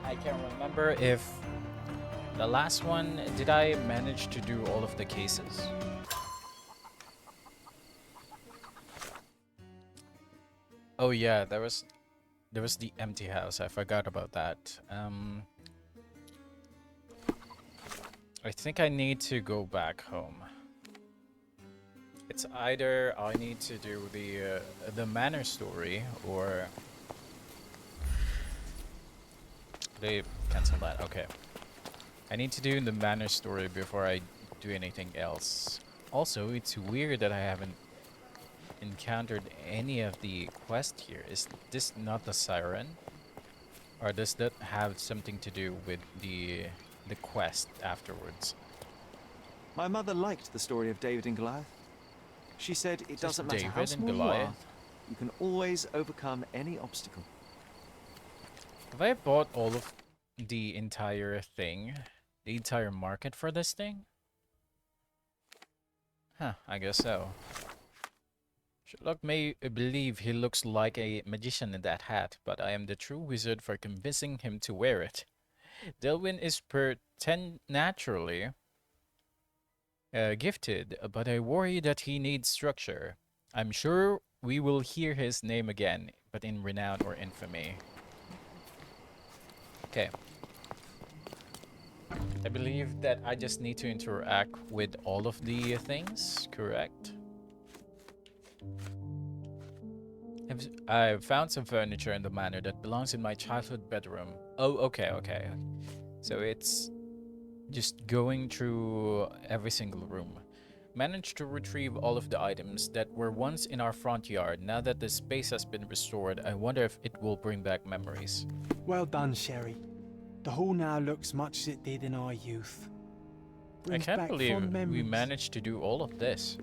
I can't remember if the last one, did I manage to do all of the cases? Oh yeah, there was the empty house. I forgot about that. I think I need to go back home. It's either I need to do the manor story or they cancel that. Okay. I need to do the manor story before I do anything else. Also, it's weird that I haven't encountered any of the quest here. Is this not the siren? Or does that have something to do with the quest afterwards? My mother liked the story of David and Goliath. She said it Is this doesn't matter how David and small you are, Goliath? you can always overcome any obstacle. Have I bought all of the entire thing? The entire market for this thing? Huh, I guess so. Sherlock may believe he looks like a magician in that hat, but I am the true wizard for convincing him to wear it. Delwyn is naturally gifted, but I worry that he needs structure. I'm sure we will hear his name again, but in renown or infamy. Okay. I believe that I just need to interact with all of the things, correct? I've found some furniture in the manor that belongs in my childhood bedroom. Oh, okay, okay. So it's just going through every single room. Managed to retrieve all of the items that were once in our front yard. Now that the space has been restored, I wonder if it will bring back memories. Well done, Sherry. The hall now looks much as it did in our youth. I Brings can't back believe fond we memories. managed to do all of this.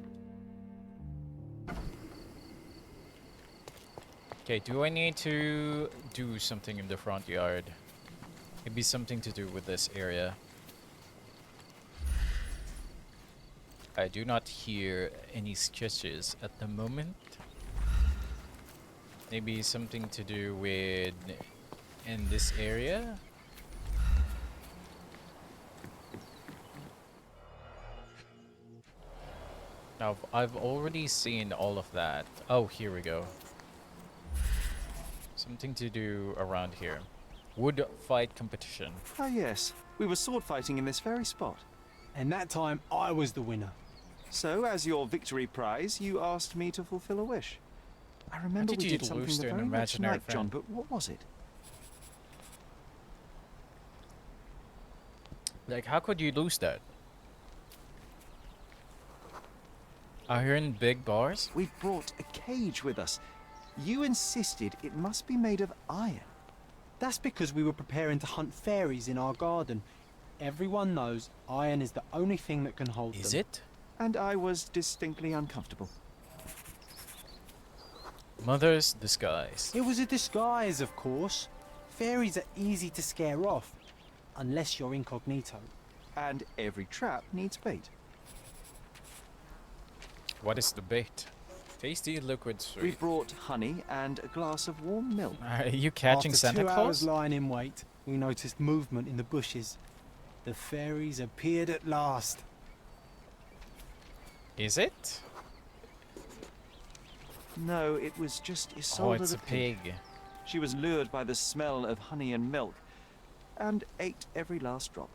Okay, do I need to do something in the front yard? Maybe something to do with this area. I do not hear any sketches at the moment. Maybe something to do with in this area? Now, I've already seen all of that. Oh, here we go. Something to do around here. Wood fight competition. Oh yes, we were sword fighting in this very spot. And that time I was the winner. So, as your victory prize, you asked me to fulfill a wish. I remember did we you did lose something to the an very next imaginary night, John, friend? but what was it? Like, how could you lose that? Iron big bars? We brought a cage with us. You insisted it must be made of iron. That's because we were preparing to hunt fairies in our garden. Everyone knows iron is the only thing that can hold Is them. it? And I was distinctly uncomfortable. Mother's disguise. It was a disguise, of course. Fairies are easy to scare off, unless you're incognito. And every trap needs bait. What is the bait? Tasty liquid We sweet. brought honey and a glass of warm milk. Are you catching After Santa 2 hours Claus? lying in wait, we noticed movement in the bushes. The fairies appeared at last. Is it? No, it was just Oh, Isolde it's the a pig. She was lured by the smell of honey and milk and ate every last drop.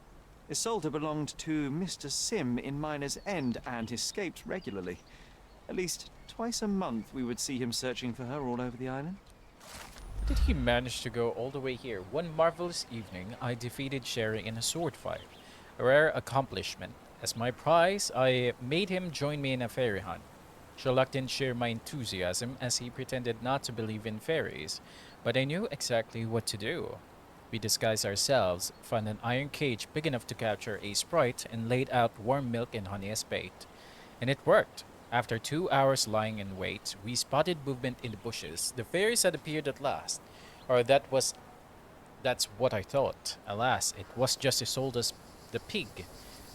Isolde belonged to Mr. Sim in Miner's End and escaped regularly. At least twice a month we would see him searching for her all over the island. How did he manage to go all the way here? One marvelous evening, I defeated Sherry in a sword fight. A rare accomplishment. As my prize, I made him join me in a fairy hunt. Sherlock didn't share my enthusiasm as he pretended not to believe in fairies, but I knew exactly what to do. We disguised ourselves, found an iron cage big enough to capture a sprite, and laid out warm milk and honey as bait. And it worked. After 2 hours lying in wait, we spotted movement in the bushes. The fairies had appeared at last. Or that's what I thought. Alas, it was just Isolde's the pig,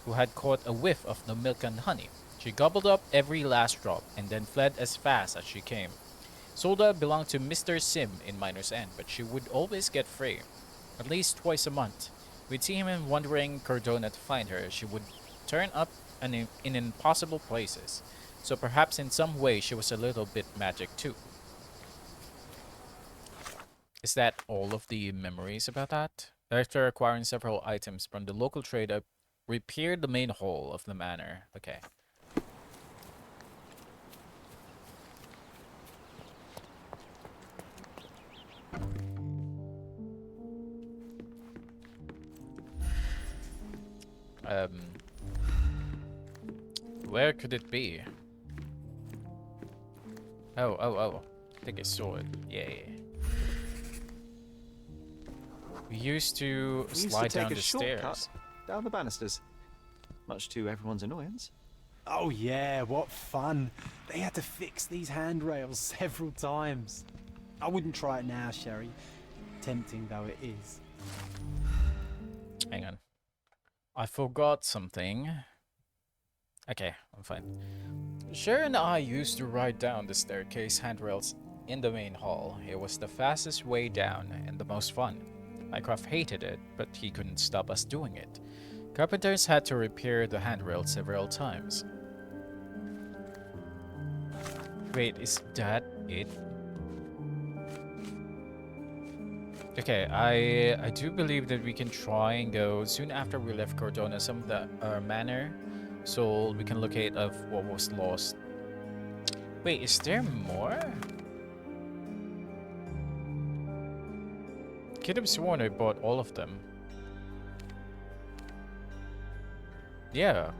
who had caught a whiff of the milk and honey. She gobbled up every last drop, and then fled as fast as she came. Isolde belonged to Mr. Sim in Miner's End, but she would always get free. at least twice a month. We'd see him in wandering Cordona to find her. She would turn up in impossible places. So perhaps in some way she was a little bit magic too. Is that all of the memories about that? After acquiring several items from the local trade, I repaired the main hall of the manor. Okay. Um, where could it be? Oh. I think I saw it. Yeah. We used to We used slide to take down a the shortcut stairs. down the banisters, much to everyone's annoyance. Oh yeah, what fun. They had to fix these handrails several times. I wouldn't try it now, Sherry. Tempting though it is. Hang on. I forgot something. Okay, I'm fine. Sher and I used to ride down the staircase handrails in the main hall. It was the fastest way down and the most fun. Mycroft hated it, but he couldn't stop us doing it. Carpenters had to repair the handrail several times. Wait, is that it? Okay, I do believe that we can try and go soon after we left Cordona, some of the manor, so we can locate of what was lost. Wait, is there more? Could have sworn I bought all of them. Yeah.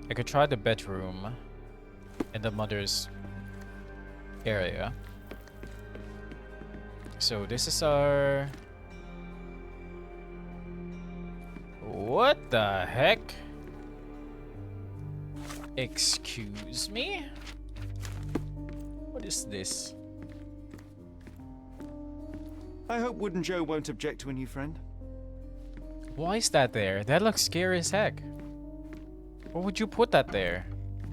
I could try the bedroom in the mother's area. So this is our... What the heck? Excuse me? What is this? I hope Wooden Joe won't object to a new friend. Why is that there? That looks scary as heck. Why would you put that there?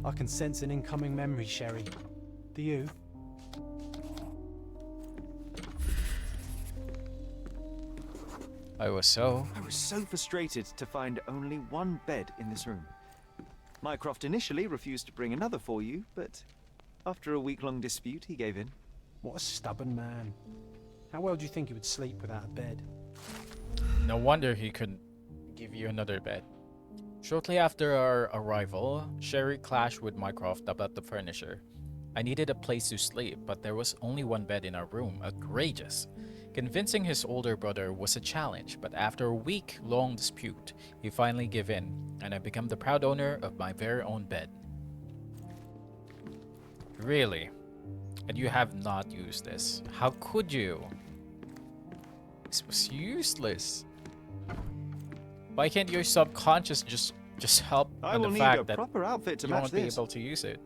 I can sense an incoming memory, Sherry. Do you? I was so. I was so frustrated to find only one bed in this room. Mycroft initially refused to bring another for you, but after a week-long dispute, he gave in. What a stubborn man. How well do you think he would sleep without a bed? No wonder he couldn't give you another bed. Shortly after our arrival, Sherry clashed with Mycroft about the furniture. I needed a place to sleep, but there was only one bed in our room. Outrageous. Convincing his older brother was a challenge, but after a week-long dispute, he finally gave in, and I became the proud owner of my very own bed. Really? And you have not used this? How could you? This was useless. Why can't your subconscious just help I on will the need fact a that proper outfit to you match won't be this. able to use it?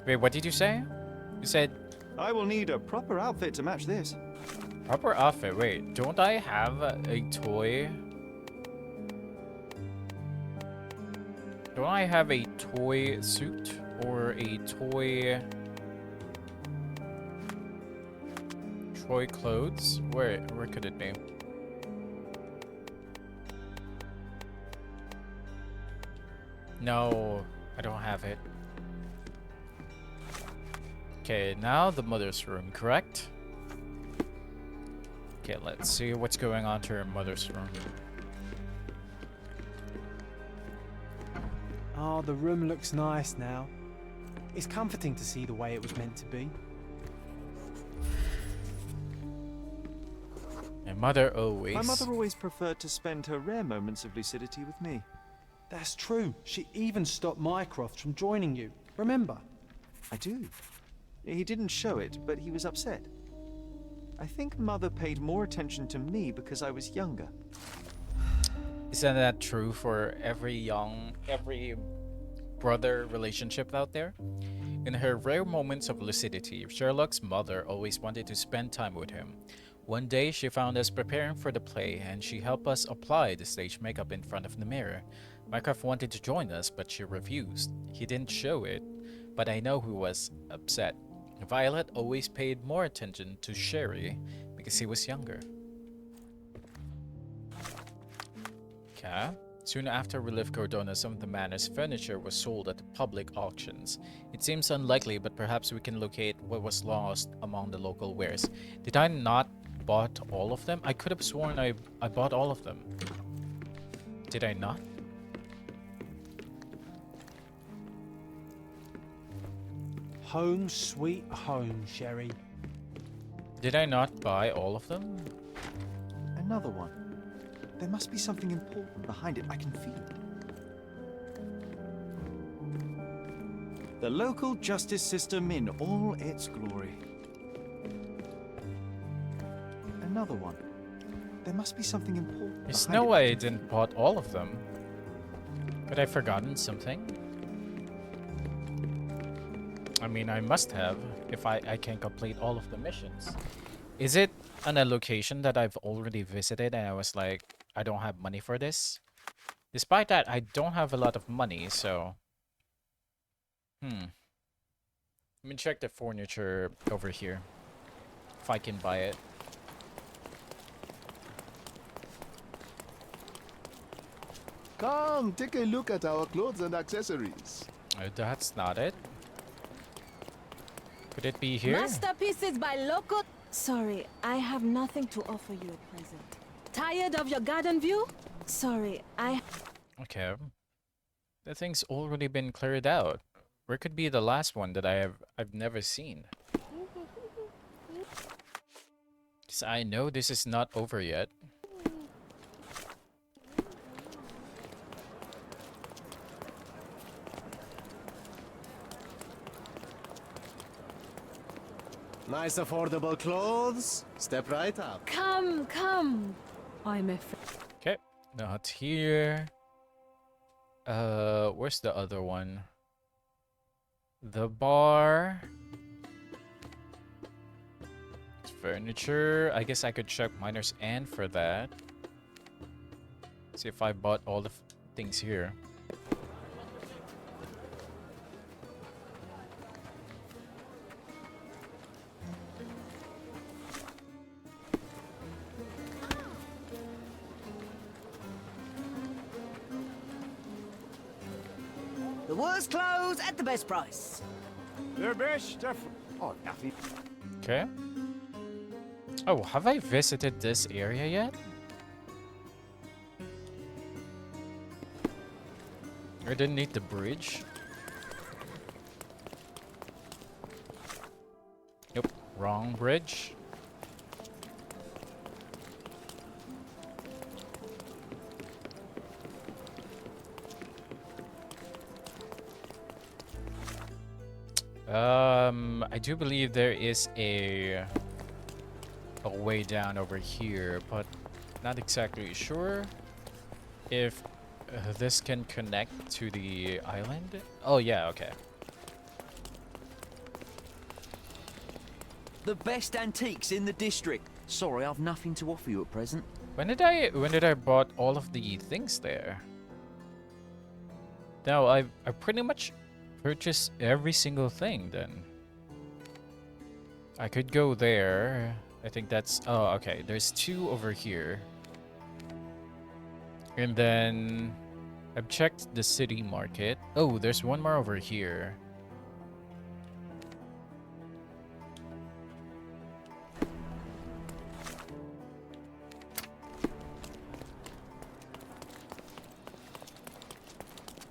Wait, what did you say? You said I will need a proper outfit to match this. proper outfit. Wait, don't I have a toy? Don't I have a toy suit or a toy clothes? Where could it be? No, I don't have it. Okay, now the mother's room, correct? Okay, let's see what's going on to her mother's room. Oh, the room looks nice now. It's comforting to see the way it was meant to be. My mother always... My mother always preferred to spend her rare moments of lucidity with me. That's true. She even stopped Mycroft from joining you. Remember? I do. He didn't show it, but he was upset. I think Mother paid more attention to me because I was younger. Isn't that true for every brother relationship out there? In her rare moments of lucidity, Sherlock's mother always wanted to spend time with him. One day, she found us preparing for the play, and she helped us apply the stage makeup in front of the mirror. Mycroft wanted to join us, but she refused. He didn't show it, but I know who was upset. Violet always paid more attention to Sherry because he was younger. Okay. Soon after we left Cordona, some of the manor's furniture was sold at the public auctions. It seems unlikely, but perhaps we can locate what was lost among the local wares. Did I not bought all of them? I could have sworn I bought all of them. Did I not? Home sweet home, Sherry. Did I not buy all of them? Another one. There must be something important behind it. I can feel it. The local justice system in all its glory. Another one. There must be something important There's behind no it. way I didn't bought all of them. Could I have forgotten something? I mean, I must have, if I can complete all of the missions. Is it on a location that I've already visited and I was like, I don't have money for this? Despite that, I don't have a lot of money, so... Let me check the furniture over here. If I can buy it. Come, take a look at our clothes and accessories. That's not it. Could it be here? Masterpieces by local... Sorry, I have nothing to offer you at present. Tired of your garden view? Sorry, Okay. The thing's already been cleared out. Where could be the last one that I've never seen? 'Cause I know this is not over yet. Nice affordable clothes. Step right up. Come. I'm afraid. Okay, not here. Where's the other one? The bar. Furniture. I guess I could check Miner's End for that. See if I bought all the things here. The worst clothes at the best price. The best of... Oh, nothing. Okay. Oh, have I visited this area yet? Underneath the bridge? Nope, wrong bridge. I do believe there is a way down over here, but not exactly sure if this can connect to the island. Oh yeah, okay. The best antiques in the district. Sorry, I've nothing to offer you at present. When did I bought all of the things there? No, I pretty much purchased every single thing then. I could go there. I think that's... Oh, okay. There's two over here. And then... I've checked the city market. Oh, there's one more over here.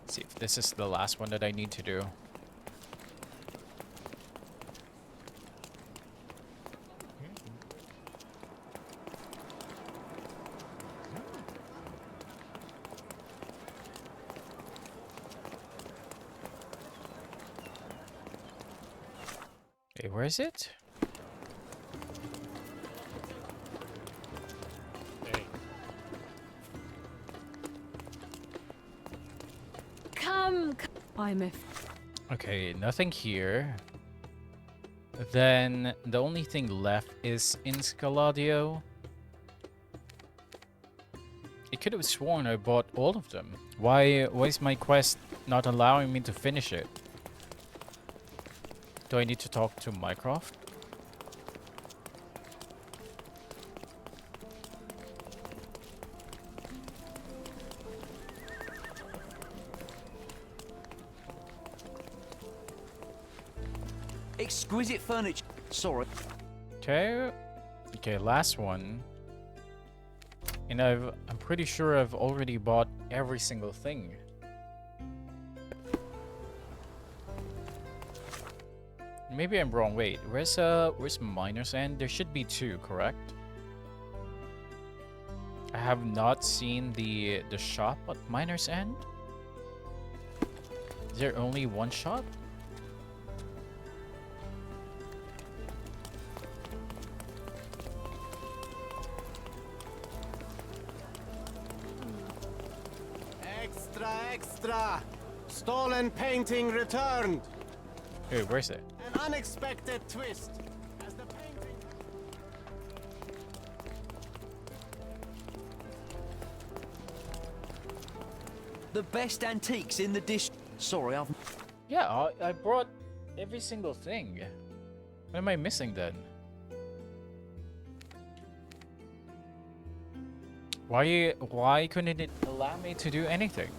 Let's see if this is the last one that I need to do. Okay, where is it? Come. I'm Okay, nothing here. Then the only thing left is in Scaladio. I could have sworn I bought all of them. Why is my quest not allowing me to finish it? Do I need to talk to Mycroft? Exquisite furniture. Sorry. Okay. Okay, last one. And I'm pretty sure I've already bought every single thing. Maybe I'm wrong. Wait, where's Miner's End? There should be two, correct? I have not seen the shop at Miner's End. Is there only one shop? Extra, extra! Stolen painting returned! Wait, where's it? An unexpected twist. As the painting... The best antiques in the district. Sorry, I've... Yeah, I brought every single thing. What am I missing then? Why couldn't it allow me to do anything?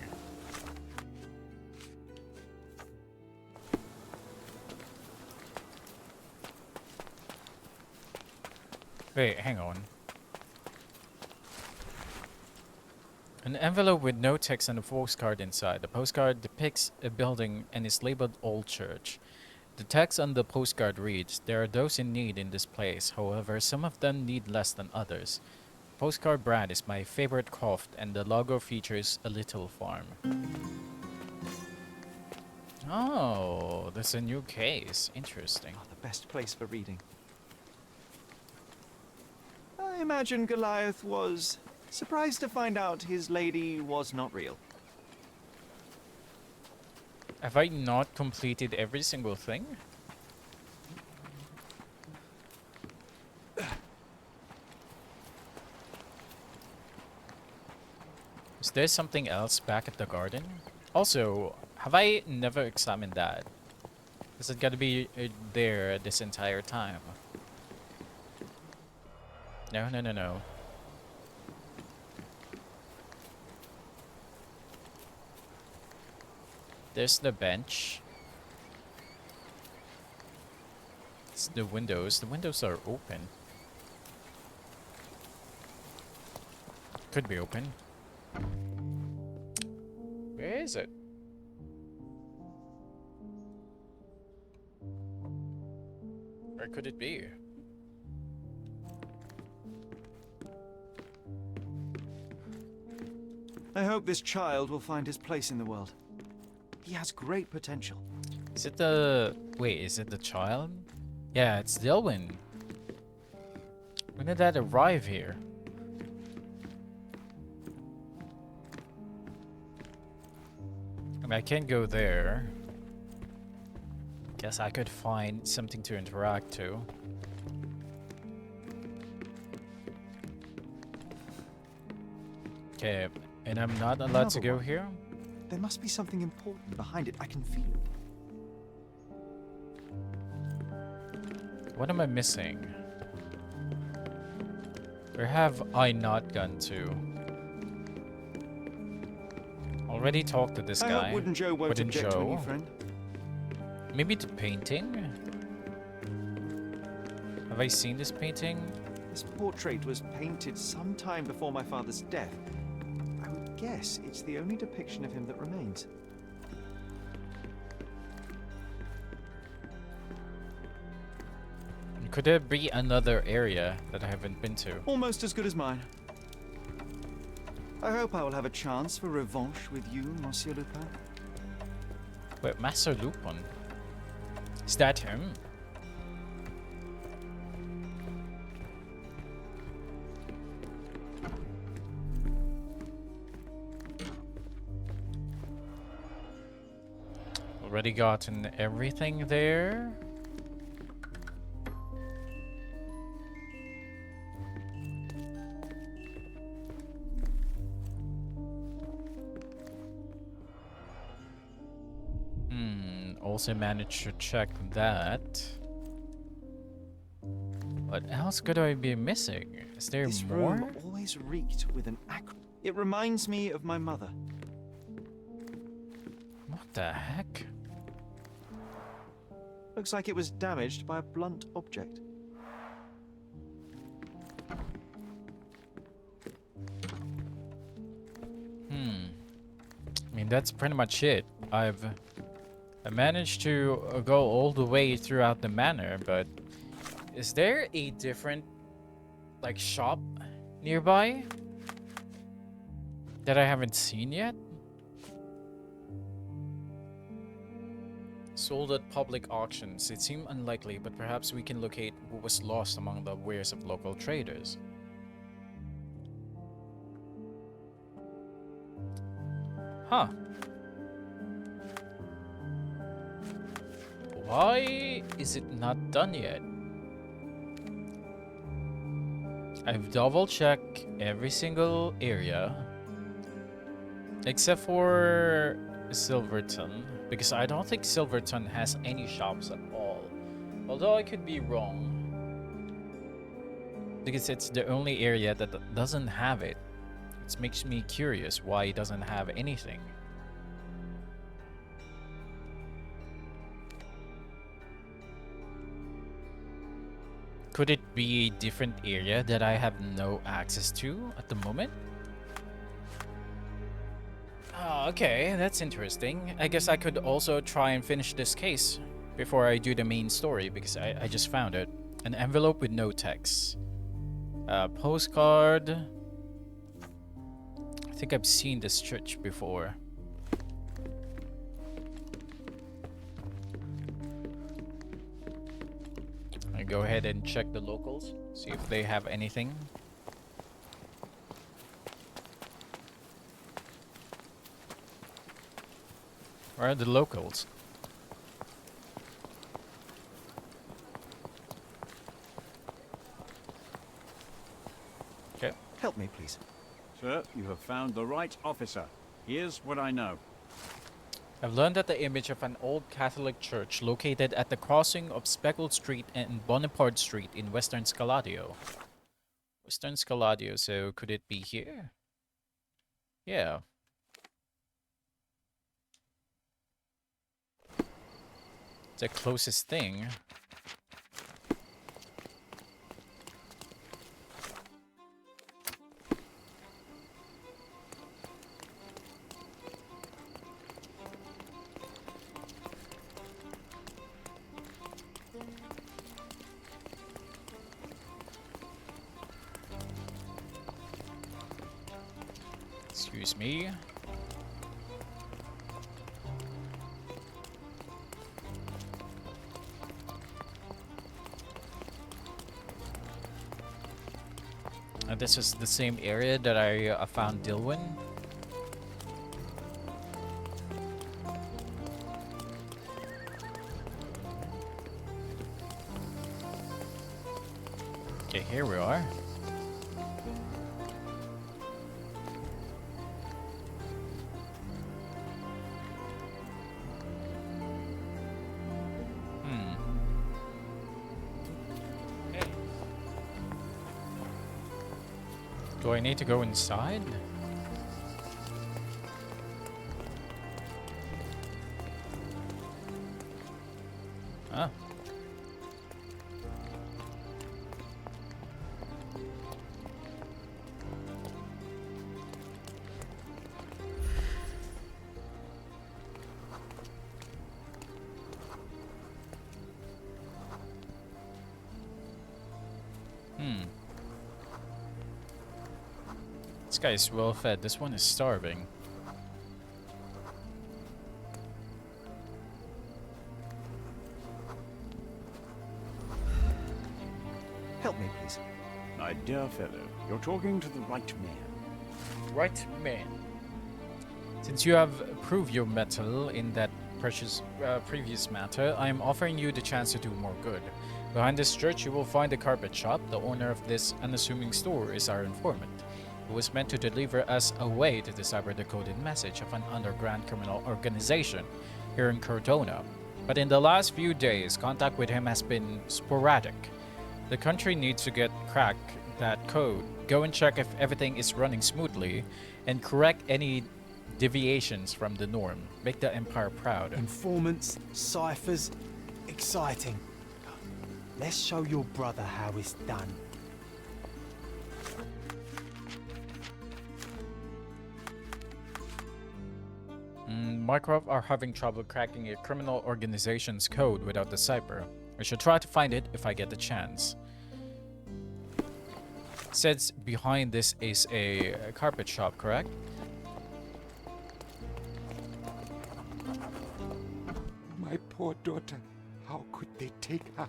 Wait, hang on. An envelope with no text and a postcard inside. The postcard depicts a building and is labeled Old Church. The text on the postcard reads, "There are those in need in this place. However, some of them need less than others. Postcard brand is my favorite craft, and the logo features a little farm." Oh, there's a new case. Interesting. Oh, the best place for reading. I imagine Goliath was surprised to find out his lady was not real. Have I not completed every single thing? Is there something else back at the garden? Also, have I never examined that? Is it gotta be there this entire time? No, no, no, no. There's the bench. It's the windows. The windows are open. Could be open. Where is it? Where could it be? I hope this child will find his place in the world. He has great potential. Is it the... Wait, is it the child? Yeah, it's Dilwyn. When did that arrive here? I mean, I can't go there. Guess I could find something to interact to. Okay, and I'm not allowed to Another go one. here? There must be something important behind it. I can feel it. What am I missing? Where have I not gone to? Already talked to this I guy. hope Wooden Joe won't Wooden object to a new Joe. friend. Maybe the painting? Have I seen this painting? This portrait was painted sometime before my father's death. I would guess it's the only depiction of him that remains. Could there be another area that I haven't been to? Almost as good as mine. I hope I will have a chance for revanche with you, Monsieur Lupin. Wait, Master Lupin? Is that him? Already gotten everything there. also managed to check that. What else could I be missing? Is there This more? room always reeked with an It reminds me of my mother. What the heck? Looks like it was damaged by a blunt object. I mean, that's pretty much it. I managed to go all the way throughout the manor, but is there a different, like, shop nearby that I haven't seen yet? Sold at public auctions. It seemed unlikely, but perhaps we can locate what was lost among the wares of local traders. Huh. Why is it not done yet? I've double checked every single area except for Silverton, because I don't think Silverton has any shops at all. Although I could be wrong, because it's the only area that doesn't have it. It makes me curious why it doesn't have anything. Could it be a different area that I have no access to at the moment? Oh, okay, that's interesting. I guess I could also try and finish this case before I do the main story, because I just found it. An envelope with no text. A postcard. I think I've seen this church before. I go ahead and check the locals, see if they have anything. Where are the locals? Okay. Help me, please. Sir, you have found the right officer. Here's what I know. I've learned that the image of an old Catholic church located at the crossing of Speckled Street and Bonaparte Street in Western Scaladio. Western Scaladio, so could it be here? Yeah. The closest thing. Excuse me. This is the same area that I found Dilwyn. Okay, here we are. Do I need to go inside? Ah. This guy is well fed. This one is starving. Help me, please. My dear fellow, you're talking to the right man. Right, man. Since you have proved your mettle in that precious previous matter, I am offering you the chance to do more good. Behind this church, you will find a carpet shop. The owner of this unassuming store is our informant, who was meant to deliver us away to decipher the coded message of an underground criminal organization here in Cordona. But in the last few days, contact with him has been sporadic. The country needs to get crack that code, go and check if everything is running smoothly, and correct any deviations from the norm. Make the Empire proud. Informants, ciphers, exciting. Let's show your brother how it's done. Mycroft are having trouble cracking a criminal organization's code without the cipher. I should try to find it if I get the chance. Says behind this is a carpet shop, correct? My poor daughter. How could they take her?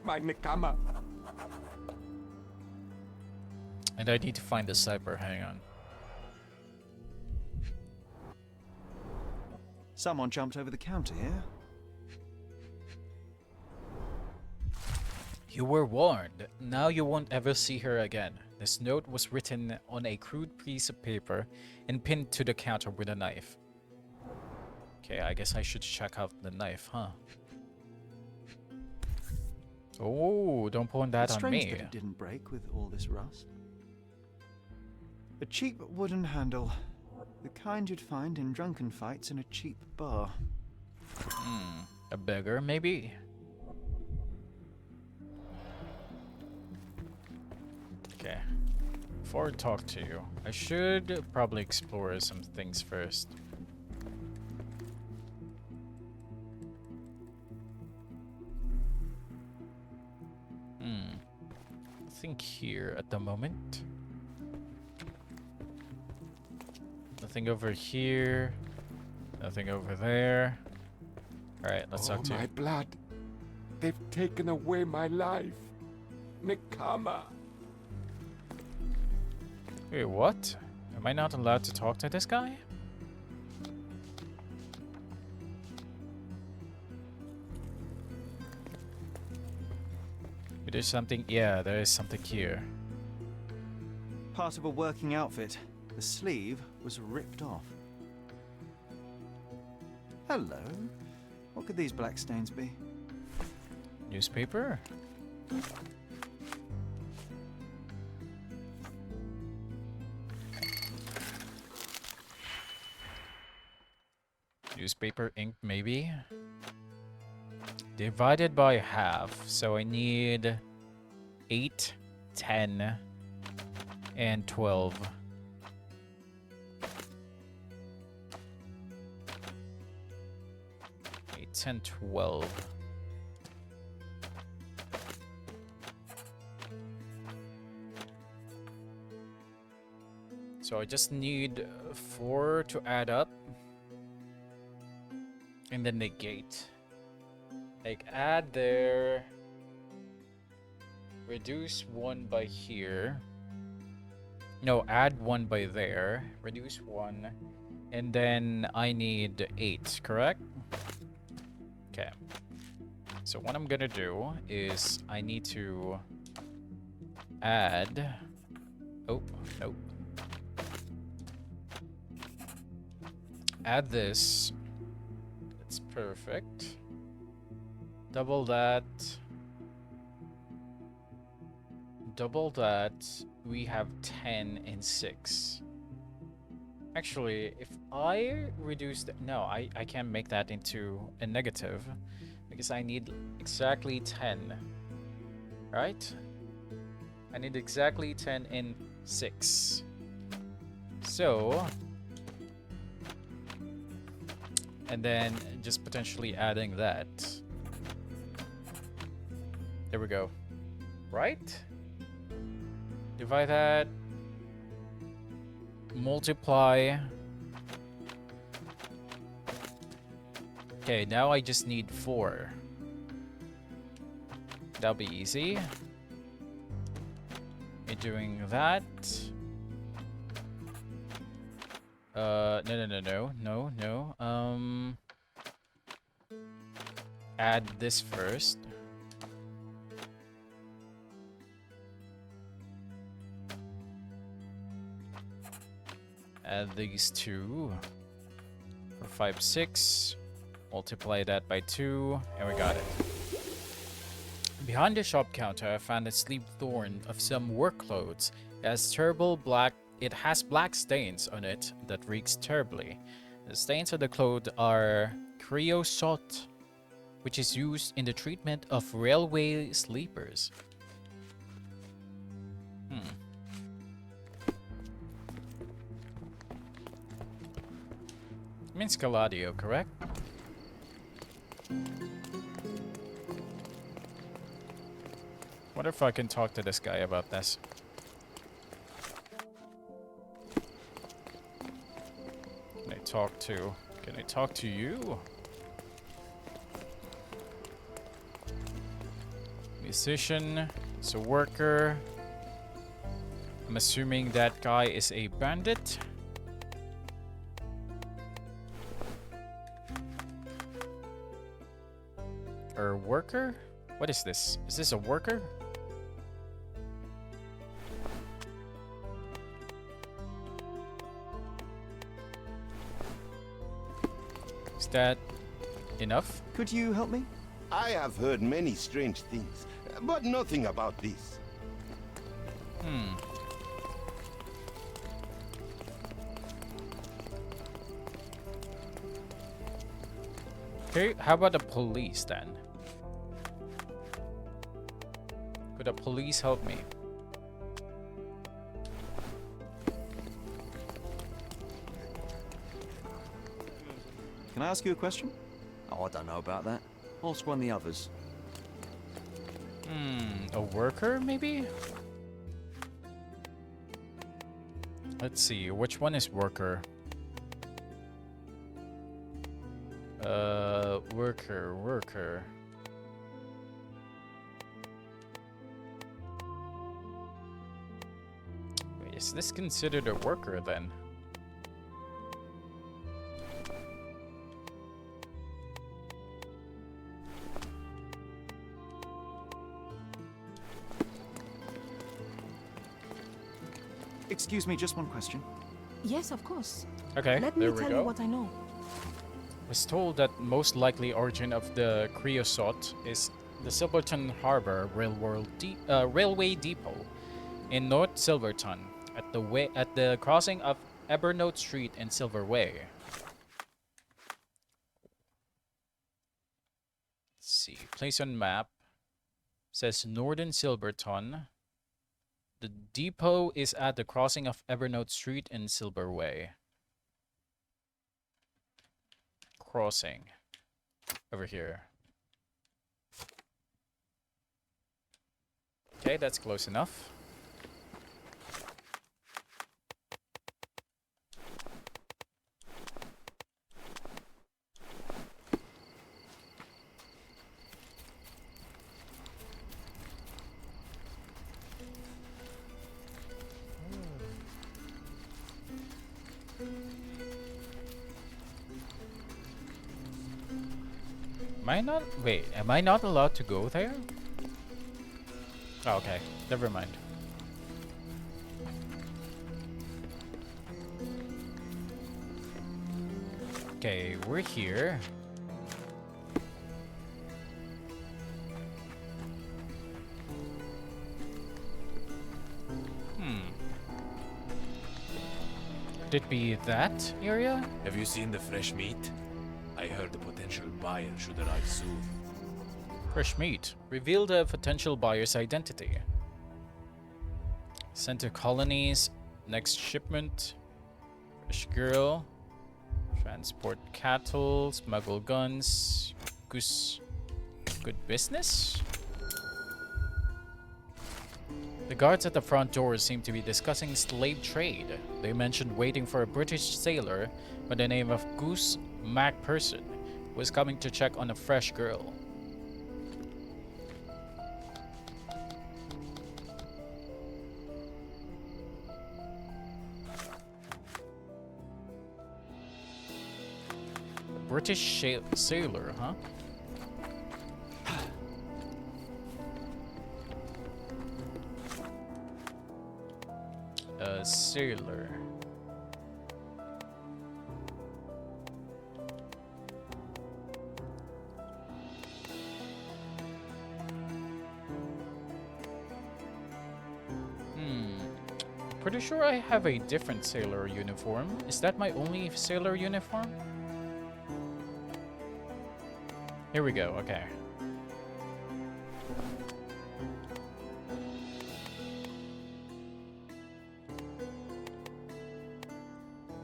My Nekama. And I need to find the cipher, hang on. Someone jumped over the counter here. You were warned. Now you won't ever see her again. This note was written on a crude piece of paper and pinned to the counter with a knife. Okay, I guess I should check out the knife, huh? Oh, don't point that It's on strange me. that it didn't break with all this rust. A cheap wooden handle. The kind you'd find in drunken fights in a cheap bar. A beggar, maybe? Okay. Before I talk to you, I should probably explore some things first. Nothing here at the moment. Nothing over here. Nothing over there. Alright, let's talk to my you. blood. They've taken away my life. Nekama. Wait, what? Am I not allowed to talk to this guy? Wait, there's something. Yeah, there is something here. Part of a working outfit. The sleeve was ripped off. Hello. What could these black stains be? Newspaper? Newspaper ink, maybe? Divided by half, so I need 8, 10, and 12. 8, 10, 12. So I just need 4 to add up. And then negate. Like add there. Reduce 1 by here. No, add 1 by there. Reduce 1. And then I need 8, correct? Okay. So what I'm gonna do is I need to add. Oh, nope. Add this. That's perfect. Double that. Double that. We have 10 and 6. Actually, if I reduce the... No, I can't make that into a negative. Because I need exactly 10. Right? I need exactly 10 and 6. So... And then just potentially adding that. There we go. Right? Divide that. Multiply. Okay, now I just need 4. That'll be easy. And doing that. No. Add this first. Add these two. 4, 5, 6. Multiply that by 2, and we got it. Behind the shop counter, I found a sleeve thorn of some work clothes. It has black stains on it that reeks terribly. The stains of the clothes are creosote, which is used in the treatment of railway sleepers. Means Caladio, correct? Wonder if I can talk to this guy about this. Can I talk to you? Musician, it's a worker. I'm assuming that guy is a bandit. Or worker? What is this? Is this a worker? Is that enough? Could you help me? I have heard many strange things, but nothing about this. Okay, how about the police then? Could the police help me? Can I ask you a question? Oh, I don't know about that. Ask one of the others. A worker maybe? Let's see, which one is worker? Worker. Wait, is this considered a worker then? Excuse me, just one question. Yes, of course. Okay, Let me there we tell you go. what I know. Was told that most likely origin of the creosote is the Silverton Harbor Railway Depot in North Silverton at the crossing of Evernote Street and Silver Way. Let's see, place on map says Northern Silverton. The depot is at the crossing of Evernote Street and Silver Way. Crossing over here. Okay, that's close enough. Am I not allowed to go there? Oh, okay, never mind. Okay, we're here. Could it be that area? Have you seen the fresh meat? I heard the potential buyer should arrive soon. Fresh meat. Reveal the potential buyer's identity. Sent to colonies. Next shipment. Fresh girl. Transport cattle. Smuggle guns. Goose. Good business? The guards at the front door seem to be discussing slave trade. They mentioned waiting for a British sailor by the name of Goose Macpherson, who was coming to check on a fresh girl. British sailor, huh? A sailor. Pretty sure I have a different sailor uniform. Is that my only sailor uniform? Here we go, okay.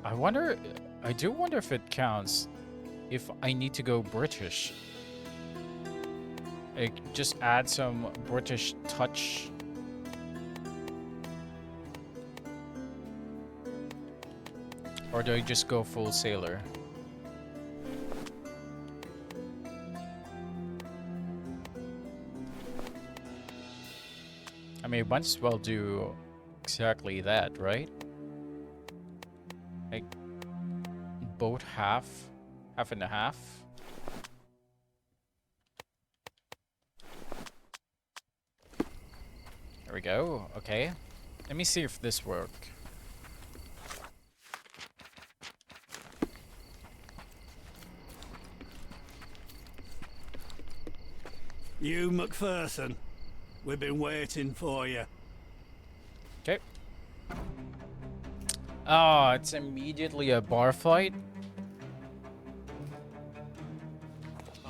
I do wonder if it counts if I need to go British. Like, just add some British touch. Or do I just go full sailor? I mean, might as well do exactly that, right? Like, both half and a half. There we go, okay. Let me see if this works. You, MacPherson. We've been waiting for you. Okay. Oh, it's immediately a bar fight.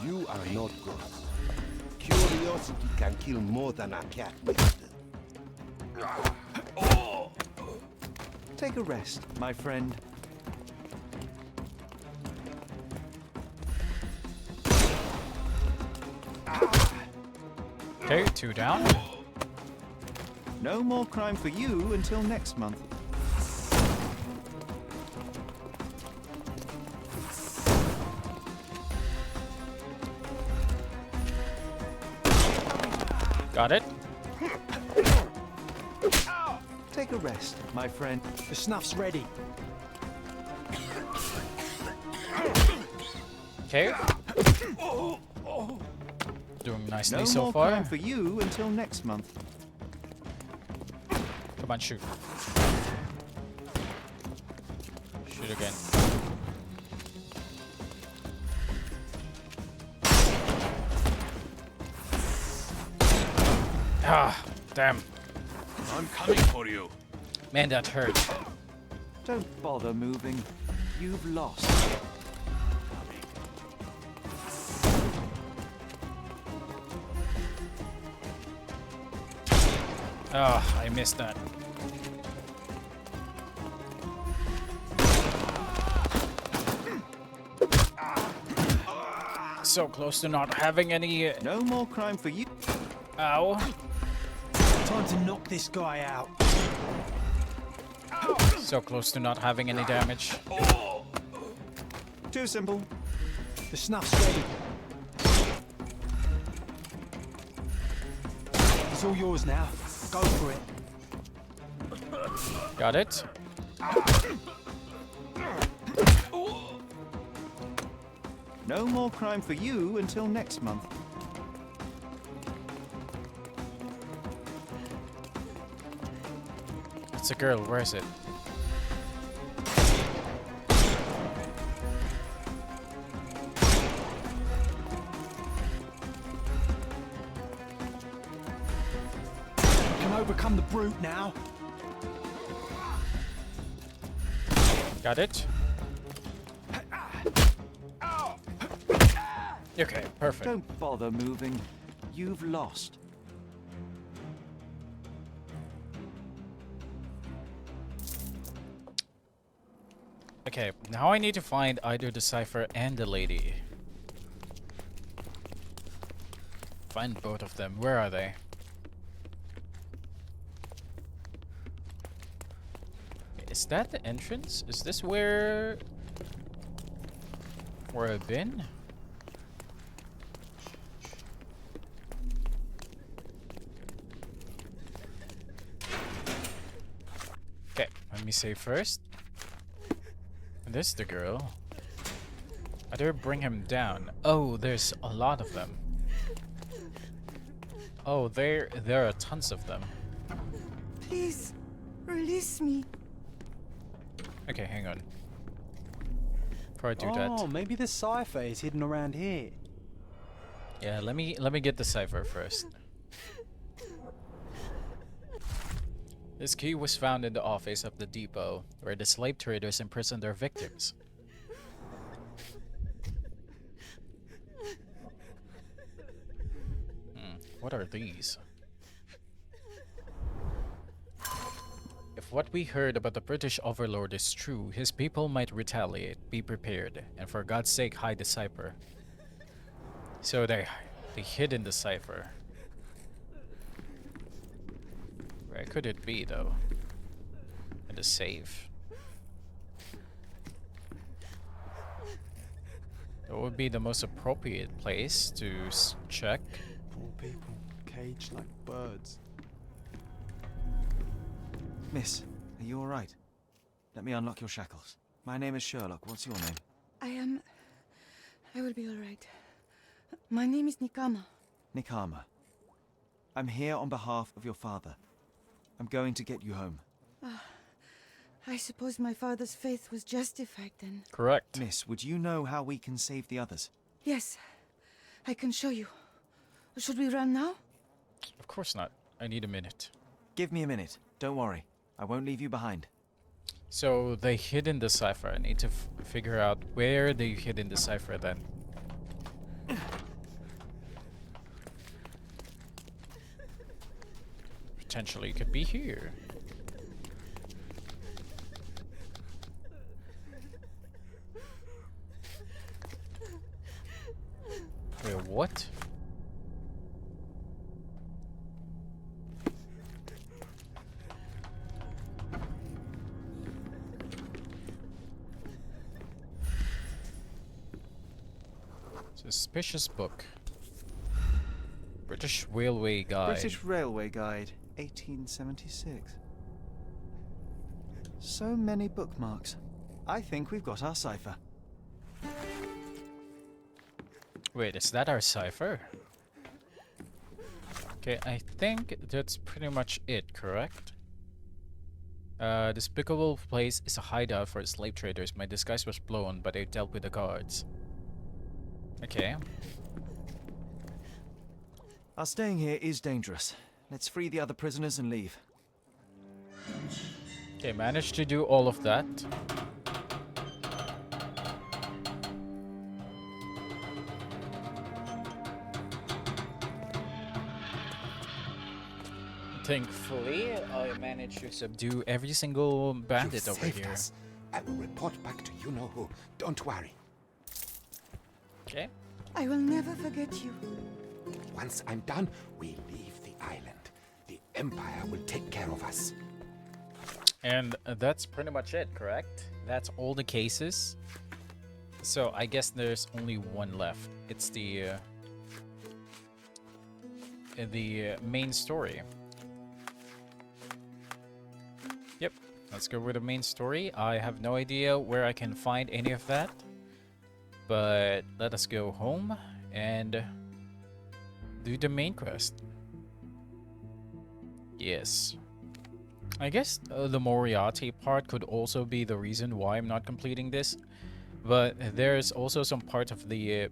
You are not good. Curiosity can kill more than a cat, mister. Take a rest, my friend. Okay, 2 down. No more crime for you until next month. Got it. Take a rest, my friend. The snuff's ready. Okay. Doing nicely No so more far. crime for you until next month. Come on, shoot. Shoot again. Ah, damn. I'm coming for you. Man, that hurt. Don't bother moving. You've lost. Ah, I missed that. So close to not having any. No more crime for you. Ow. Time to knock this guy out. So close to not having any damage. Too simple. The snuff's ready. It's all yours now. Go for it. Got it. No more crime for you until next month. It's a girl. Where is it? Can overcome the brute now. Got it. Okay, perfect. Don't bother moving. You've lost. Okay, now I need to find either the cipher and the lady. Find both of them. Where are they? Is that the entrance? Is this where I've been? Okay, let me save first. This is the girl. I dare bring him down. Oh, there's a lot of them. Oh, there are tons of them. Please, release me. Okay, hang on. Before I do Oh, that, maybe the cipher is hidden around here. yeah, let me get the cipher first. This key was found in the office of the depot, where the slave traders imprisoned their victims. What are these? If what we heard about the British overlord is true, his people might retaliate. Be prepared, and for God's sake, hide the cipher. So they hid in the cipher. Where could it be, though? In the safe. That would be the most appropriate place to check. Poor people, caged like birds. Miss, are you all right? Let me unlock your shackles. My name is Sherlock. What's your name? I will be all right. My name is Nikama. Nikama. I'm here on behalf of your father. I'm going to get you home. I suppose my father's faith was justified then. Correct. Miss, would you know how we can save the others? Yes, I can show you. Should we run now? Of course not. I need a minute. Give me a minute. Don't worry. I won't leave you behind. So they hid in the cipher. I need to figure out where they hid in the cipher then. Potentially it could be here. Wait, what? Suspicious book. British Railway Guide. British Railway Guide, 1876. So many bookmarks. I think we've got our cipher. Wait, is that our cipher? Okay, I think that's pretty much it, correct? Despicable place is a hideout for slave traders. My disguise was blown, but I dealt with the guards. Okay. Our staying here is dangerous. Let's free the other prisoners and leave. Okay, managed to do all of that. Thankfully, I managed to subdue every single bandit You've over saved here. us. I will report back to you know who. Don't worry. Okay. I will never forget you. Once I'm done, we leave the island. The Empire will take care of us. And that's pretty much it, correct? That's all the cases. So I guess there's only one left. It's the main story. Yep, let's go with the main story. I have no idea where I can find any of that. But let us go home and do the main quest. Yes. I guess the Moriarty part could also be the reason why I'm not completing this. But there's also some part of the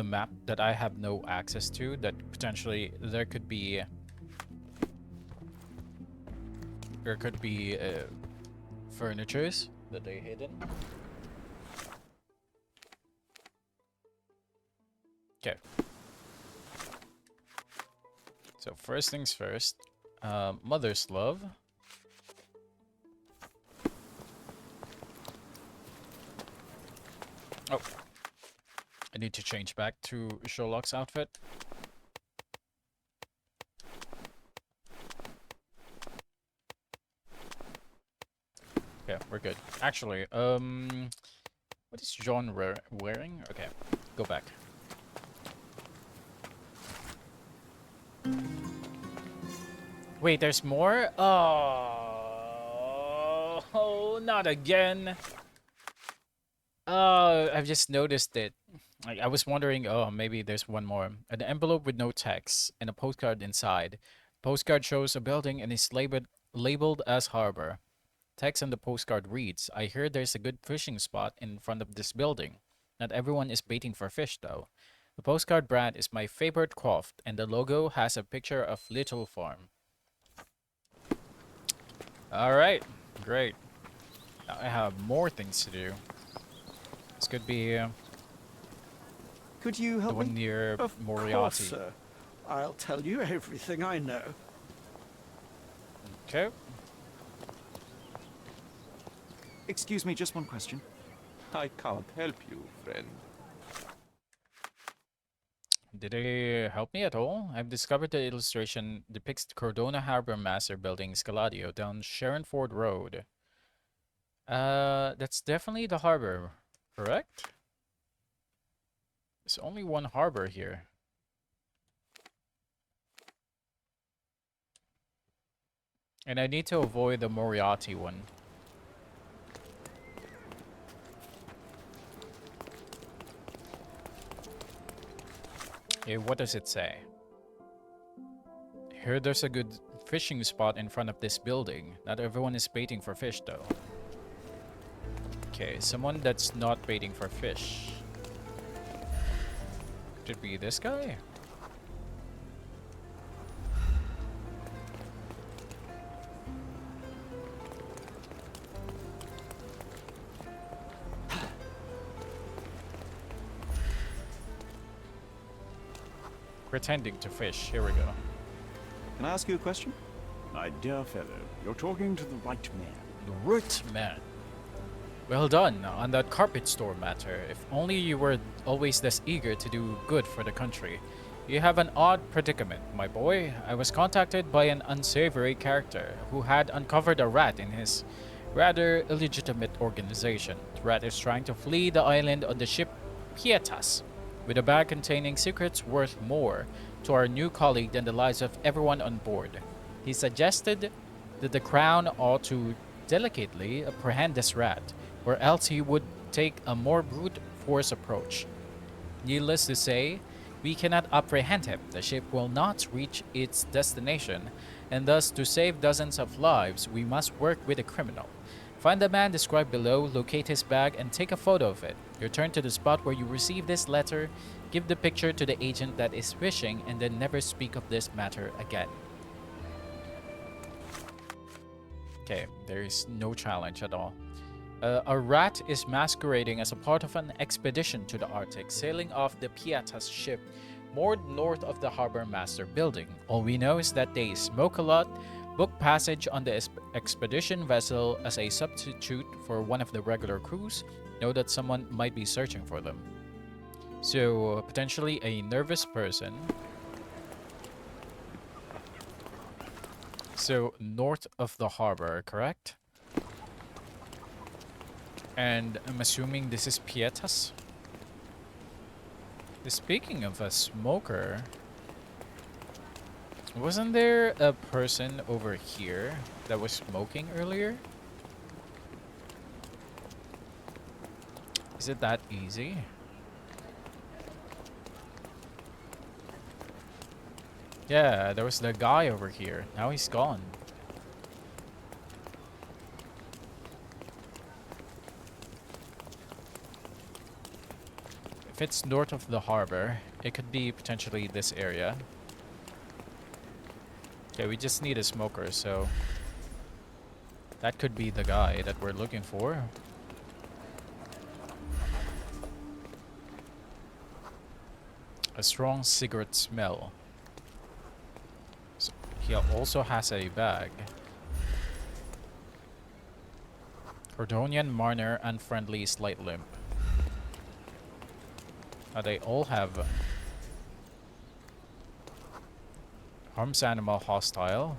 map that I have no access to that potentially there could be furnitures that they hidden. Okay. So first things first, Mother's Love. Oh, I need to change back to Sherlock's outfit. Yeah, we're good. Actually, what is John wearing? Okay, go back. Wait, there's more? Oh, not again. I've just noticed it. I was wondering, oh, maybe there's one more. An envelope with no text and a postcard inside. Postcard shows a building and is labeled as harbor. Text on the postcard reads, I hear there's a good fishing spot in front of this building. Not everyone is baiting for fish, though. The postcard brand is my favorite craft, and the logo has a picture of Little Farm. Alright, great. Now I have more things to do. This could be Could you the help one me? near Of Moriarty. course, sir. I'll tell you everything I know. Okay. Excuse me, just one question. I can't help you, friend. Did they help me at all? I've discovered the illustration depicts the Cordona Harbor Master building Scaladio down Sharonford Road. That's definitely the harbor, correct? There's only one harbor here. And I need to avoid the Moriarty one. Okay, what does it say? Here there's a good fishing spot in front of this building. Not everyone is baiting for fish though. Okay, someone that's not baiting for fish. Could be this guy? Pretending to fish. Here we go. Can I ask you a question? My dear fellow, you're talking to the right man. The right man. Well done on that carpet store matter. If only you were always this eager to do good for the country. You have an odd predicament, my boy. I was contacted by an unsavory character who had uncovered a rat in his rather illegitimate organization. The rat is trying to flee the island on the ship Pietas, with a bag containing secrets worth more to our new colleague than the lives of everyone on board. He suggested that the Crown ought to delicately apprehend this rat, or else he would take a more brute force approach. Needless to say, we cannot apprehend him. The ship will not reach its destination, and thus, to save dozens of lives, we must work with the criminal. Find the man described below, locate his bag, and take a photo of it. Return to the spot where you received this letter, give the picture to the agent that is fishing, and then never speak of this matter again. Okay, there is no challenge at all. A rat is masquerading as a part of an expedition to the Arctic, sailing off the Pietas ship moored north of the Harbor Master building. All we know is that they smoke a lot, book passage on the expedition vessel as a substitute for one of the regular crews, know that someone might be searching for them. So, potentially a nervous person. So, north of the harbor, correct? And I'm assuming this is Pietas. Speaking of a smoker, wasn't there a person over here that was smoking earlier? Is it that easy? Yeah, there was the guy over here. Now he's gone. If it's north of the harbor, it could be potentially this area. Okay, we just need a smoker, so that could be the guy that we're looking for. A strong cigarette smell. So he also has a bag. Cordonian Marner, unfriendly, slight limp. They all have harms animal, hostile.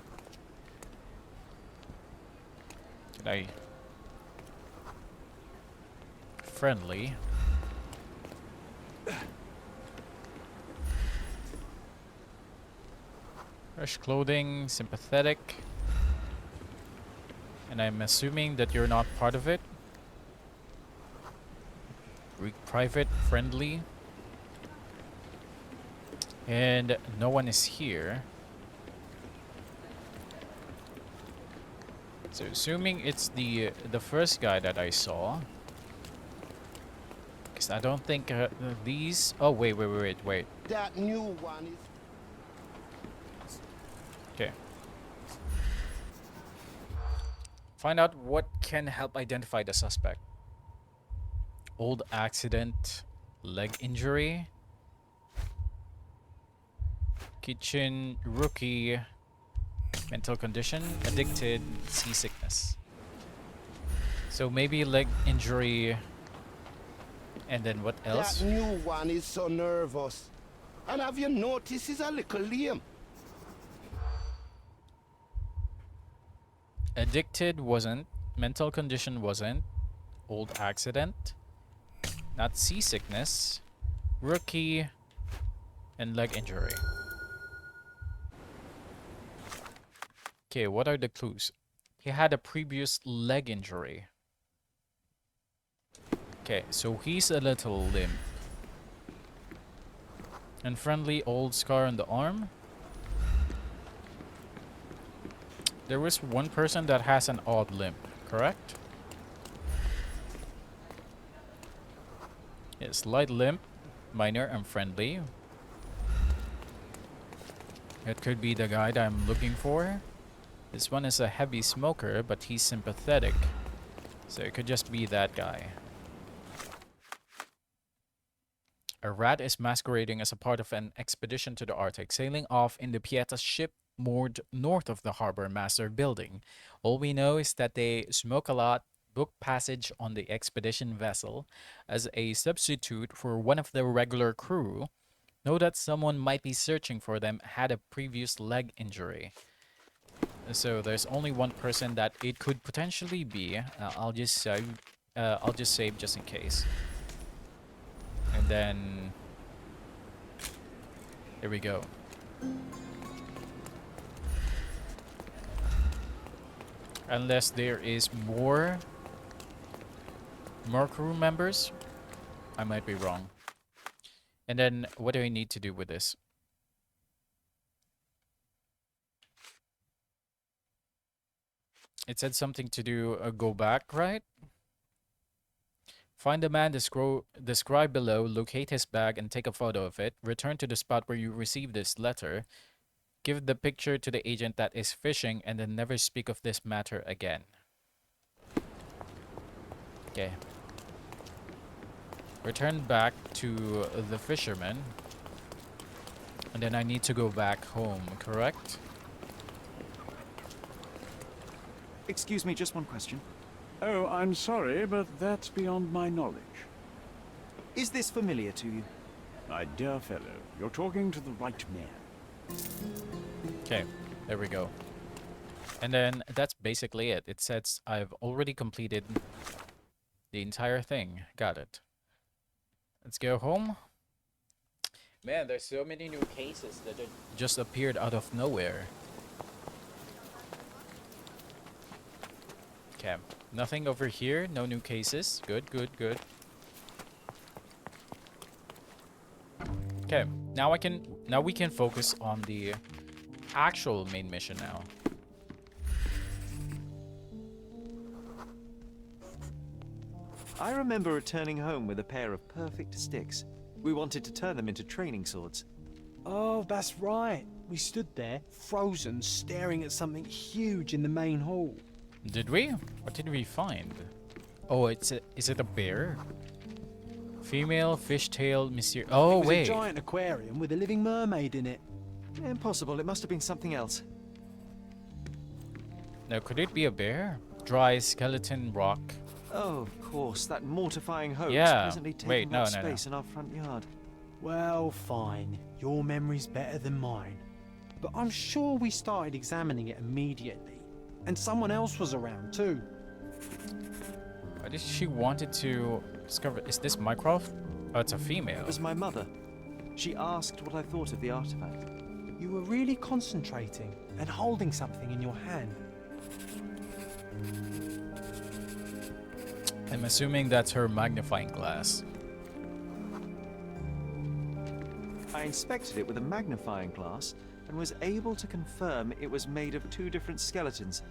Can I friendly? Fresh clothing, sympathetic. And I'm assuming that you're not part of it. Greek private, friendly. And no one is here. So assuming it's the first guy that I saw. Because I don't think these... Oh, wait. That new one is... Okay. Find out what can help identify the suspect. Old accident, leg injury, kitchen rookie, mental condition, addicted, seasickness. So maybe leg injury, and then what else? That new one is so nervous. And have you noticed he's a little lame? Addicted wasn't, mental condition wasn't, old accident, not seasickness, rookie, and leg injury. Okay, what are the clues? He had a previous leg injury. Okay, so he's a little limp. Unfriendly old scar on the arm. There was one person that has an odd limp, correct? Yes, light limp, minor, unfriendly. It could be the guy that I'm looking for. This one is a heavy smoker, but he's sympathetic. So it could just be that guy. A rat is masquerading as a part of an expedition to the Arctic, sailing off in the Pieta's ship moored north of the harbor master building. All we know is that they smoke a lot, book passage on the expedition vessel as a substitute for one of the regular crew, know that someone might be searching for them, had a previous leg injury. So there's only one person that it could potentially be. I'll just save just in case. And then here we go. Unless there is more crew members, I might be wrong. And then what do I need to do with this? It said something to do go back, right? Find the man described below, locate his bag and take a photo of it. Return to the spot where you received this letter. Give the picture to the agent that is fishing and then never speak of this matter again. Okay. Return back to the fisherman. And then I need to go back home, correct? Excuse me, just one question. Oh, I'm sorry, but that's beyond my knowledge. Is this familiar to you? My dear fellow, you're talking to the right man. Okay, there we go. And then that's basically it. It says I've already completed the entire thing. Got it. Let's go home. Man, there's so many new cases that just appeared out of nowhere. Okay, nothing over here. No new cases. Good, good, good. Okay, now we can focus on the actual main mission now. I remember returning home with a pair of perfect sticks. We wanted to turn them into training swords. Oh, that's right. We stood there, frozen, staring at something huge in the main hall. Did we? What did we find? Oh, is it a bear? Female fishtail mysterious. Oh, it was wait. A giant aquarium with a living mermaid in it. Impossible. It must have been something else. Now, could it be a bear? Dry skeleton rock. Oh, of course. That mortifying hoax presently taking up space in our front yard. Well, fine. Your memory's better than mine. But I'm sure we started examining it immediately. And someone else was around too. Why did she wanted to discover? Is this Mycroft? Oh, it's a female. It was my mother. She asked what I thought of the artifact. You were really concentrating and holding something in your hand. I'm assuming that's her magnifying glass. I inspected it with a magnifying glass and was able to confirm it was made of two different skeletons.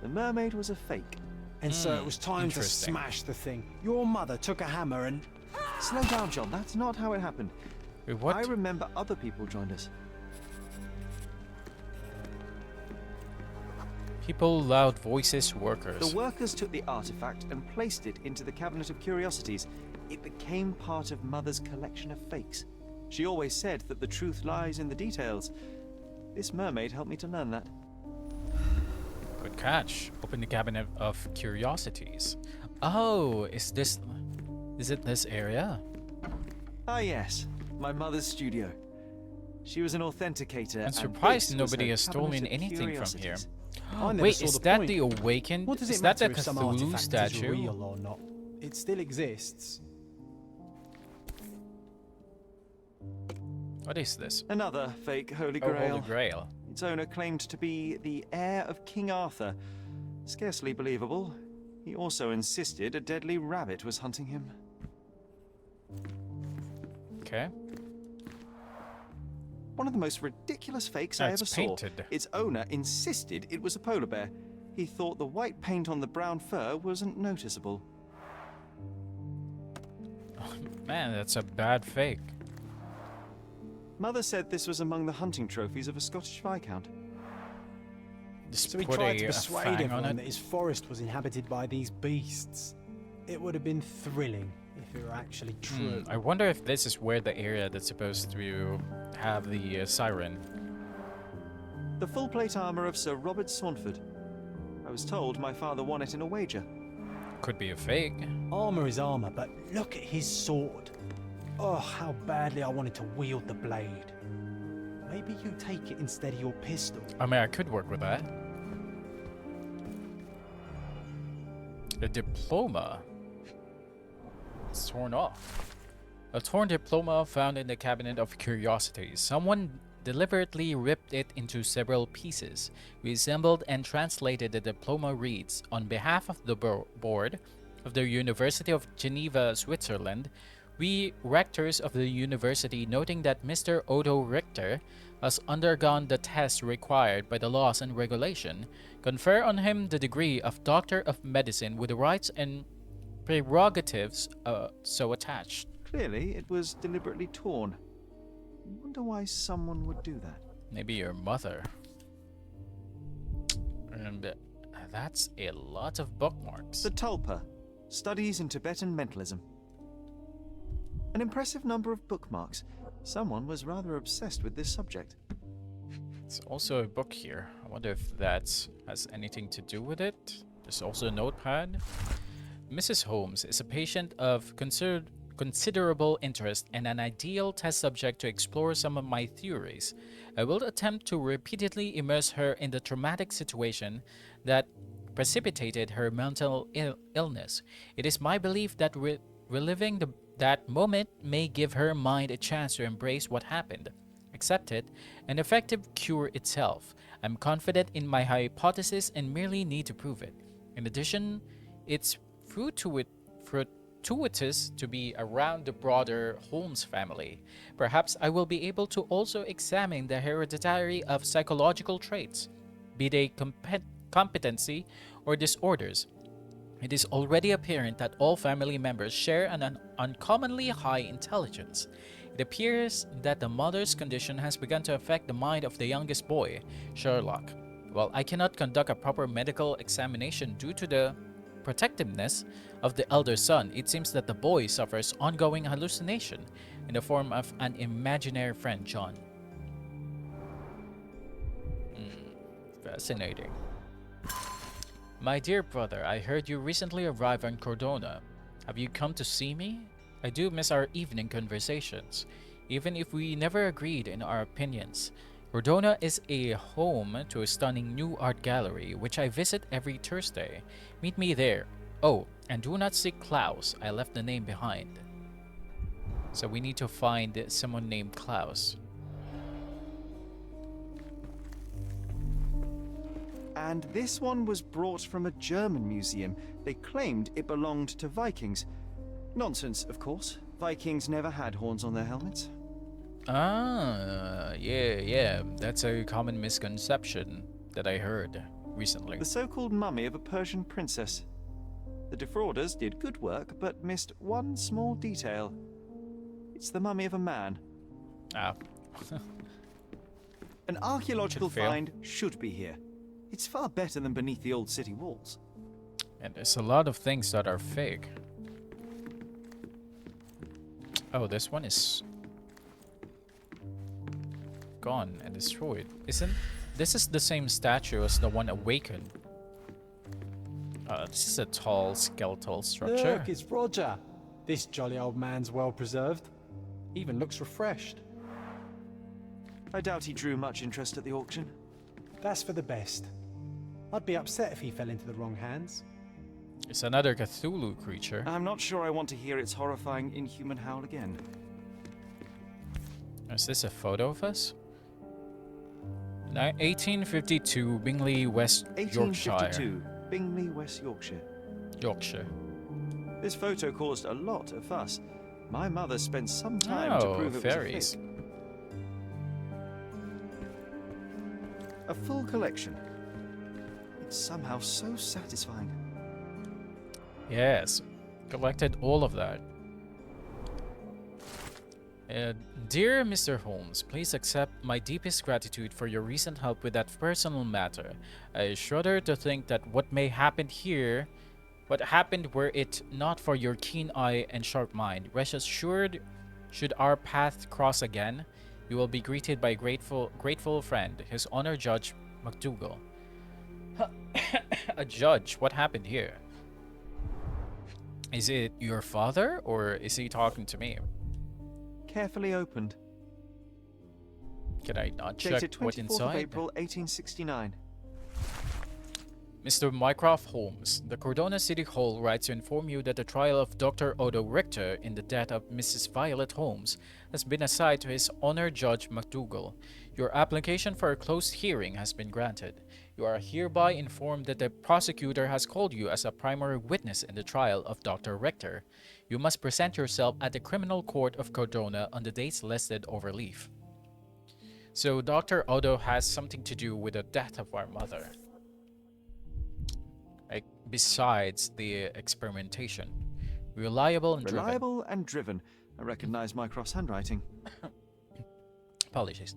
The mermaid was a fake. And so it was time to smash the thing. Your mother took a hammer and... Slow down, John. That's not how it happened. Wait, what? I remember other people joined us. People, loud voices, workers. The workers took the artifact and placed it into the Cabinet of Curiosities. It became part of Mother's collection of fakes. She always said that the truth lies in the details. This mermaid helped me to learn that. Good catch. Open the Cabinet of Curiosities. Oh, is it this area? Ah yes, my mother's studio. She was an authenticator. I'm surprised nobody has stolen anything from here. Wait, is that the Awakened? What does Is it that matter the if some Cthulhu artifact statue? is real or not? It still exists. What is this? Another fake Holy Oh, Grail. Holy Grail. Its owner claimed to be the heir of King Arthur. Scarcely believable. He also insisted a deadly rabbit was hunting him. Okay. One of the most ridiculous fakes I ever saw. Its owner insisted it was a polar bear. He thought the white paint on the brown fur wasn't noticeable. Oh, man, that's a bad fake. Mother said this was among the hunting trophies of a Scottish Viscount. So he tried to persuade everyone that his forest was inhabited by these beasts. It would have been thrilling if it were actually true. I wonder if this is where the area that's supposed to have the siren. The full plate armor of Sir Robert Saunford. I was told my father won it in a wager. Could be a fake. Armor is armor, but look at his sword. Oh, how badly I wanted to wield the blade. Maybe you take it instead of your pistol. I mean, I could work with that. A diploma. It's torn off. A torn diploma found in the Cabinet of Curiosities. Someone deliberately ripped it into several pieces. We assembled and translated the diploma reads, on behalf of the board of the University of Geneva, Switzerland, we rectors of the university, noting that Mr. Odo Richter has undergone the tests required by the laws and regulation, confer on him the degree of Doctor of Medicine with the rights and prerogatives so attached. Clearly, it was deliberately torn. I wonder why someone would do that. Maybe your mother. And that's a lot of bookmarks. The Tulpa, Studies in Tibetan Mentalism. An impressive number of bookmarks. Someone was rather obsessed with this subject. There's also a book here. I wonder if that has anything to do with it. There's also a notepad. Mrs. Holmes is a patient of considerable interest and an ideal test subject to explore some of my theories. I will attempt to repeatedly immerse her in the traumatic situation that precipitated her mental illness. It is my belief that reliving that moment may give her mind a chance to embrace what happened, accept it, an effective cure itself. I'm confident in my hypothesis and merely need to prove it. In addition, it's fortuitous to be around the broader Holmes family. Perhaps I will be able to also examine the hereditary of psychological traits, be they competency or disorders. It is already apparent that all family members share an uncommonly high intelligence. It appears that the mother's condition has begun to affect the mind of the youngest boy, Sherlock. While I cannot conduct a proper medical examination due to the protectiveness of the elder son, it seems that the boy suffers ongoing hallucination in the form of an imaginary friend, John. Fascinating. My dear brother, I heard you recently arrived on Cordona. Have you come to see me? I do miss our evening conversations, even if we never agreed in our opinions. Cordona is a home to a stunning new art gallery, which I visit every Thursday. Meet me there. Oh, and do not seek Klaus. I left the name behind. So we need to find someone named Klaus. And this one was brought from a German museum. They claimed it belonged to Vikings. Nonsense, of course. Vikings never had horns on their helmets. Ah, yeah. That's a common misconception that I heard recently. The so-called mummy of a Persian princess. The defrauders did good work, but missed one small detail. It's the mummy of a man. Ah. An archaeological find should be here. It's far better than beneath the old city walls. And there's a lot of things that are fake. Oh, this one is gone and destroyed. This is the same statue as the one awakened. This is a tall skeletal structure. Look, it's Roger. This jolly old man's well preserved. Even looks refreshed. I doubt he drew much interest at the auction. That's for the best. I'd be upset if he fell into the wrong hands. It's another Cthulhu creature. I'm not sure I want to hear its horrifying inhuman howl again. Is this a photo of us? 1852, Bingley, West Yorkshire. 1852, Bingley, West Yorkshire. Yorkshire. This photo caused a lot of fuss. My mother spent some time to prove it fairies. was a fake. A full collection. It's somehow so satisfying. Yes, collected all of that. Dear Mr. Holmes, please accept my deepest gratitude for your recent help with that personal matter. I shudder to think that what happened were it not for your keen eye and sharp mind. Rest assured, should our paths cross again, you will be greeted by a grateful friend, His Honor Judge MacDougall. A judge? What happened here? Is it your father, or is he talking to me? Carefully opened. Can I not check Dated what's 24th of inside? April 1869. Mr. Mycroft Holmes, the Cordona City Hall writes to inform you that the trial of Dr. Odo Richter in the death of Mrs. Violet Holmes has been assigned to His Honor Judge MacDougall. Your application for a closed hearing has been granted. You are hereby informed that the prosecutor has called you as a primary witness in the trial of Dr. Richter. You must present yourself at the Criminal Court of Cordona on the dates listed over leaf. So Dr. Odo has something to do with the death of our mother. Like, besides the experimentation. Reliable and driven. Reliable and driven. I recognize Mycroft's handwriting. Apologies.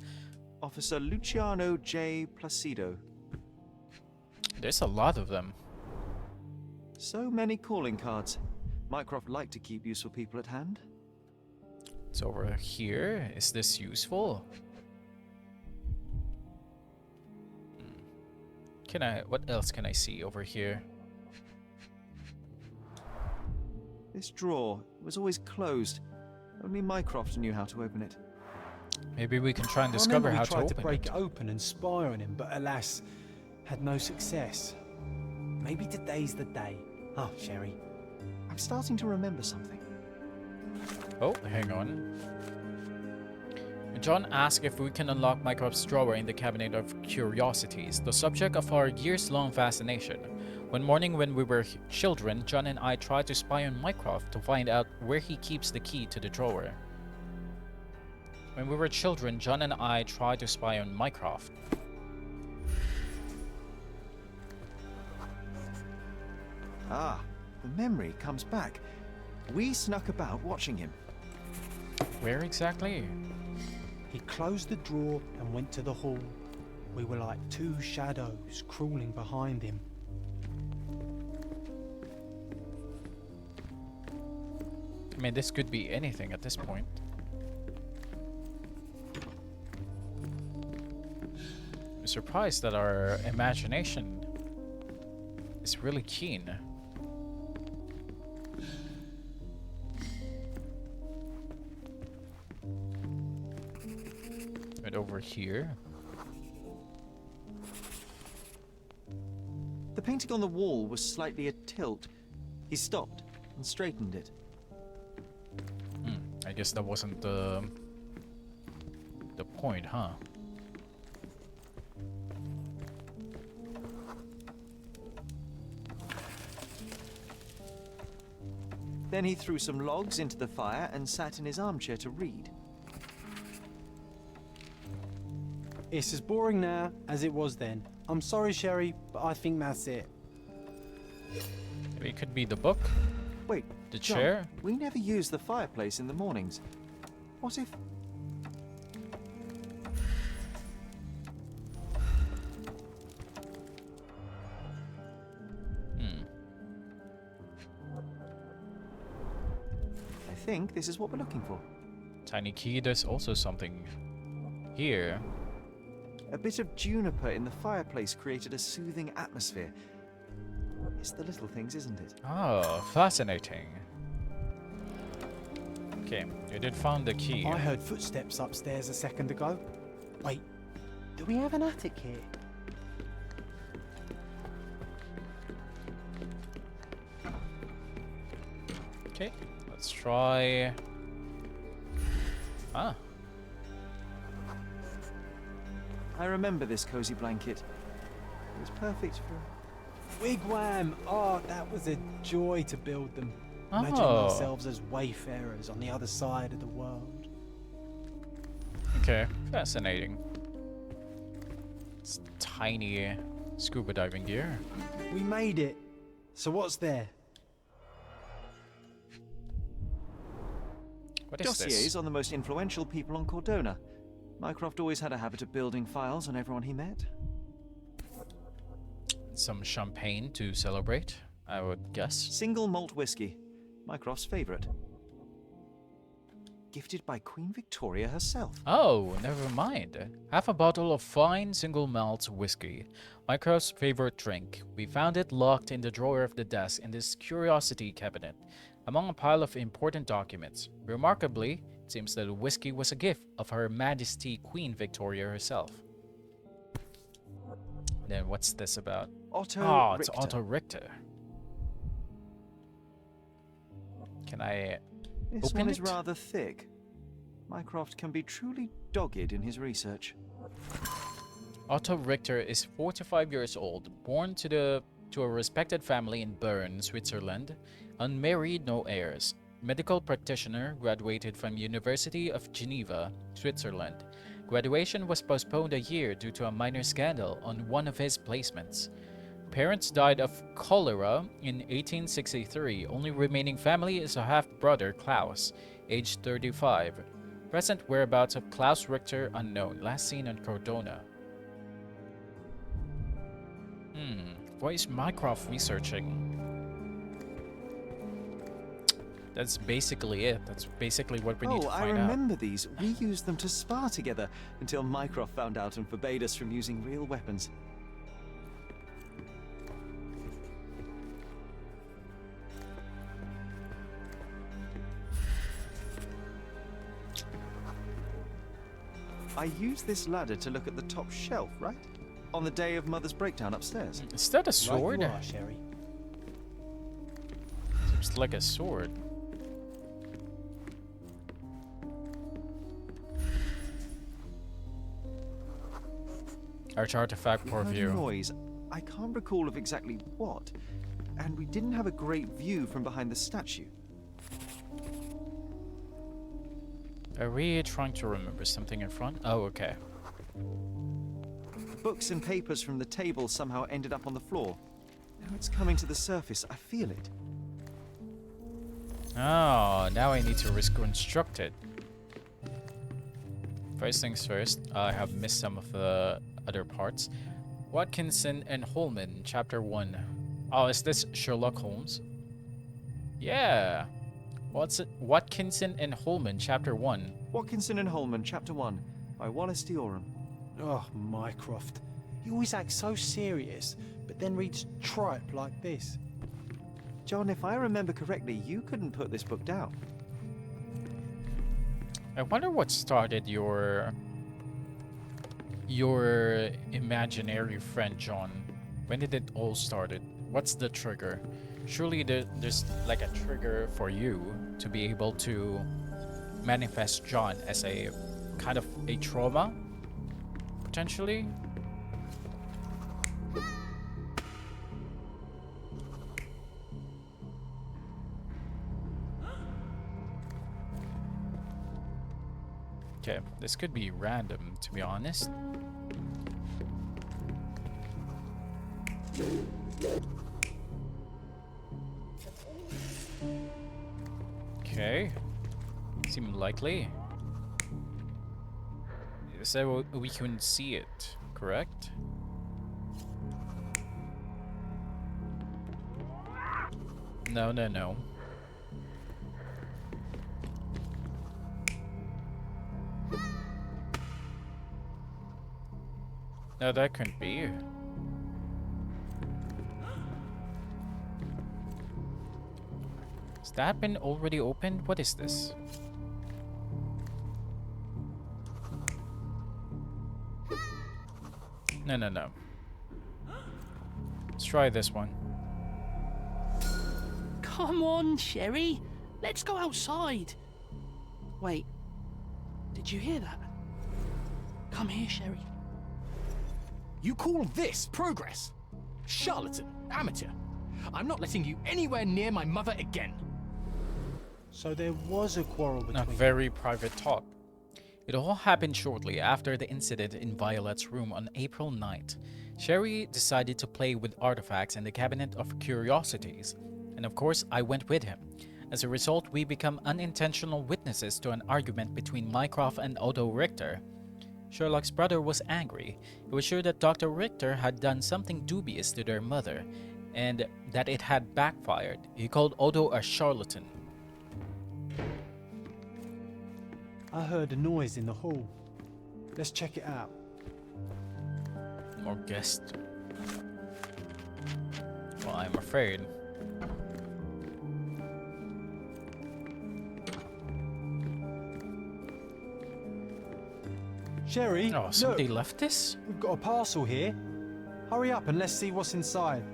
Officer Luciano J. Placido. There's a lot of them. So many calling cards. Mycroft liked to keep useful people at hand. It's over here. Is this useful? What else can I see over here? This drawer was always closed. Only Mycroft knew how to open it. Maybe we can try and discover how to tried open to break it. it open and spy on him, but alas, had no success. Maybe today's the day. Oh, Sherry. I'm starting to remember something. Oh, hang on. John asked if we can unlock Mycroft's drawer in the Cabinet of Curiosities, the subject of our years-long fascination. One morning when we were children, John and I tried to spy on Mycroft to find out where he keeps the key to the drawer. When we were children, John and I tried to spy on Mycroft. Ah, the memory comes back. We snuck about watching him. Where exactly? He closed the drawer and went to the hall. We were like two shadows crawling behind him. I mean, this could be anything at this point. I'm surprised that our imagination is really keen. And over here. The painting on the wall was slightly at tilt. He stopped and straightened it. I guess that wasn't the point, huh? Then he threw some logs into the fire and sat in his armchair to read. It's as boring now as it was then. I'm sorry, Sherry, but I think that's it. Maybe it could be the book? Wait, The John, chair? we never use the fireplace in the mornings. What if... think this is what we're looking for. Tiny key, there's also something here. A bit of juniper in the fireplace created a soothing atmosphere. It's the little things, isn't it? Oh, fascinating. Okay, you did find the key. I heard footsteps upstairs a second ago. Wait, do we have an attic here? Okay, let's try... Ah. I remember this cozy blanket. It was perfect for... Wigwam! Oh, that was a joy to build them. Imagining Oh. ourselves as wayfarers on the other side of the world. Okay, fascinating. It's tiny scuba diving gear. We made it. So what's there? What is Dossiers this? on the most influential people on Cordona. Mycroft always had a habit of building files on everyone he met. Some champagne to celebrate, I would guess. Single malt whiskey. Mycroft's favorite. Gifted by Queen Victoria herself. Oh, never mind. Half a bottle of fine single malt whiskey. Mycroft's favorite drink. We found it locked in the drawer of the desk in this curiosity cabinet, among a pile of important documents. Remarkably, it seems that the whiskey was a gift of Her Majesty Queen Victoria herself. Then what's this about? Otto Oh, it's Richter. Otto Richter. Can I This open one it? is rather thick. Mycroft can be truly dogged in his research. Otto Richter is 45 years old, born to a respected family in Bern, Switzerland, unmarried, no heirs. Medical practitioner, graduated from University of Geneva, Switzerland. Graduation was postponed a year due to a minor scandal on one of his placements. Parents died of cholera in 1863. Only remaining family is a half-brother, Klaus, aged 35. Present whereabouts of Klaus Richter unknown, last seen on Cordona. What is Mycroft researching? That's basically it. That's basically what we need to I find out. remember these. We used them to spar together until Mycroft found out and forbade us from using real weapons. I used this ladder to look at the top shelf, right? On the day of Mother's breakdown upstairs. Is that a sword? Right you are, Sherry. Seems like a sword. Arch artifact We for heard a view. noise. I can't recall of exactly what, and we didn't have a great view from behind the statue. Are we trying to remember something in front? Oh, okay. Books and papers from the table somehow ended up on the floor. Now it's coming to the surface. I feel it. Oh, now I need to reconstruct it. First things first, I have missed some of the other parts. Watkinson and Holman, Chapter 1. Oh, is this Sherlock Holmes? Yeah. What's it? Watkinson and Holman, Chapter 1. Watkinson and Holman, Chapter 1, by Wallace Dioram. Oh, Mycroft. He always acts so serious, but then reads tripe like this. John, if I remember correctly, you couldn't put this book down. I wonder what started your imaginary friend, John. When did it all started? What's the trigger? Surely there's like a trigger for you to be able to manifest John as a kind of a trauma, potentially. Okay, this could be random, to be honest. Okay, seem likely. So we can see it, correct? No. No, that couldn't be. Has that been already opened? What is this? No, no, no. Let's try this one. Come on, Sherry. Let's go outside. Wait. Did you hear that? Come here, Sherry. You call this progress? Charlatan, amateur. I'm not letting you anywhere near my mother again. So there was a quarrel between... A very private talk. It all happened shortly after the incident in Violet's room on April 9th. Sherry decided to play with artifacts in the Cabinet of Curiosities, and of course I went with him. As a result, we become unintentional witnesses to an argument between Mycroft and Odo Richter. Sherlock's brother was angry. He was sure that Dr. Richter had done something dubious to their mother, and that it had backfired. He called Odo a charlatan. I heard a noise in the hall. Let's check it out. More guests. Well, I'm afraid. Sherry, Oh, somebody look, left this? we've got a parcel here. Hurry up and let's see what's inside.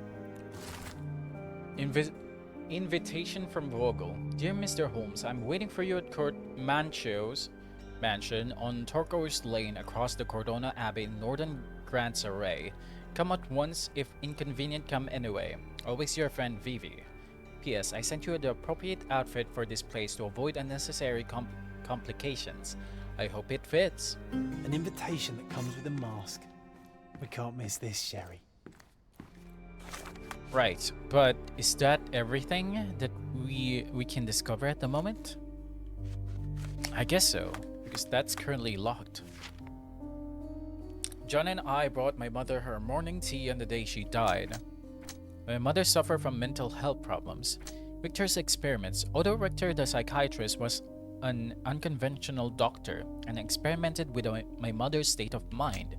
Invitation from Vogel. Dear Mr. Holmes, I'm waiting for you at Kurt Mancho's mansion on Turquoise Lane across the Cordona Abbey in northern Grand Saray. Come at once, if inconvenient, come anyway. Always your friend Vivi. P.S. I sent you the appropriate outfit for this place to avoid unnecessary complications. I hope it fits. An invitation that comes with a mask. We can't miss this, Sherry. Right, but is that everything that we can discover at the moment? I guess so, because that's currently locked. John and I brought my mother her morning tea on the day she died. My mother suffered from mental health problems. Victor's experiments. Odo Richter, the psychiatrist, was an unconventional doctor and experimented with my mother's state of mind.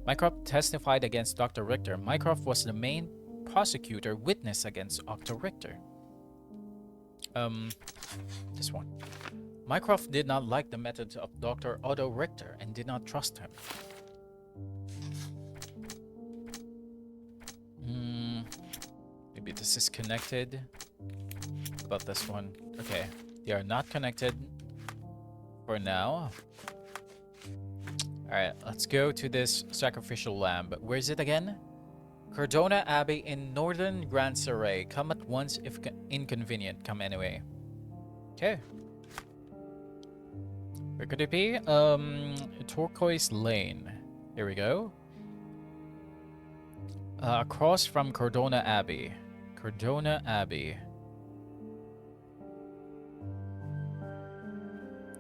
Mycroft testified against Dr. Richter. Mycroft was the main prosecutor witness against Dr. Richter. This one. Mycroft did not like the methods of Dr. Otto Richter and did not trust him. Maybe this is connected. About this one. Okay, they are not connected for now. Alright, let's go to this sacrificial lamb. Where is it again? Cordona Abbey in northern Grand Saray. Come at once if inconvenient. Come anyway. Okay. Where could it be? Turquoise Lane. Here we go. Across from Cordona Abbey. Cordona Abbey.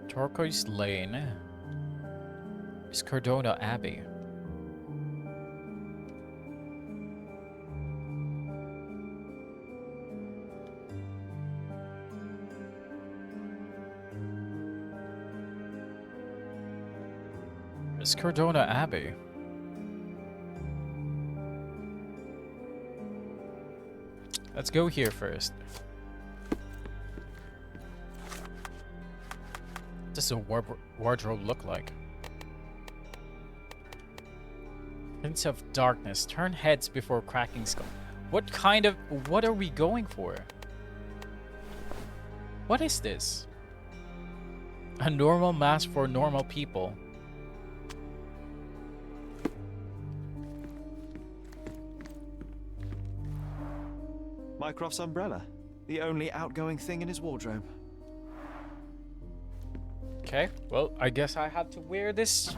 Turquoise Lane. It's Cordona Abbey. It's Cordona Abbey. Let's go here first. What does a wardrobe look like? Prince of Darkness. Turn heads before cracking skull. What kind of... What are we going for? What is this? A normal mask for normal people. Mycroft's umbrella. The only outgoing thing in his wardrobe. Okay, well, I guess I had to wear this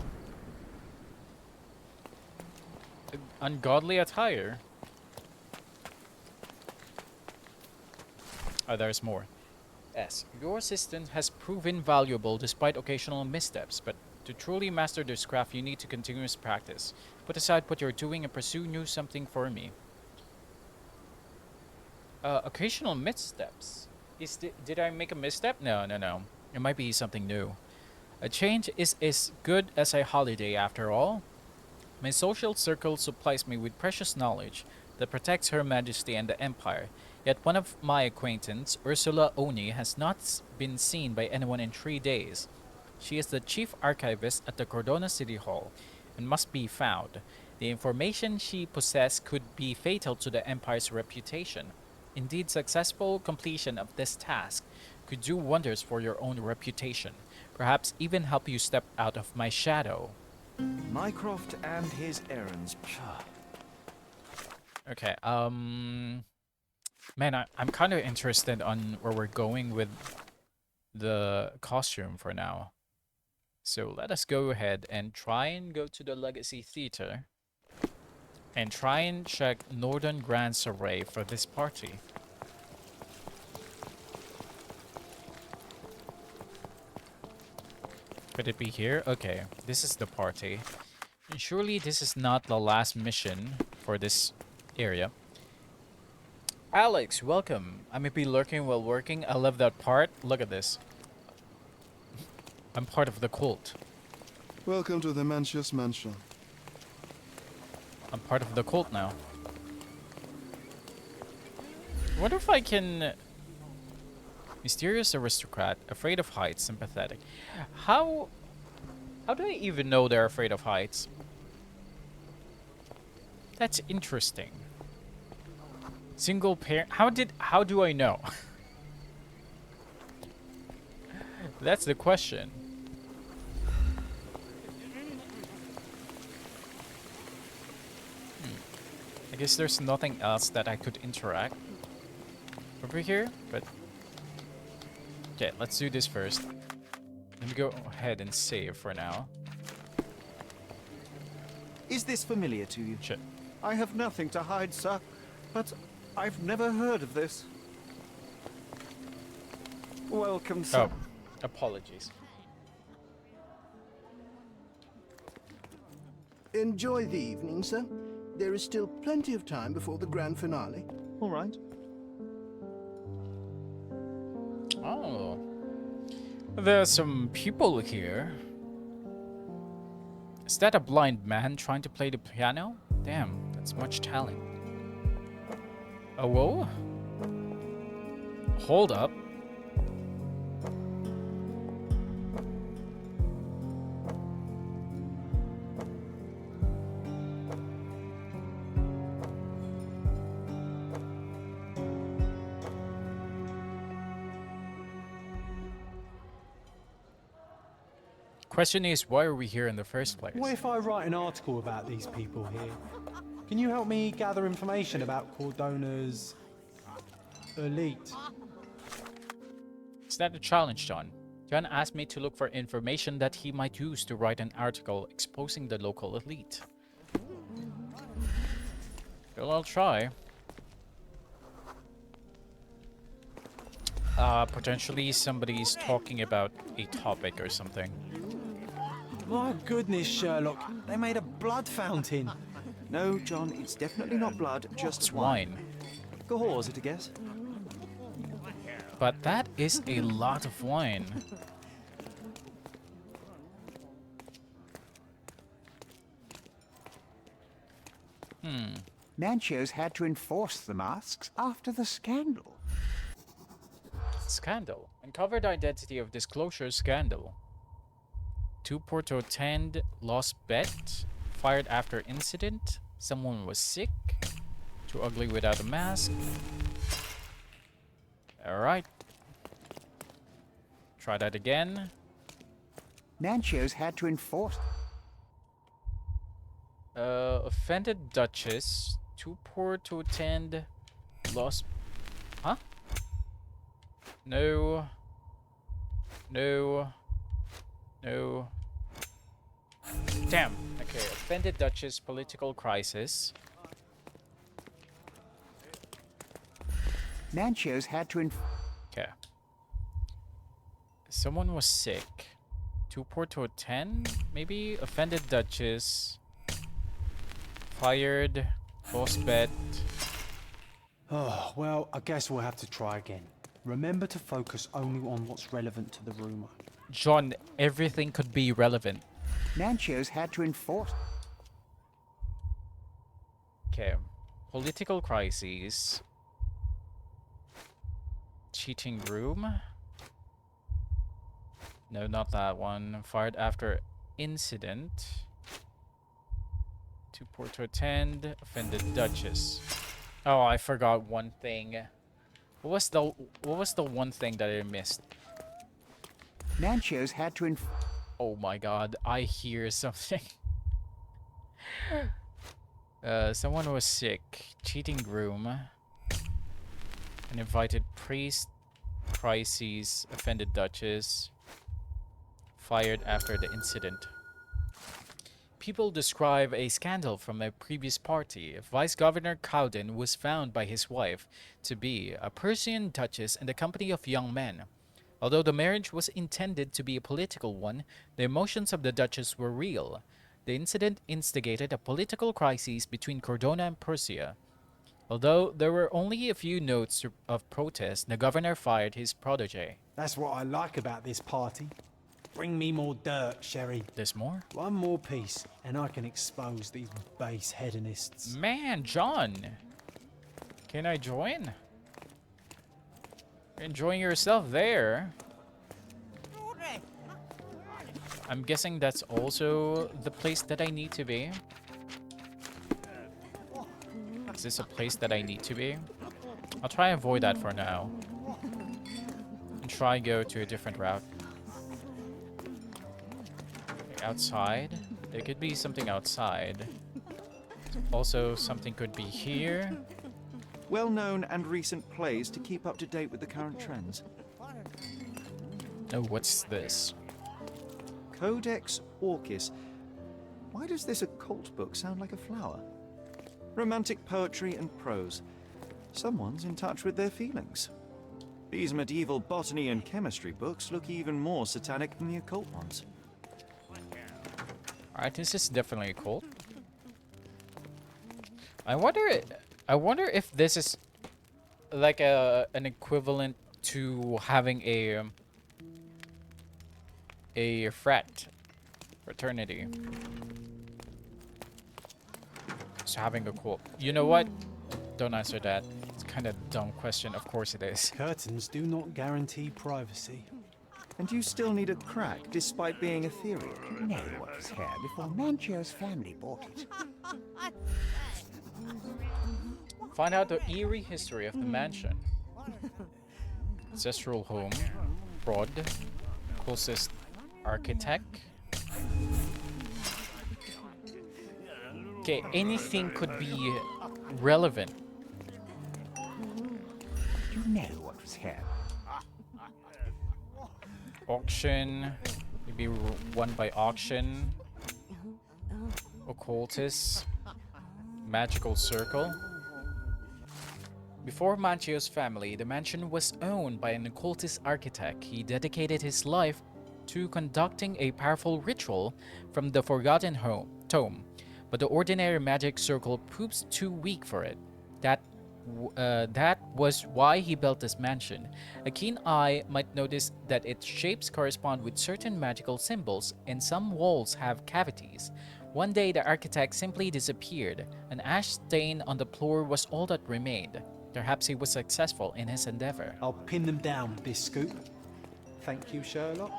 ungodly attire. Oh, there's more. S. Your assistant has proven valuable despite occasional missteps, but to truly master this craft, you need to continuous practice. Put aside what you're doing and pursue new something for me. Occasional missteps. Did I make a misstep? No. It might be something new. A change is as good as a holiday after all. My social circle supplies me with precious knowledge that protects Her Majesty and the Empire, yet one of my acquaintance, Ursula Oni, has not been seen by anyone in 3 days. She is the chief archivist at the Cordona City Hall and must be found. The information she possesses could be fatal to the Empire's reputation. Indeed, successful completion of this task could do wonders for your own reputation, perhaps even help you step out of my shadow. Mycroft and his errands. Okay, man, I'm kind of interested on where we're going with the costume for now. So let us go ahead and try and go to the Legacy Theater and try and check Northern Grand's array for this party. Could it be here? Okay, this is the party. And surely this is not the last mission for this area. Alex, welcome. I may be lurking while working. I love that part. Look at this. I'm part of the cult. Welcome to the Mantius Mansion. I'm part of the cult now. I wonder if I can... Mysterious aristocrat, afraid of heights, sympathetic. How do I even know they're afraid of heights? That's interesting. Single parent. How do I know? That's the question. I guess there's nothing else that I could interact over here, but okay, let's do this first. Let me go ahead and save for now. Is this familiar to you? Shit. I have nothing to hide, sir, but I've never heard of this. Welcome, sir. Oh, apologies. Enjoy the evening, sir. There is still plenty of time before the grand finale. All right. Oh. There are some people here. Is that a blind man trying to play the piano? Damn, that's much talent. Oh, whoa. Hold up. Question is, why are we here in the first place? What if I write an article about these people here? Can you help me gather information about Cordona's elite? Is that a challenge, John? John asked me to look for information that he might use to write an article exposing the local elite. Well, I'll try. Potentially somebody's talking about a topic or something. My goodness, Sherlock. They made a blood fountain. No, John, it's definitely not blood, just wine. Gahor, is it a guess? But that is a lot of wine. Manchos had to enforce the masks after the scandal. Scandal. Uncovered identity of disclosure scandal. 2 Porto 10 lost bet. Fired after incident. Someone was sick. Too ugly without a mask. Alright. Try that again. Manchos had to enforce... Offended Duchess. 2 Porto 10 lost... Huh? No. No. No. Damn. Okay, offended Duchess, political crisis. Manchos had to Okay. Someone was sick. 2 Porto 10? Maybe? Offended Duchess. Fired. Boss bet. Oh, well, I guess we'll have to try again. Remember to focus only on what's relevant to the rumor. John, everything could be relevant. Manchos had to enforce... Okay. Political crises. Cheating room. No, not that one. Fired after incident. Too poor to attend. Offended Duchess. Oh, I forgot one thing. What was the one thing that I missed? Nancho's had to Oh my god, I hear something. Someone was sick. Cheating groom. An invited priest. Crises. Offended Duchess. Fired after the incident. People describe a scandal from a previous party. Vice Governor Cowden was found by his wife to be a Persian duchess in the company of young men. Although the marriage was intended to be a political one, the emotions of the duchess were real. The incident instigated a political crisis between Cordona and Persia. Although there were only a few notes of protest, the governor fired his protege. That's what I like about this party. Bring me more dirt, Sherry. There's more? One more piece, and I can expose these base hedonists. Man, John! Can I join? You're enjoying yourself there. I'm guessing that's also the place that I need to be. Is this a place that I need to be? I'll try and avoid that for now. And try and go to a different route. Outside. There could be something outside. Also, something could be here. Well-known and recent plays to keep up to date with the current trends. Oh, what's this? Codex Orchis. Why does this occult book sound like a flower? Romantic poetry and prose. Someone's in touch with their feelings. These medieval botany and chemistry books look even more satanic than the occult ones. Alright, this is definitely a cult. I wonder if this is like an equivalent to having a fraternity. So having a cult. You know what? Don't answer that. It's kind of a dumb question. Of course it is. Curtains do not guarantee privacy. And you still need a crack, despite being ethereal. You know what was here before Nancho's family bought it. Find out the eerie history of the mansion. Ancestral home. Fraud. Closest architect. Okay, anything could be relevant. You know what was here. Auction. Maybe won by auction. Occultist. Magical circle. Before Manchio's family, the mansion was owned by an occultist architect. He dedicated his life to conducting a powerful ritual from the Forgotten Tome, but the ordinary magic circle proves too weak for it. That was why he built this mansion. A keen eye might notice that its shapes correspond with certain magical symbols, and some walls have cavities. One day, the architect simply disappeared. An ash stain on the floor was all that remained. Perhaps he was successful in his endeavor. I'll pin them down with this scoop. Thank you, Sherlock.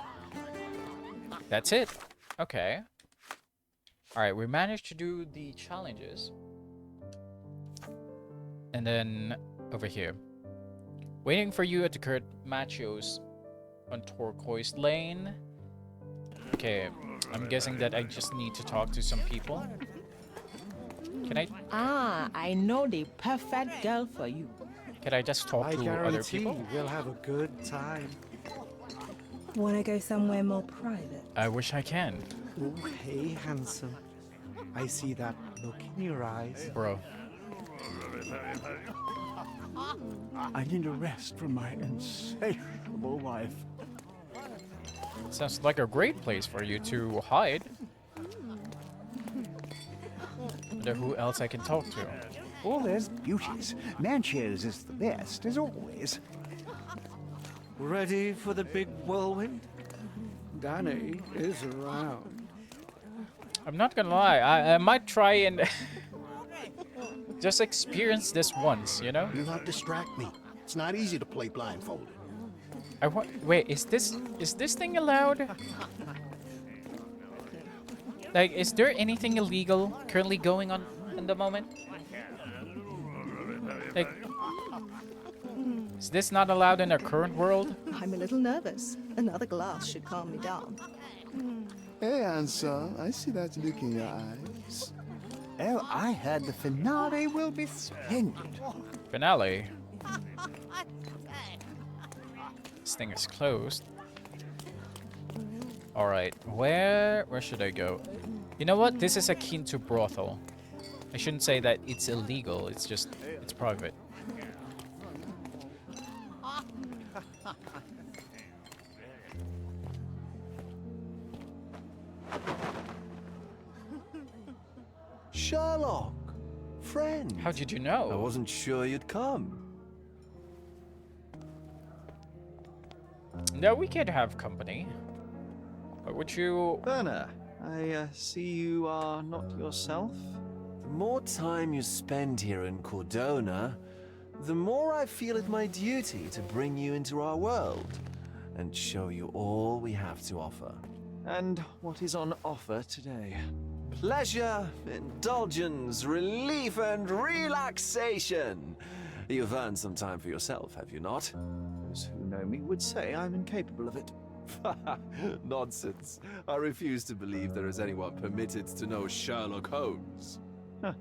That's it. Okay. Alright, we managed to do the challenges. And then over here. Waiting for you at the Kurt Machos on Turquoise Lane. Okay, I'm guessing that I just need to talk to some people. Can I? Ah, I know the perfect girl for you. Can I just talk to other people? We'll have a good time. Wanna go somewhere more private? I wish I can. Oh, hey, handsome. I see that look in your eyes. Bro. I need a rest from my insatiable wife. Sounds like a great place for you to hide. Wonder who else I can talk to. Oh, there's beauties. Nancho's is the best, as always. Ready for the big whirlwind? Danny is around. I'm not gonna lie, I might try and Just experience this once, you know? Do not distract me. It's not easy to play blindfolded. Wait, is this thing allowed? Like, is there anything illegal currently going on in the moment? Like, is this not allowed in our current world? I'm a little nervous. Another glass should calm me down. Hey, Ansel, I see that look in your eyes. Oh, I heard the finale will be splendid. Finale? This thing is closed. Alright, where should I go? You know what? This is akin to brothel. I shouldn't say that it's illegal, it's just, it's private. Sherlock! Friend! How did you know? I wasn't sure you'd come. No, we can't have company. But would you... Berner, I see you are not yourself. The more time you spend here in Cordona, the more I feel it my duty to bring you into our world and show you all we have to offer. And what is on offer today? Pleasure, indulgence, relief, and relaxation. You've earned some time for yourself, have you not? Those who know me would say I'm incapable of it. Nonsense. I refuse to believe there is anyone permitted to know Sherlock Holmes. Huh.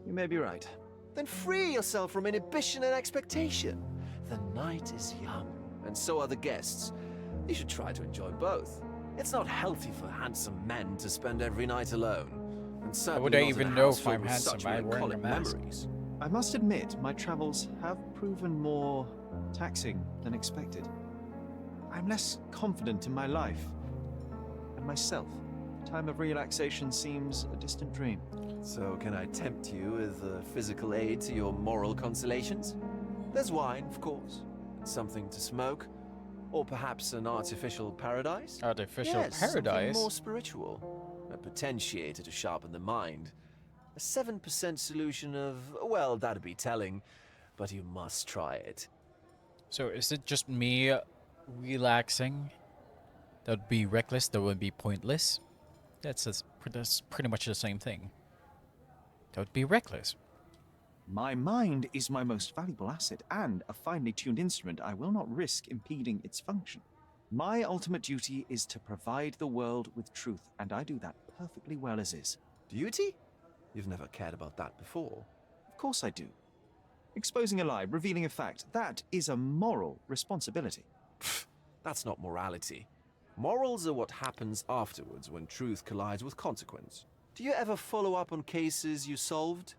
You may be right. Then free yourself from inhibition and expectation. The night is young, and so are the guests. You should try to enjoy both. It's not healthy for handsome men to spend every night alone. And certainly would I not even in a know house if filled I'm with handsome such by wearing a melancholic mask? memories. I must admit, my travels have proven more taxing than expected. I'm less confident in my life and myself. Time of relaxation seems a distant dream. So can I tempt you with a physical aid to your moral consolations? There's wine, of course, and something to smoke, or perhaps an artificial paradise? Artificial yes, paradise? Something more spiritual, a potentiator to sharpen the mind. A 7% solution of, well, that'd be telling, but you must try it. So is it just me relaxing? That would be reckless, that would be pointless? That's pretty much the same thing. That would be reckless. My mind is my most valuable asset, and a finely tuned instrument I will not risk impeding its function. My ultimate duty is to provide the world with truth, and I do that perfectly well as is. Duty? You've never cared about that before. Of course I do. Exposing a lie, revealing a fact, that is a moral responsibility. That's not morality. Morals are what happens afterwards when truth collides with consequence. Do you ever follow up on cases you solved?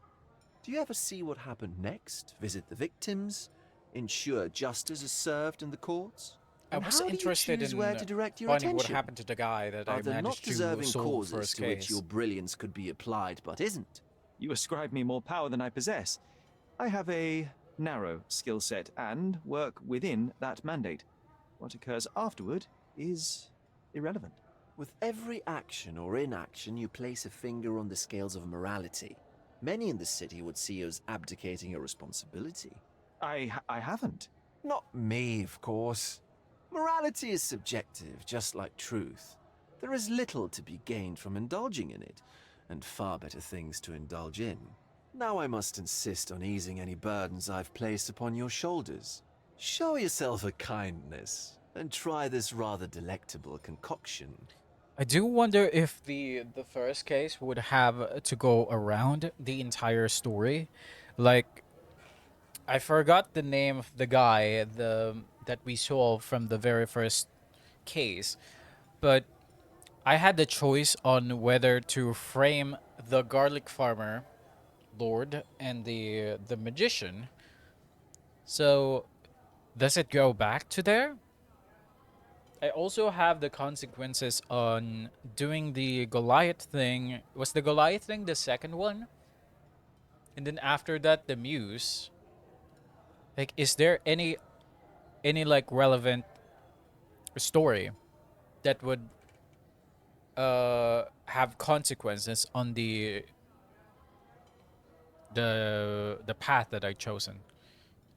Do you ever see what happened next? Visit the victims? Ensure justice is served in the courts? I And was how do you interested choose in where to direct your finding what attention? happened to the guy that I Are there not managed to deserving solve causes first to which case. your brilliance could be applied but isn't? You ascribe me more power than I possess. I have a narrow skill set and work within that mandate. What occurs afterward is irrelevant. With every action or inaction, you place a finger on the scales of morality. Many in the city would see you as abdicating your responsibility. I haven't. Not me, of course. Morality is subjective, just like truth. There is little to be gained from indulging in it, and far better things to indulge in. Now I must insist on easing any burdens I've placed upon your shoulders. Show yourself a kindness, and try this rather delectable concoction. I do wonder if the first case would have to go around the entire story. Like, I forgot the name of the guy that we saw from the very first case, but I had the choice on whether to frame the garlic farmer, Lord, and the magician. So, does it go back to there? I also have the consequences on doing the Goliath thing. Was the Goliath thing the second one? And then after that, the Muse. Like, is there any like relevant story that would have consequences on the the path that I've chosen.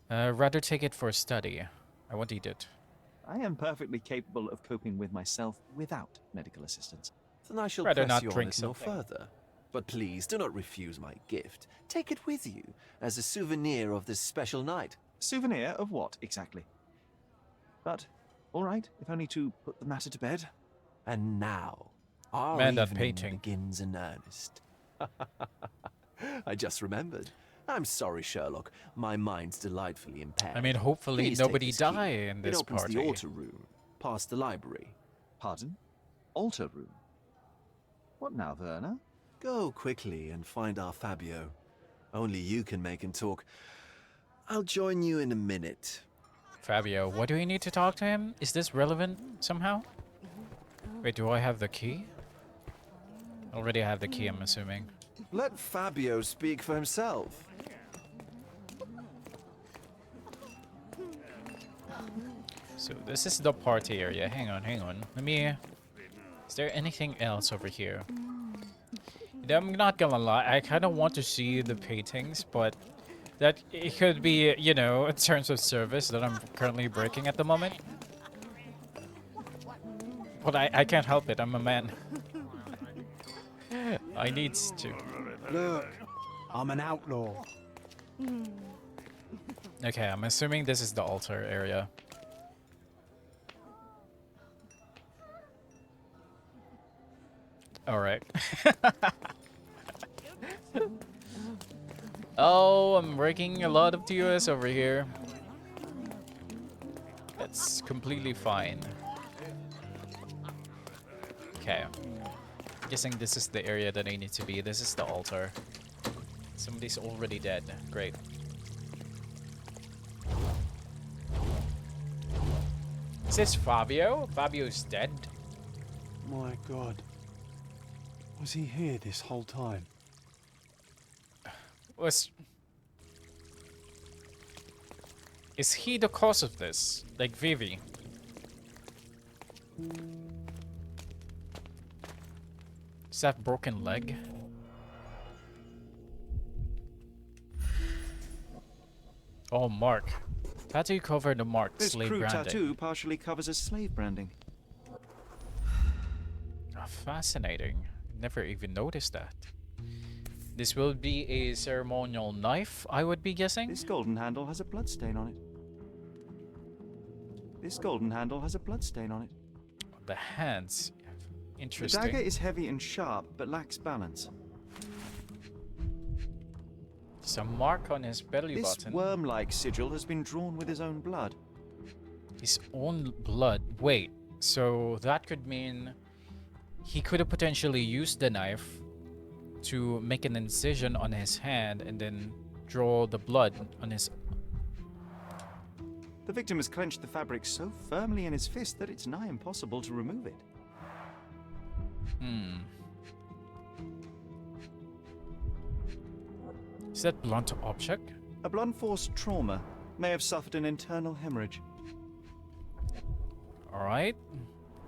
Rather take it for a study. I won't eat it. I am perfectly capable of coping with myself without medical assistance. Then I shall Rather press not you on drink it no something. further. But please do not refuse my gift. Take it with you as a souvenir of this special night. Souvenir of what, exactly? But, all right, if only to put the matter to bed. And now, our Man, that evening painting. begins in earnest. I just remembered. I'm sorry, Sherlock. My mind's delightfully impaired. I mean, hopefully Please take nobody this die key. in this It opens party. the altar room, past the library. Pardon? Altar room? What now, Werner? Go quickly and find our Fabio. Only you can make him talk. I'll join you in a minute. Fabio, what do we need to talk to him? Is this relevant somehow? Wait, do I have the key? Already have the key, I'm assuming. Let Fabio speak for himself. So this is the party area. Hang on, hang on. Let me... Is there anything else over here? I'm not gonna lie, I kind of want to see the paintings, but that it could be, you know, in terms of service that I'm currently breaking at the moment. But I can't help it, I'm a man. I need to. Look, I'm an outlaw. Okay, I'm assuming this is the altar area. Alright. Oh, I'm breaking a lot of TOS over here. That's completely fine. Okay. Guessing this is the area that I need to be. This is the altar. Somebody's already dead. Great. Is this Fabio? Fabio's dead? My God. Was he here this whole time? Is he the cause of this? Like Vivi? Is that broken leg? Oh, mark. Tattoo covered the mark. This Slave crude branding. tattoo partially covers as slave branding. Oh, fascinating. Never even noticed that. This will be a ceremonial knife, I would be guessing. This golden handle has a bloodstain on it. This golden handle has a bloodstain on it. The hands. Interesting. The dagger is heavy and sharp, but lacks balance. There's a mark on his belly This button. worm-like sigil has been drawn with his own blood. His own blood. Wait, so that could mean he could have potentially used the knife to make an incision on his hand and then draw the blood on his... The victim has clenched the fabric so firmly in his fist that it's nigh impossible to remove it. Is that blunt object? A blunt force trauma may have suffered an internal hemorrhage. Alright.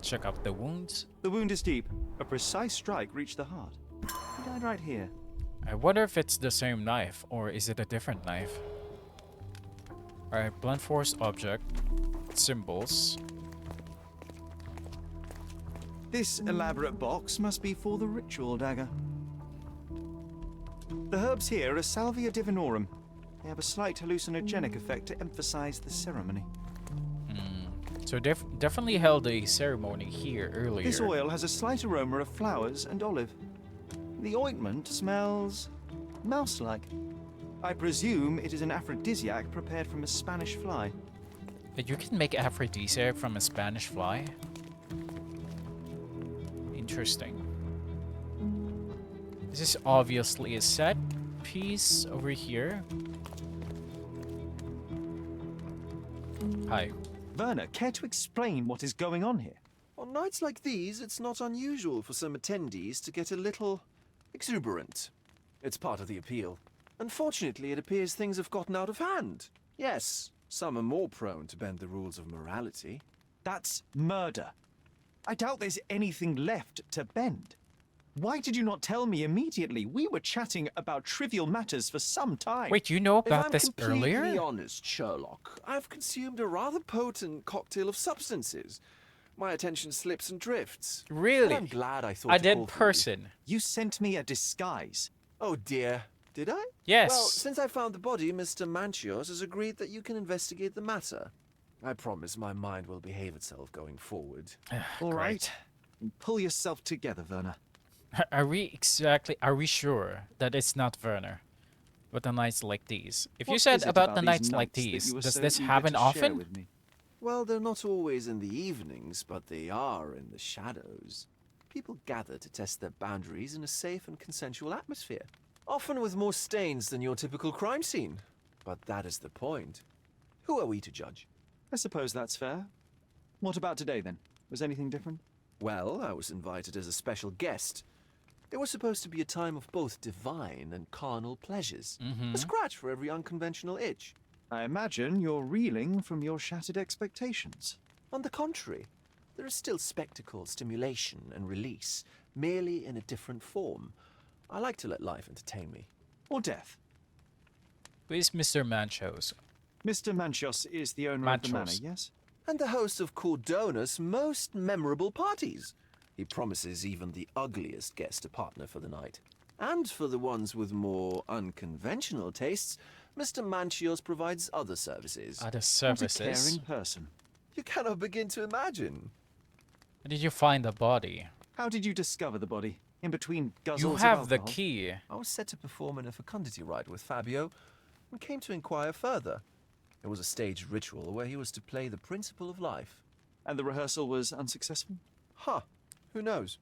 Check out the wounds. The wound is deep. A precise strike reached the heart. He died right here. I wonder if it's the same knife or is it a different knife? Alright, blunt force object. Symbols. This elaborate box must be for the ritual dagger. The herbs here are Salvia divinorum. They have a slight hallucinogenic effect to emphasize the ceremony. So definitely held a ceremony here earlier. This oil has a slight aroma of flowers and olive. The ointment smells mouse-like. I presume it is an aphrodisiac prepared from a Spanish fly. You can make aphrodisiac from a Spanish fly? Interesting. This is obviously a set piece over here. Hi. Werner, care to explain what is going on here? On nights like these, it's not unusual for some attendees to get a little exuberant. It's part of the appeal. Unfortunately, it appears things have gotten out of hand. Yes, some are more prone to bend the rules of morality. That's murder. I doubt there's anything left to bend. Why did you not tell me immediately? We were chatting about trivial matters for some time. Wait, you know about if I'm this completely earlier? honest, Sherlock, I've consumed a rather potent cocktail of substances. My attention slips and drifts. Really? And I'm glad I thought A to dead call for person. You sent me a disguise. Oh dear. Did I? Yes. Well, since I found the body, Mr. Manchios has agreed that you can investigate the matter. I promise my mind will behave itself going forward. All right. Pull yourself together, Werner. Are we sure that it's not Werner? But the nights like these. If you What said is it about the these nights like that these, you were does so this eager happen to share often? with me? Well, they're not always in the evenings, but they are in the shadows. People gather to test their boundaries in a safe and consensual atmosphere. Often with more stains than your typical crime scene. But that is the point. Who are we to judge? I suppose that's fair. What about today, then? Was anything different? Well, I was invited as a special guest. It was supposed to be a time of both divine and carnal pleasures. A scratch for every unconventional itch. I imagine you're reeling from your shattered expectations. On the contrary, there is still spectacle, stimulation, and release, merely in a different form. I like to let life entertain me. Or death. Who is Mr. Manchos? Mr. Manchios is the owner of the manor, yes? And the host of Cordona's most memorable parties. He promises even the ugliest guest a partner for the night. And for the ones with more unconventional tastes, Mr. Manchios provides other services. Other services? What a caring person. You cannot begin to imagine. Where did you find the body? How did you discover the body? In between guzzles You of have the alcohol? key. I was set to perform in a fecundity rite with Fabio and came to inquire further. It was a staged ritual where he was to play the principle of life. And the rehearsal was unsuccessful? Huh. Who knows?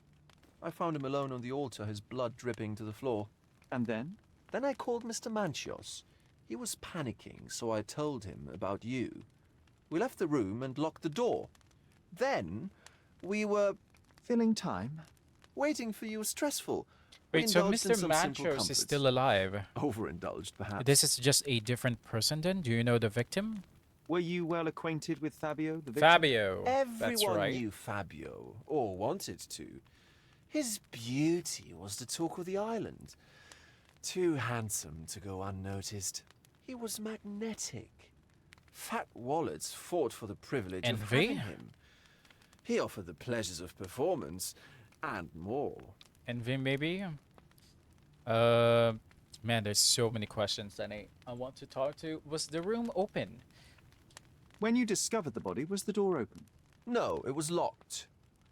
I found him alone on the altar, his blood dripping to the floor. And then? Then I called Mr. Manchios. He was panicking, so I told him about you. We left the room and locked the door. Then we were... filling time? Waiting for you was stressful. We Wait, so indulged in Mr. some simple Manchos is comforts. still alive? Overindulged, perhaps. This is just a different person then? Do you know the victim? Were you well acquainted with Fabio, the victim? Fabio. That's Everyone right. knew Fabio, or wanted to. His beauty was the talk of the island. Too handsome to go unnoticed. He was magnetic. Fat wallets fought for the privilege of Envy? having him. He offered the pleasures of performance, and more. Envy, maybe? Man, there's so many questions that I want to talk to. Was the room open? When you discovered the body, was the door open? No, it was locked.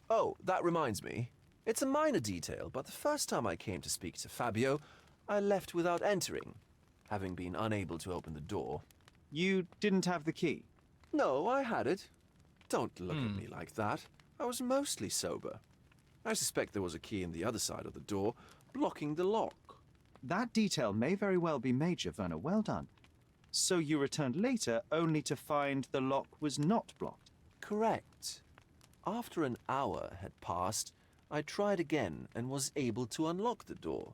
Oh, that reminds me. It's a minor detail, but the first time I came to speak to Fabio, I left without entering, having been unable to open the door. You didn't have the key? No, I had it. Don't look at me like that. I was mostly sober. I suspect there was a key in the other side of the door, blocking the lock. That detail may very well be major, Werner. Well done. So you returned later only to find the lock was not blocked? Correct. After an hour had passed, I tried again and was able to unlock the door.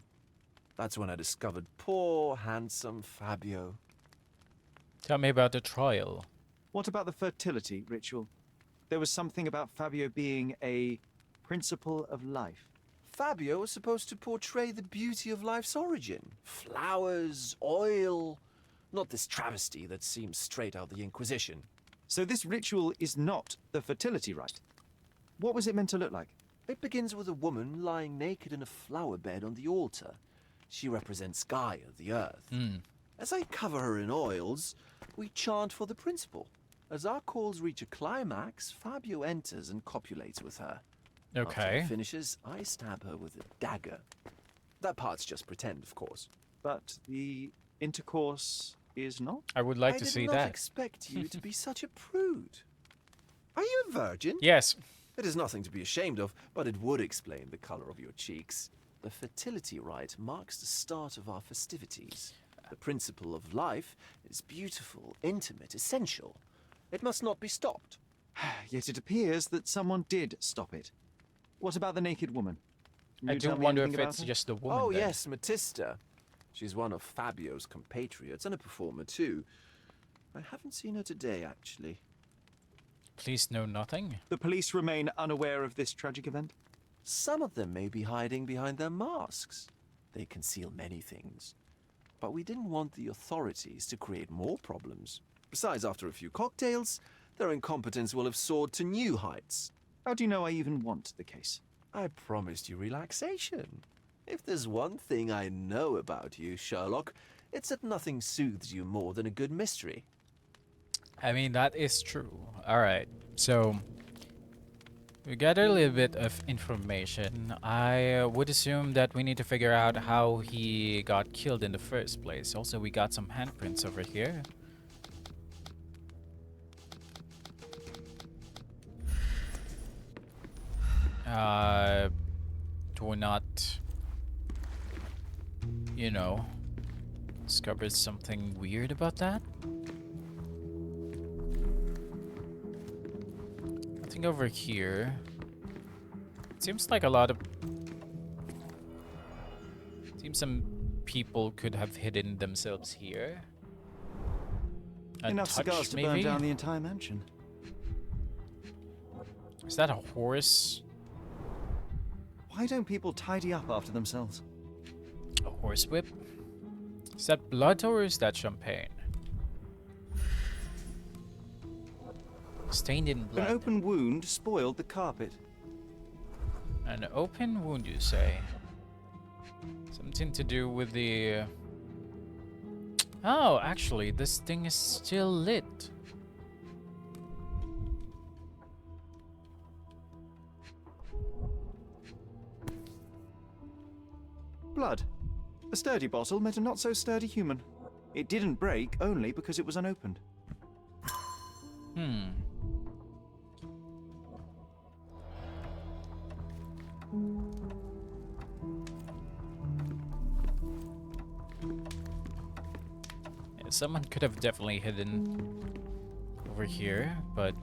That's when I discovered poor, handsome Fabio. Tell me about the trial. What about the fertility ritual? There was something about Fabio being a principle of life. Fabio was supposed to portray the beauty of life's origin. Flowers, oil, not this travesty that seems straight out the Inquisition. So this ritual is not the fertility rite. What was it meant to look like? It begins with a woman lying naked in a flower bed on the altar. She represents Gaia, the earth. As I cover her in oils, we chant for the principle. As our calls reach a climax, Fabio enters and copulates with her. After Okay. he finishes, I stab her with a dagger. That part's just pretend, of course. But the intercourse is not? I would like to I see did not that. expect you to be such a prude. Are you a virgin? Yes. It is nothing to be ashamed of, but it would explain the color of your cheeks. The fertility rite marks the start of our festivities. The principle of life is beautiful, intimate, essential. It must not be stopped. Yet it appears that someone did stop it. What about the naked woman? Can I you do tell me wonder anything if about it's her? just the woman. Oh, then. yes, Matista. She's one of Fabio's compatriots and a performer, too. I haven't seen her today, actually. Please know nothing. The police remain unaware of this tragic event? Some of them may be hiding behind their masks. They conceal many things. But we didn't want the authorities to create more problems. Besides, after a few cocktails, their incompetence will have soared to new heights. How do you know I even want the case? I promised you relaxation. If there's one thing I know about you, Sherlock, it's that nothing soothes you more than a good mystery. I mean, that is true. Alright, so we got a little bit of information. I would assume that we need to figure out how he got killed in the first place. Also, we got some handprints over here. Do we not, you know, discover something weird about that? Nothing over here. Seems like a lot of... Seems some people could have hidden themselves here. Enough cigars to burn down the entire mansion. Is that a horse? Why don't people tidy up after themselves? A horsewhip? Is that blood or is that champagne? Stained in blood. An open wound spoiled the carpet. An open wound, you say? Something to do with the... Oh, actually, this thing is still lit. Blood. A sturdy bottle met a not-so-sturdy human. It didn't break only because it was unopened. Hmm. Yeah, someone could have definitely hidden over here, but...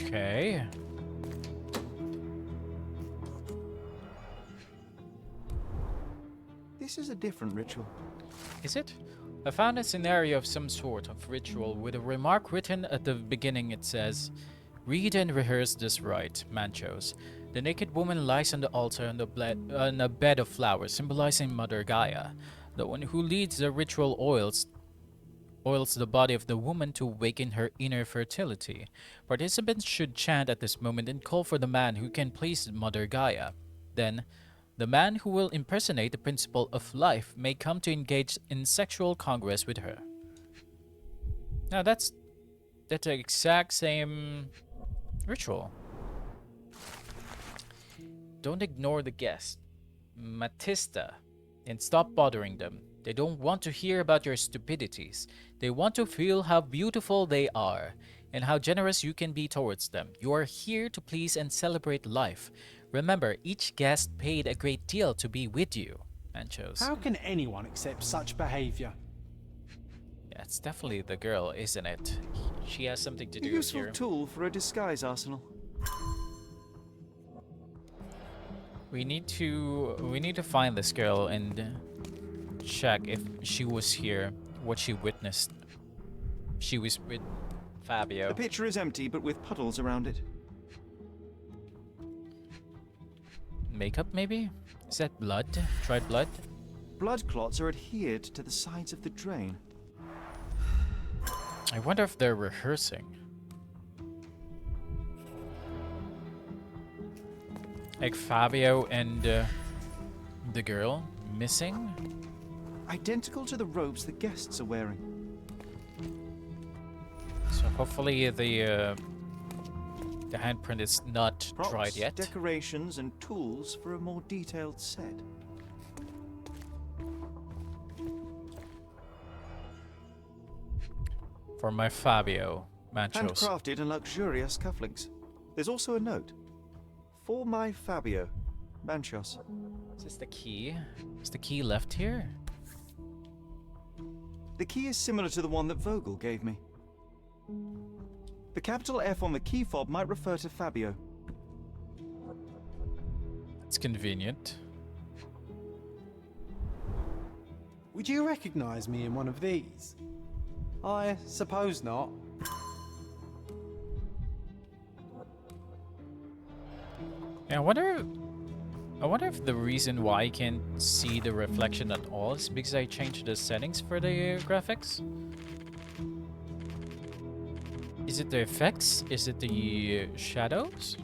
Okay. This is a different ritual. Is it? I found a scenario of some sort of ritual with a remark written at the beginning. It says, "Read and rehearse this rite, Manchos. The naked woman lies on the altar on a bed of flowers, symbolizing Mother Gaia. The one who leads the ritual oils the body of the woman to awaken her inner fertility. Participants should chant at this moment and call for the man who can please Mother Gaia. Then, the man who will impersonate the principle of life may come to engage in sexual congress with her." Now that's the exact same ritual. Don't ignore the guest, Matista, and stop bothering them. They don't want to hear about your stupidities. They want to feel how beautiful they are and how generous you can be towards them. You are here to please and celebrate life. Remember, each guest paid a great deal to be with you, Manchos. How can anyone accept such behavior? Yeah, it's definitely the girl, isn't it? She has something to do A useful here. tool for a disguise arsenal. We need to find this girl and check if she was here, what she witnessed. She was with Fabio. The pitcher is empty, but with puddles around it. Makeup, maybe? Is that blood? Dried blood? Blood clots are adhered to the sides of the drain. I wonder if they're rehearsing. Like Fabio and the girl missing? Identical to the robes the guests are wearing. So hopefully the handprint is not Props, dried yet. decorations, and tools for a more detailed set. For my Fabio, Manchos. Handcrafted and luxurious cufflinks. There's also a note. For my Fabio, Manchos. Is this the key? Is the key left here? The key is similar to the one that Vogel gave me. The capital F on the key fob might refer to Fabio. It's convenient. Would you recognize me in one of these? I suppose not. Yeah, I wonder if the reason why I can't see the reflection at all is because I changed the settings for the graphics. Is it the effects? Is it the shadows?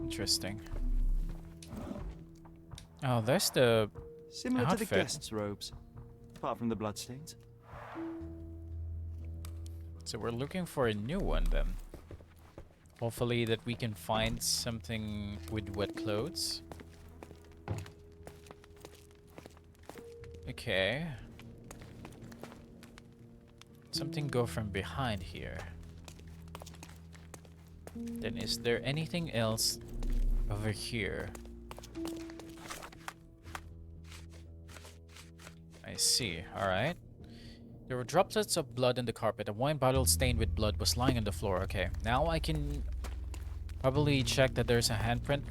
Interesting. Oh, there's the Similar outfit. to the guests' robes, apart from the bloodstains. So we're looking for a new one then. Hopefully that we can find something with wet clothes. Okay. Something go from behind here. Then is there anything else over here? I see. Alright. There were droplets of blood in the carpet. A wine bottle stained with blood was lying on the floor. Okay, now I can probably check that there's a handprint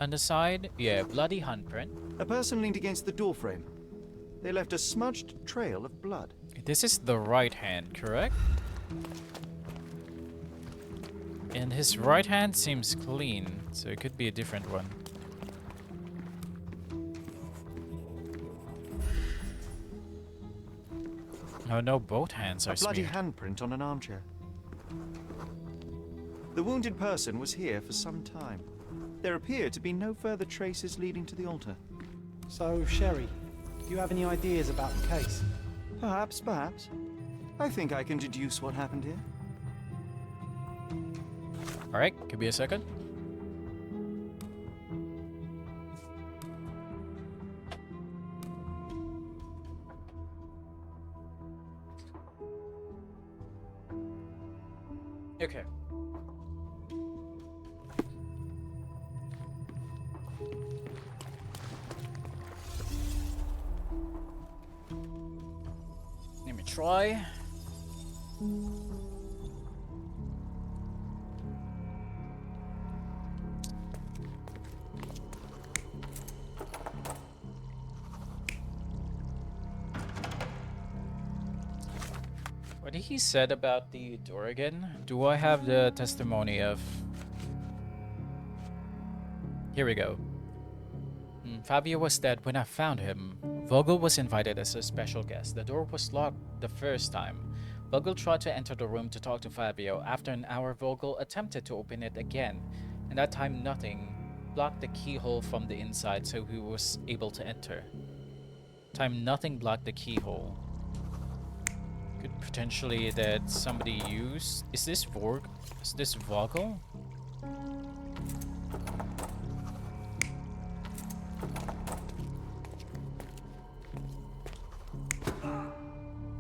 on the side. Yeah, bloody handprint. A person leaned against the doorframe. They left a smudged trail of blood. This is the right hand, correct? And his right hand seems clean, so it could be a different one. Oh no, both hands are A bloody smeared. handprint on an armchair. The wounded person was here for some time. There appear to be no further traces leading to the altar. So, Sherry, do you have any ideas about the case? Perhaps. I think I can deduce what happened here. Alright, give me a second. Okay. Let me try. What he said about the door again? Do I have the testimony of... Here we go. Fabio was dead when I found him. Vogel was invited as a special guest. The door was locked the first time. Vogel tried to enter the room to talk to Fabio. After an hour, Vogel attempted to open it again. And that time nothing blocked the keyhole from the inside, so he was able to enter. Time nothing blocked the keyhole. Could potentially that somebody used... Is this Vogel?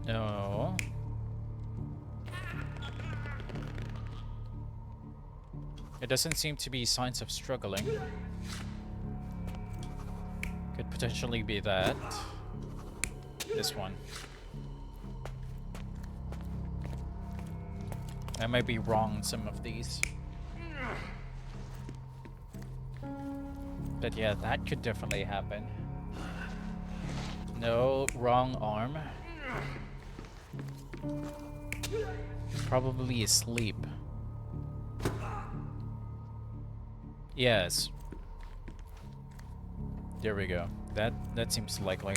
No. It doesn't seem to be signs of struggling. Could potentially be that. This one. I might be wrong on some of these. But yeah, that could definitely happen. No, wrong arm. Probably asleep. Yes. There we go. That seems likely.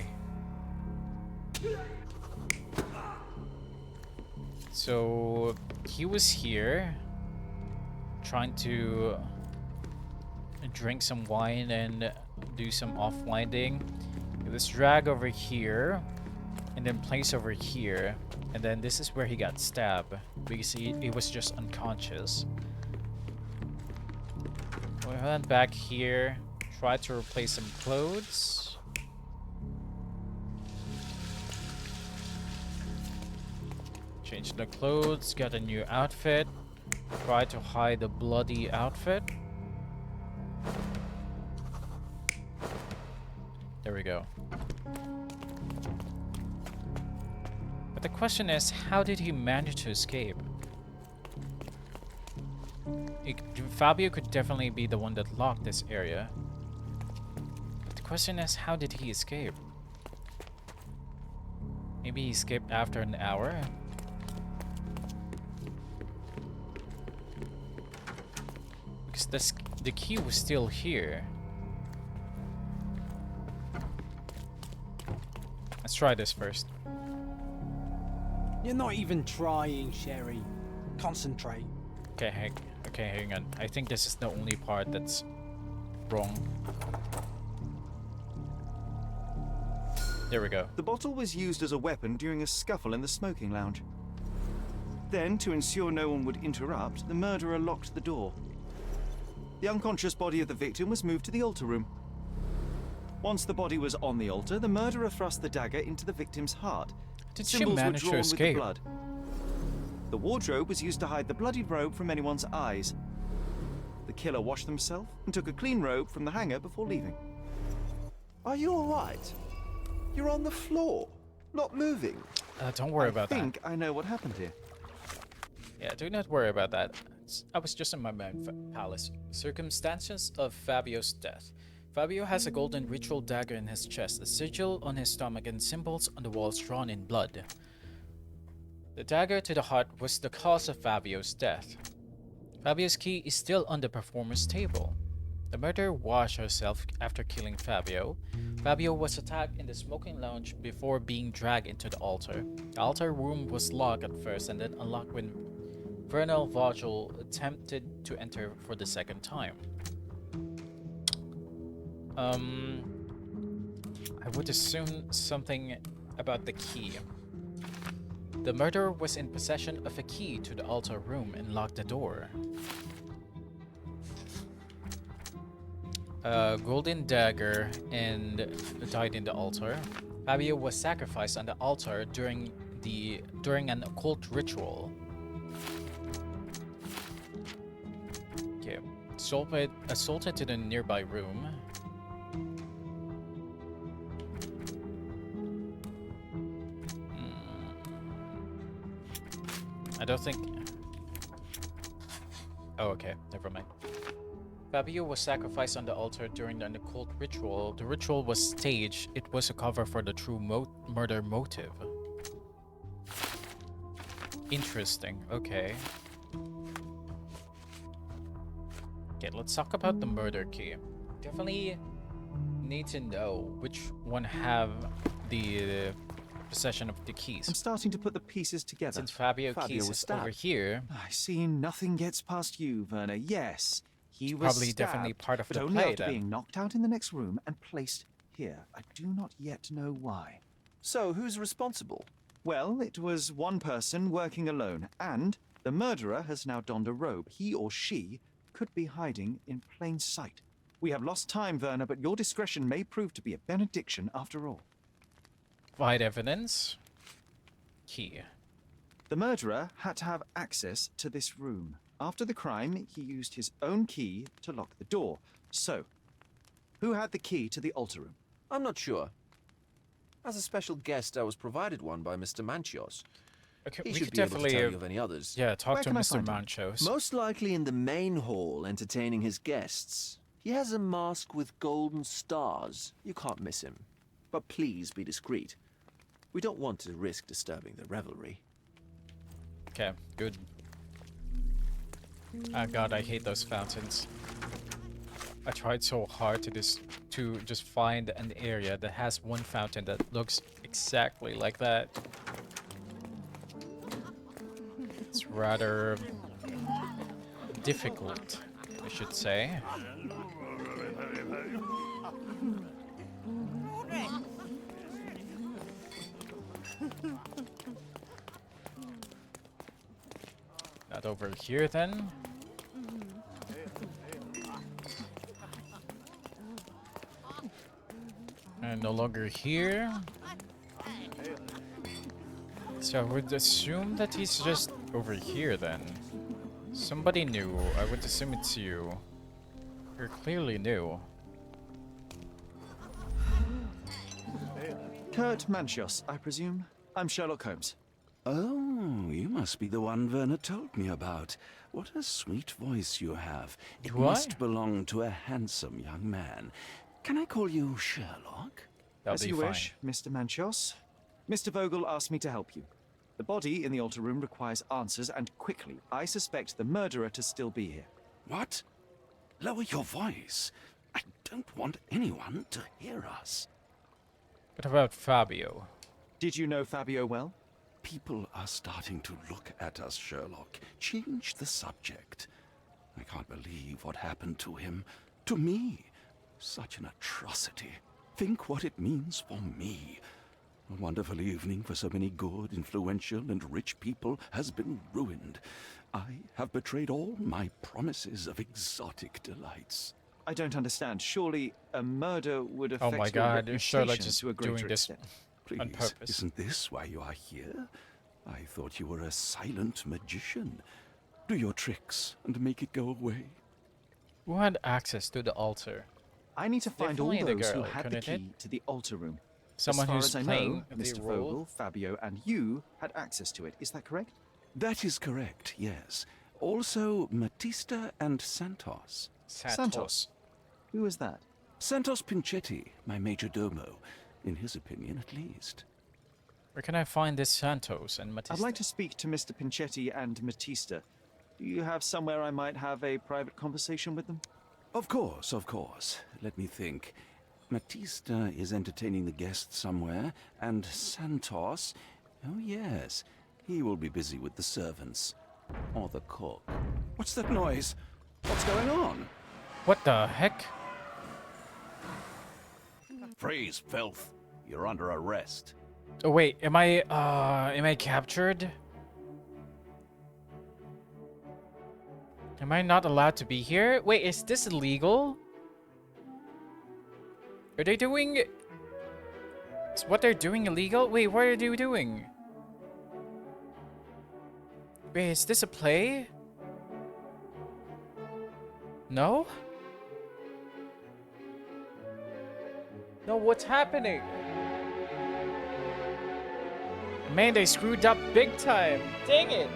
So he was here trying to drink some wine and do some off-winding. It was dragged over here and then placed over here, and then this is where he got stabbed because he was just unconscious. We went back here, tried to replace some clothes. Changed the clothes, got a new outfit. Tried to hide the bloody outfit. There we go. But the question is, how did he manage to escape? Fabio could definitely be the one that locked this area. But the question is, how did he escape? Maybe he escaped after an hour? Because the key was still here. Let's try this first. You're not even trying, Sherry. Concentrate. Okay, hang on. I think this is the only part that's wrong. There we go. The bottle was used as a weapon during a scuffle in the smoking lounge. Then, to ensure no one would interrupt, the murderer locked the door. The unconscious body of the victim was moved to the altar room. Once the body was on the altar, the murderer thrust the dagger into the victim's heart. Did she Symbols were manage to drawn with the escape? blood. The wardrobe was used to hide the bloodied robe from anyone's eyes. The killer washed himself and took a clean robe from the hanger before leaving. Are you all right? You're on the floor, not moving. Don't worry about that. I think I know what happened here. Yeah, do not worry about that. I was just in my palace. Circumstances of Fabio's death. Fabio has a golden ritual dagger in his chest, a sigil on his stomach, and symbols on the walls drawn in blood. The dagger to the heart was the cause of Fabio's death. Fabio's key is still on the performer's table. The murderer washed herself after killing Fabio. Fabio was attacked in the smoking lounge before being dragged into the altar. The altar room was locked at first and then unlocked when Vernal Vogel attempted to enter for the second time. I would assume something about the key. The murderer was in possession of a key to the altar room and locked the door. Golden dagger and died in the altar. Fabio was sacrificed on the altar during an occult ritual. Okay, assaulted to the nearby room. I don't think... Oh, okay. Never mind. Fabio was sacrificed on the altar during an occult ritual. The ritual was staged. It was a cover for the true murder motive. Interesting. Okay. Okay, let's talk about the murder key. Definitely need to know which one have the possession of the keys. I'm starting to put the pieces together. Since Fabio keys is over here, I see nothing gets past you, Werner. Yes, he was probably stabbed, definitely part of but the only play after then. being knocked out in the next room and placed here. I do not yet know why. So, who's responsible? Well, it was one person working alone, and the murderer has now donned a robe. He or she could be hiding in plain sight. We have lost time, Werner, but your discretion may prove to be a benediction after all. Provide evidence. Key. The murderer had to have access to this room. After the crime, he used his own key to lock the door. So, who had the key to the altar room? I'm not sure. As a special guest, I was provided one by Mr. Manchios. Okay, He we should could be able to definitely, tell you of any others. Yeah, talk Where to can I Mr. find him? Manchos. Most likely in the main hall, entertaining his guests. He has a mask with golden stars. You can't miss him. But please be discreet. We don't want to risk disturbing the revelry. Okay, good. Oh god, I hate those fountains. I tried so hard to just find an area that has one fountain that looks exactly like that. It's rather difficult, I should say. Not over here then. And no longer here. So I would assume that he's just over here then. Somebody new. I would assume it's you. You're clearly new. Kurt Manchios, I presume. I'm Sherlock Holmes. Oh, you must be the one Werner told me about. What a sweet voice you have. It Do I? must belong to a handsome young man. Can I call you Sherlock? That'll As be you fine. wish, Mr. Manchos. Mr. Vogel asked me to help you. The body in the altar room requires answers, and quickly. I suspect the murderer to still be here. What? Lower your voice. I don't want anyone to hear us. What about Fabio? Did you know Fabio well? People are starting to look at us, Sherlock. Change the subject. I can't believe what happened to him. To me. Such an atrocity. Think what it means for me. A wonderful evening for so many good, influential, and rich people has been ruined. I have betrayed all my promises of exotic delights. I don't understand. Surely a murder would affect Oh my your God, Sherlock reputation just to a greater doing this extent. Please, on purpose. isn't this why you are here? I thought you were a silent magician. Do your tricks and make it go away. Who had access to the altar? I need to find all Definitely the those who girl, had the couldn't it? key to the altar room. Someone as far who's as I playing know, the Mr. role? Vogel, Fabio, and you had access to it. Is that correct? That is correct, yes. Also, Matista and Santos. Santos? Who is that? Santos Pinchetti, my major domo. In his opinion, at least. Where can I find this Santos and Matista? I'd like to speak to Mr. Pinchetti and Matista. Do you have somewhere I might have a private conversation with them? Of course, of course. Let me think. Matista is entertaining the guests somewhere, and Santos... Oh, yes. He will be busy with the servants. Or the cook. What's that noise? What's going on? What the heck? Freeze, filth. You're under arrest. Oh wait, am I captured? Am I not allowed to be here? Wait, is this illegal? Are they doing... Is what they're doing illegal? Wait, what are they doing? Wait, is this a play? No? No, what's happening? Man, they screwed up big time. Dang it.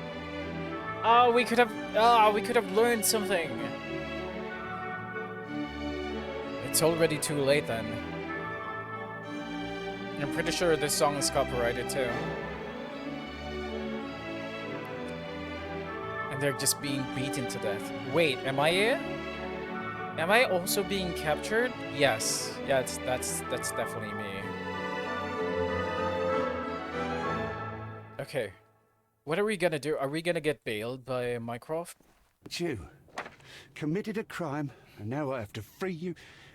Oh, we could have learned something. It's already too late then. I'm pretty sure this song is copyrighted too. And they're just being beaten to death. Wait, am I it? Am I also being captured? Yes. Yeah, that's definitely me. Okay. What are we gonna do? Are we gonna get bailed by Mycroft? It's you. Committed a crime, and now I have to free you,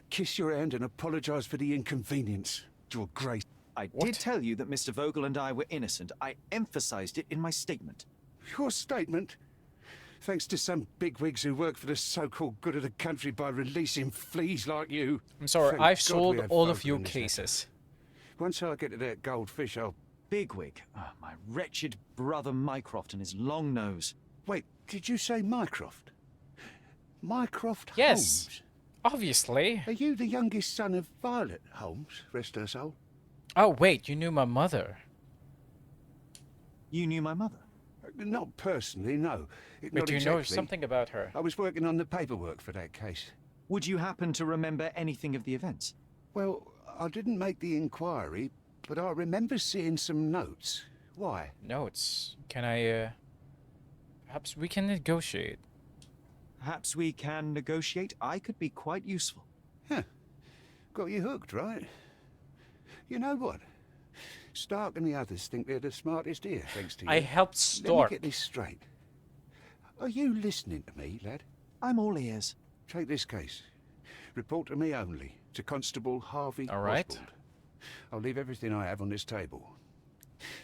kiss your hand, and apologize for the inconvenience. Your Grace. I did tell you that Mr. Vogel and I were innocent. I emphasized it in my statement. Your statement? Thanks to some bigwigs who work for the so-called good of the country by releasing fleas like you. I'm sorry, Thank I've God sold we had all of Vogel your in this matter. cases. Once I get to that goldfish, I'll... Bigwig? Oh, my wretched brother Mycroft and his long nose. Wait, did you say Mycroft? Mycroft Yes, Holmes? obviously. Are you the youngest son of Violet Holmes, rest her soul? Oh wait, you knew my mother. You knew my mother? Not personally, no. But Not you know exactly. something about her. I was working on the paperwork for that case. Would you happen to remember anything of the events? Well, I didn't make the inquiry, but I remember seeing some notes. Why? Notes. Can I, perhaps we can negotiate. Perhaps we can negotiate. I could be quite useful. Huh. Got you hooked, right? You know what? Stark and the others think they're the smartest here, thanks to you. I helped Let Stark. me get this straight. Are you listening to me, lad? I'm all ears. Take this case. Report to me only, to Constable Harvey All right. Oswald. I'll leave everything I have on this table.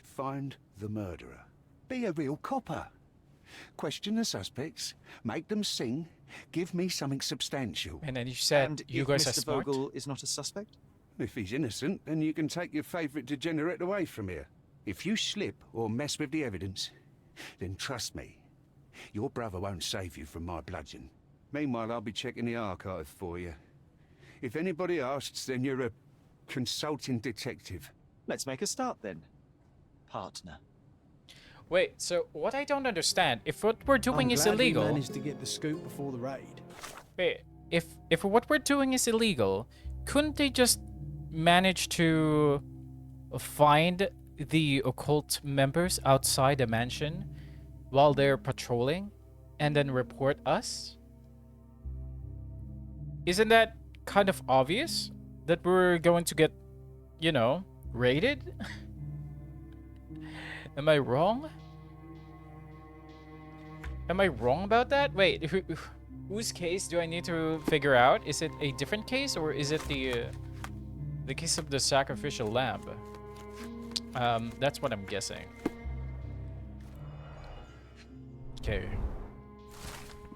Find the murderer. Be a real copper. Question the suspects, make them sing, give me something substantial. And then you said And you if guys are Mr. smart. Vogel is not a suspect? If he's innocent, then you can take your favourite degenerate away from here. If you slip or mess with the evidence, then trust me, your brother won't save you from my bludgeon. Meanwhile, I'll be checking the archive for you. If anybody asks, then you're a consulting detective. Let's make a start then, partner. Wait, so what I don't understand, if what we're doing I'm is glad illegal. we managed to get the scoop before the raid. Wait, if what we're doing is illegal, couldn't they just manage to find the occult members outside the mansion while they're patrolling and then report us? Isn't that kind of obvious that we're going to get, you know, raided? Am I wrong? Am I wrong about that? Wait, whose case do I need to figure out? Is it a different case, or is it the case of the sacrificial lamb? That's what I'm guessing. Okay.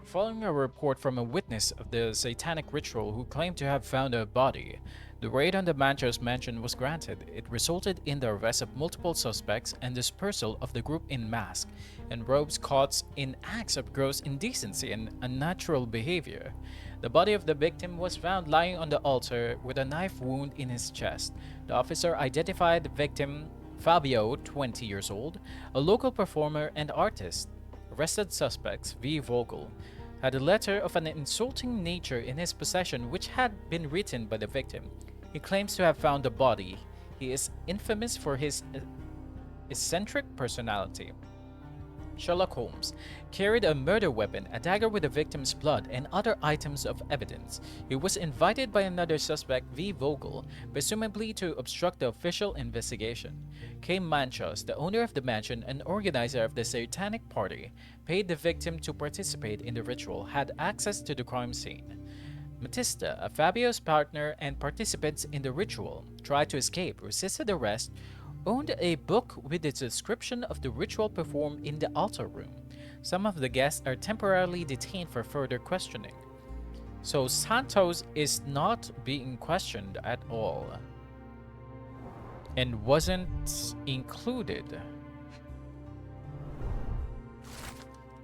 Following a report from a witness of the satanic ritual who claimed to have found a body, the raid on the Manchos mansion was granted. It resulted in the arrest of multiple suspects and dispersal of the group in mask and robes caught in acts of gross indecency and unnatural behavior. The body of the victim was found lying on the altar with a knife wound in his chest. The officer identified the victim, Fabio, 20 years old, a local performer and artist. Arrested suspects, V. Vogel, had a letter of an insulting nature in his possession which had been written by the victim. He claims to have found the body. He is infamous for his eccentric personality. Sherlock Holmes carried a murder weapon, a dagger with the victim's blood, and other items of evidence. He was invited by another suspect, V. Vogel, presumably to obstruct the official investigation. K. Manchos, the owner of the mansion and organizer of the satanic party, paid the victim to participate in the ritual, had access to the crime scene. Matista, Fabio's partner and participants in the ritual, tried to escape, resisted arrest, owned a book with its description of the ritual performed in the altar room. Some of the guests are temporarily detained for further questioning. So Santos is not being questioned at all and wasn't included.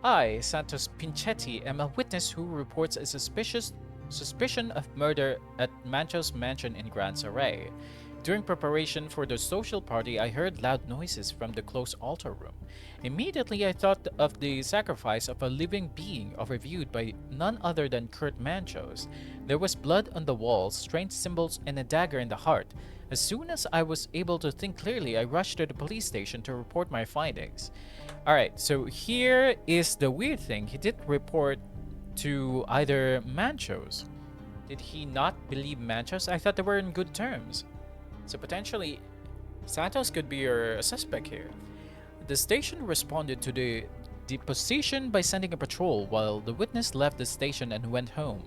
I, Santos Pinchetti, am a witness who reports a suspicion of murder at Manchos mansion in Gran Saray. During preparation for the social party, I heard loud noises from the closed altar room. Immediately, I thought of the sacrifice of a living being overviewed by none other than Kurt Manchos. There was blood on the walls, strange symbols, and a dagger in the heart. As soon as I was able to think clearly, I rushed to the police station to report my findings. Alright, so here is the weird thing. He did report to either Manchos. Did he not believe Manchos? I thought they were in good terms. So potentially, Santos could be your suspect here. The station responded to the deposition by sending a patrol while the witness left the station and went home.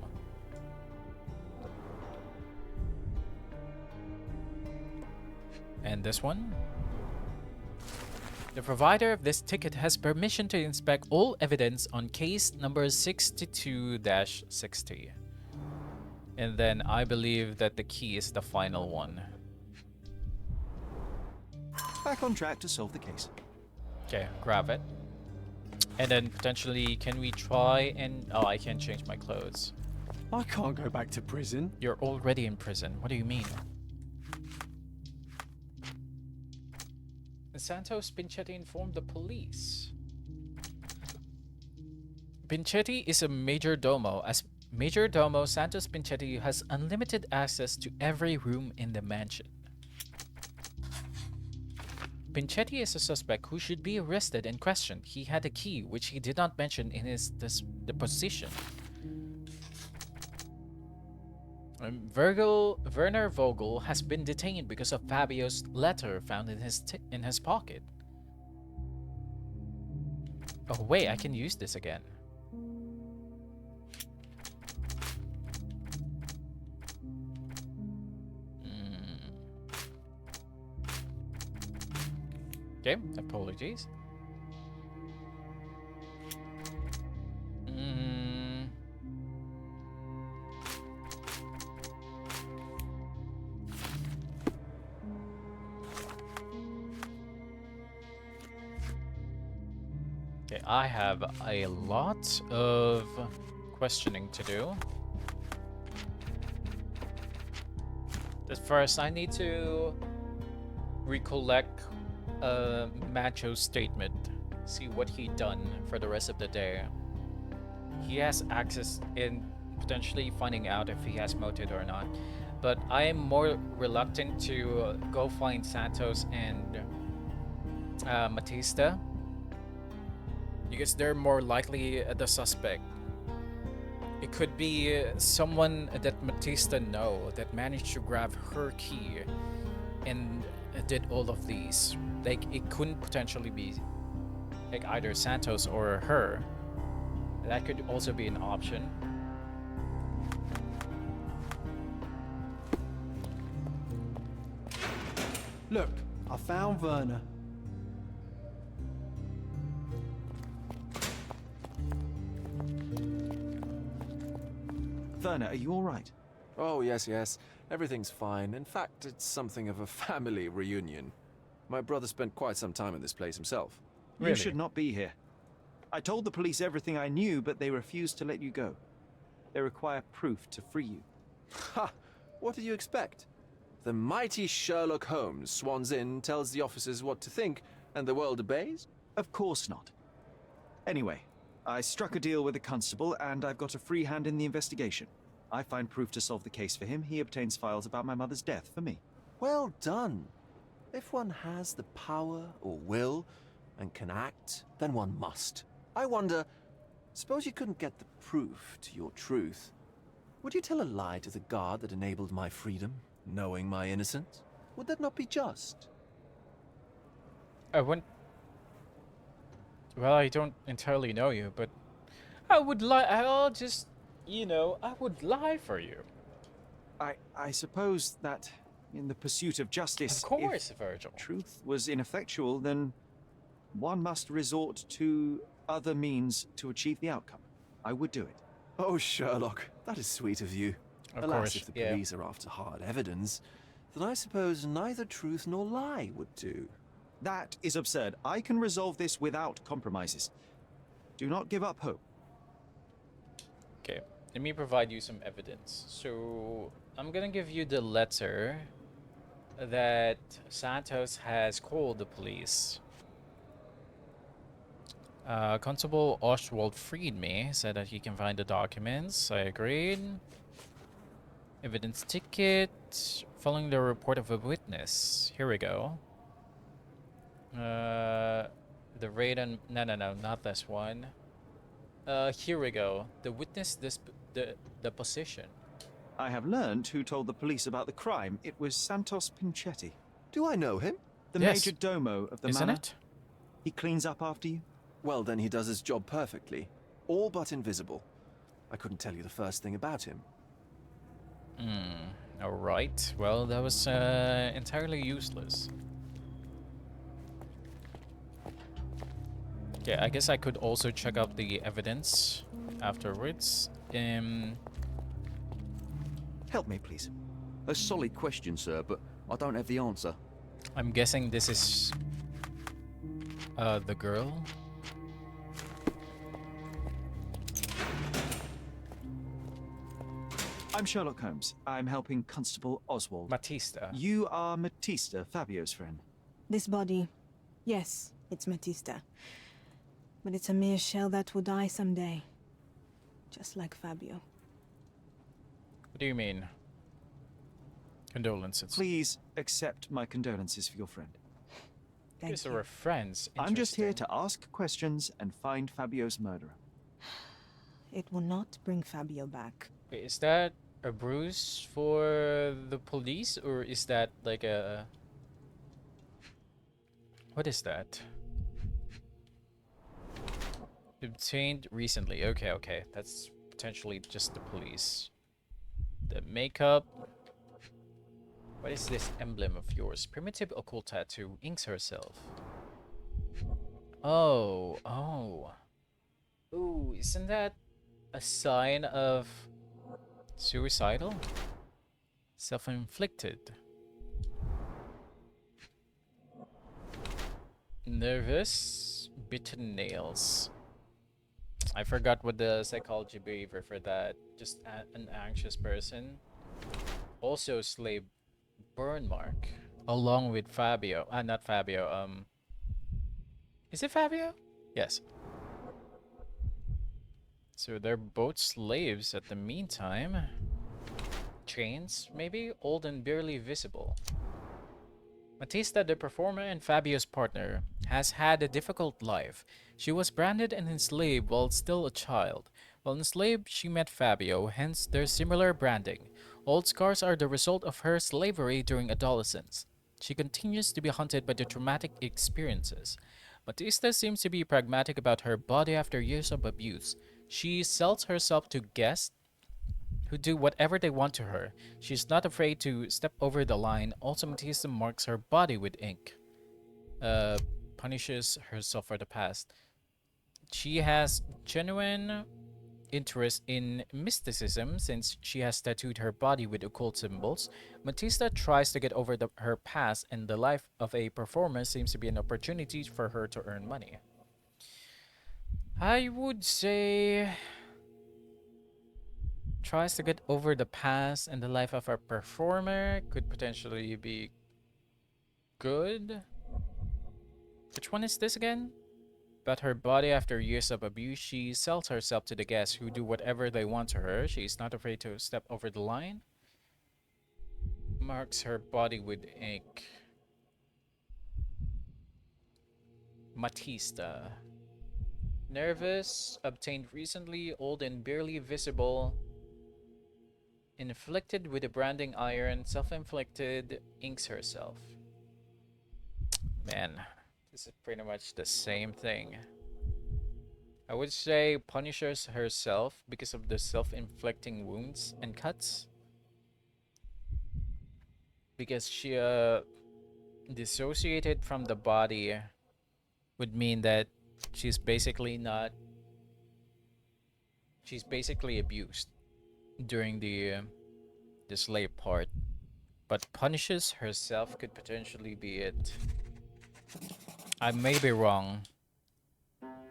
And this one? The provider of this ticket has permission to inspect all evidence on case number 62-60. And then I believe that the key is the final one. Back on track to solve the case. Okay, grab it. And then potentially, can we try and... Oh, I can't change my clothes. I can't go back to prison. You're already in prison. What do you mean? Santos Pinchetti informed the police. Pinchetti is a major domo. As major domo, Santos Pinchetti has unlimited access to every room in the mansion. Pinchetti is a suspect who should be arrested and questioned. He had a key, which he did not mention in his deposition. Werner Vogel has been detained because of Fabio's letter found in his pocket. Oh wait, I can use this again. Okay, apologies. Okay, I have a lot of questioning to do. But first, I need to recollect Macho's statement, see what he done for the rest of the day. He has access in potentially finding out if he has motive or not. but I am more reluctant to go find Santos and Matista because they're more likely the suspect. It could be someone that Matista know that managed to grab her key and did all of these. Like, it couldn't potentially be like either Santos or her. That could also be an option. Look, I found Werner. Werner, are you all right? Oh, yes, yes. Everything's fine. In fact, it's something of a family reunion. My brother spent quite some time in this place himself. You should not be here. I told the police everything I knew, but they refused to let you go. They require proof to free you. Ha! What do you expect? The mighty Sherlock Holmes swans in, tells the officers what to think, and the world obeys? Of course not. Anyway, I struck a deal with the constable, and I've got a free hand in the investigation. I find proof to solve the case for him. He obtains files about my mother's death for me. Well done. If one has the power or will and can act, then one must. I wonder, suppose you couldn't get the proof to your truth. Would you tell a lie to the guard that enabled my freedom, knowing my innocence? Would that not be just? I wouldn't. Well, I don't entirely know you, but I would lie. I'll just, I would lie for you. I suppose that in the pursuit of justice, Of course, if Virgil. truth was ineffectual, then one must resort to other means to achieve the outcome. I would do it. Oh, Sherlock, that is sweet of you. Of Alas, course, if the yeah. police are after hard evidence, then I suppose neither truth nor lie would do. That is absurd. I can resolve this without compromises. Do not give up hope. Okay, let me provide you some evidence. So, I'm gonna give you the letter that Santos has called the police. Constable Oswald freed me, said that he can find the documents. I agreed. Evidence ticket, following the report of a witness. Here we go. The raid on... No, not this one. Here we go. The witness the position. I have learned who told the police about the crime. It was Santos Pinchetti. Do I know him? The Yes. major domo of the Isn't manor. it? He cleans up after you? Well, then he does his job perfectly. All but invisible. I couldn't tell you the first thing about him. Alright. Well, that was entirely useless. Okay, I guess I could also check out the evidence afterwards. Help me, please. A solid question, sir, but I don't have the answer. I'm guessing this is the girl. I'm Sherlock Holmes. I'm helping Constable Oswald. Matista. You are Matista, Fabio's friend. This body, yes, it's Matista. But it's a mere shell that will die someday. Just like Fabio. What do you mean? Condolences. Please accept my condolences for your friend. Thank Because you. we're friends. I'm just here Interesting. to ask questions and find Fabio's murderer. It will not bring Fabio back. Wait, is that a bruise for the police, or is that like a... What is that? Obtained recently. Okay. That's potentially just the police. The makeup. What is this emblem of yours? Primitive occult tattoo. Inks herself. Oh. Ooh, isn't that a sign of suicidal? Self-inflicted. Nervous. Bitten nails. I forgot what the psychology behavior for that. Just an anxious person. Also slave burn mark. Along with Fabio. Not Fabio. Is it Fabio? Yes. So they're both slaves at the meantime. chains, maybe? Old and barely visible. Matista, the performer and Fabio's partner, has had a difficult life. She was branded and enslaved while still a child. While enslaved, she met Fabio, hence their similar branding. Old scars are the result of her slavery during adolescence. She continues to be haunted by the traumatic experiences. Matista seems to be pragmatic about her body after years of abuse. She sells herself to guests who do whatever they want to her. She's not afraid to step over the line. Also, Matista marks her body with ink. Punishes herself for the past. She has genuine interest in mysticism since she has tattooed her body with occult symbols. Matista tries to get over her past, and the life of a performer seems to be an opportunity for her to earn money. I would say tries to get over the past, and the life of a performer could potentially be good. Which one is this again? About her body after years of abuse, she sells herself to the guests who do whatever they want to her. She's not afraid to step over the line. Marks her body with ink. Matista. Nervous, obtained recently, old and barely visible. Inflicted with a branding iron, self-inflicted, inks herself. Man, this is pretty much the same thing. I would say punishes herself because of the self-inflicting wounds and cuts. Because she dissociated from the body would mean that she's basically abused during the slave part. But punishes herself could potentially be it. I may be wrong.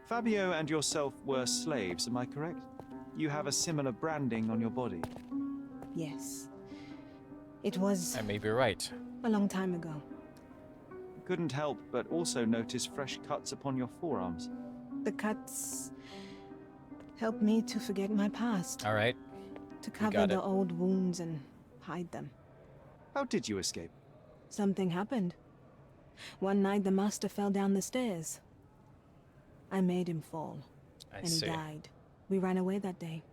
Fabio and yourself were slaves, am I correct? You have a similar branding on your body. Yes. It was I may be right. a long time ago. Couldn't help but also notice fresh cuts upon your forearms. The cuts helped me to forget my past. All right. To cover the old wounds and hide them. How did you escape? Something happened. One night the master fell down the stairs. I made him fall. And he died. We ran away that day.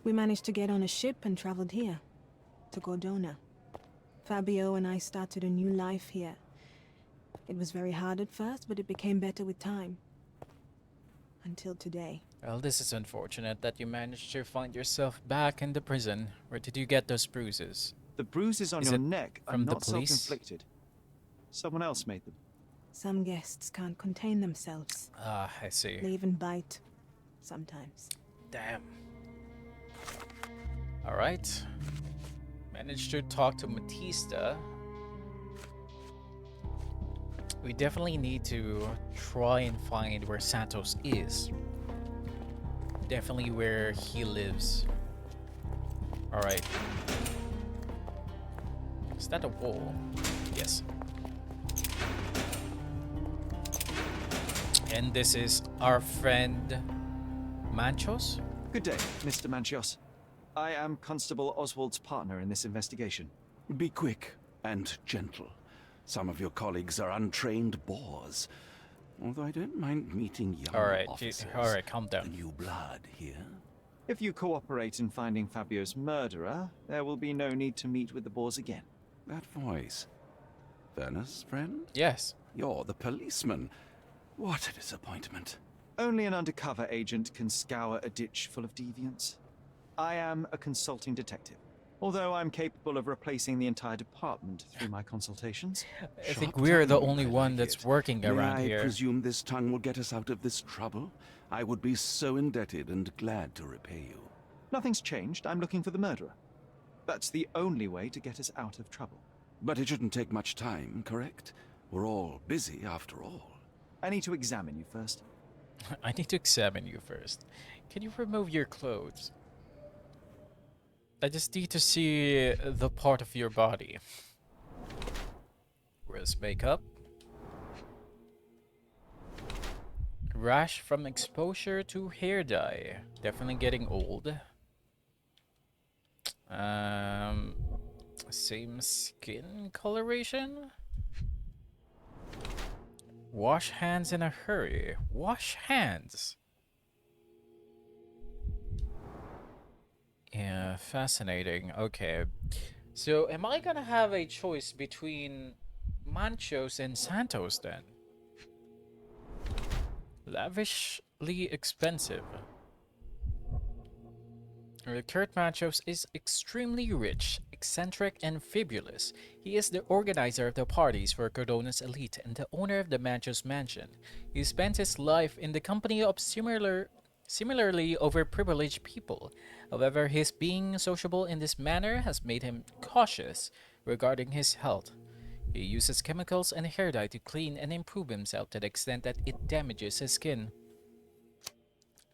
We managed to get on a ship and traveled here, to Gordona. Fabio and I started a new life here. It was very hard at first, but it became better with time. Until today. Well, this is unfortunate that you managed to find yourself back in the prison. Where did you get those bruises? The bruises on your neck are not self-inflicted. Someone else made them. Some guests can't contain themselves. Ah, I see. They even bite. Sometimes. Damn. Alright. Managed to talk to Matista. We definitely need to try and find where Santos is. Definitely where he lives. Alright. Is that a wall? Yes. And this is our friend Manchos? Good day, Mr. Manchios. I am Constable Oswald's partner in this investigation. Be quick and gentle. Some of your colleagues are untrained boors. Although I don't mind meeting young officers. Alright, calm down. New blood here. If you cooperate in finding Fabio's murderer, there will be no need to meet with the boars again. That voice. Werner's friend? Yes. You're the policeman. What a disappointment. Only an undercover agent can scour a ditch full of deviants. I am a consulting detective, although I'm capable of replacing the entire department through my consultations. I think we're the only one that's working around here. I presume this tongue will get us out of this trouble? I would be so indebted and glad to repay you. Nothing's changed. I'm looking for the murderer. That's the only way to get us out of trouble. But it shouldn't take much time, correct? We're all busy after all. I need to examine you first. I need to examine you first. Can you remove your clothes? I just need to see the part of your body. Where's makeup? Rash from exposure to hair dye. Definitely getting old. Same skin coloration? Wash hands in a hurry. Wash hands. Yeah, fascinating. Okay. So, am I gonna have a choice between Manchos and Santos then? Lavishly expensive. Kurt Manchos is extremely rich, eccentric, and fabulous. He is the organizer of the parties for Cordona's elite and the owner of the Manchos mansion. He spent his life in the company of similarly overprivileged people. However, his being sociable in this manner has made him cautious regarding his health. He uses chemicals and hair dye to clean and improve himself to the extent that it damages his skin.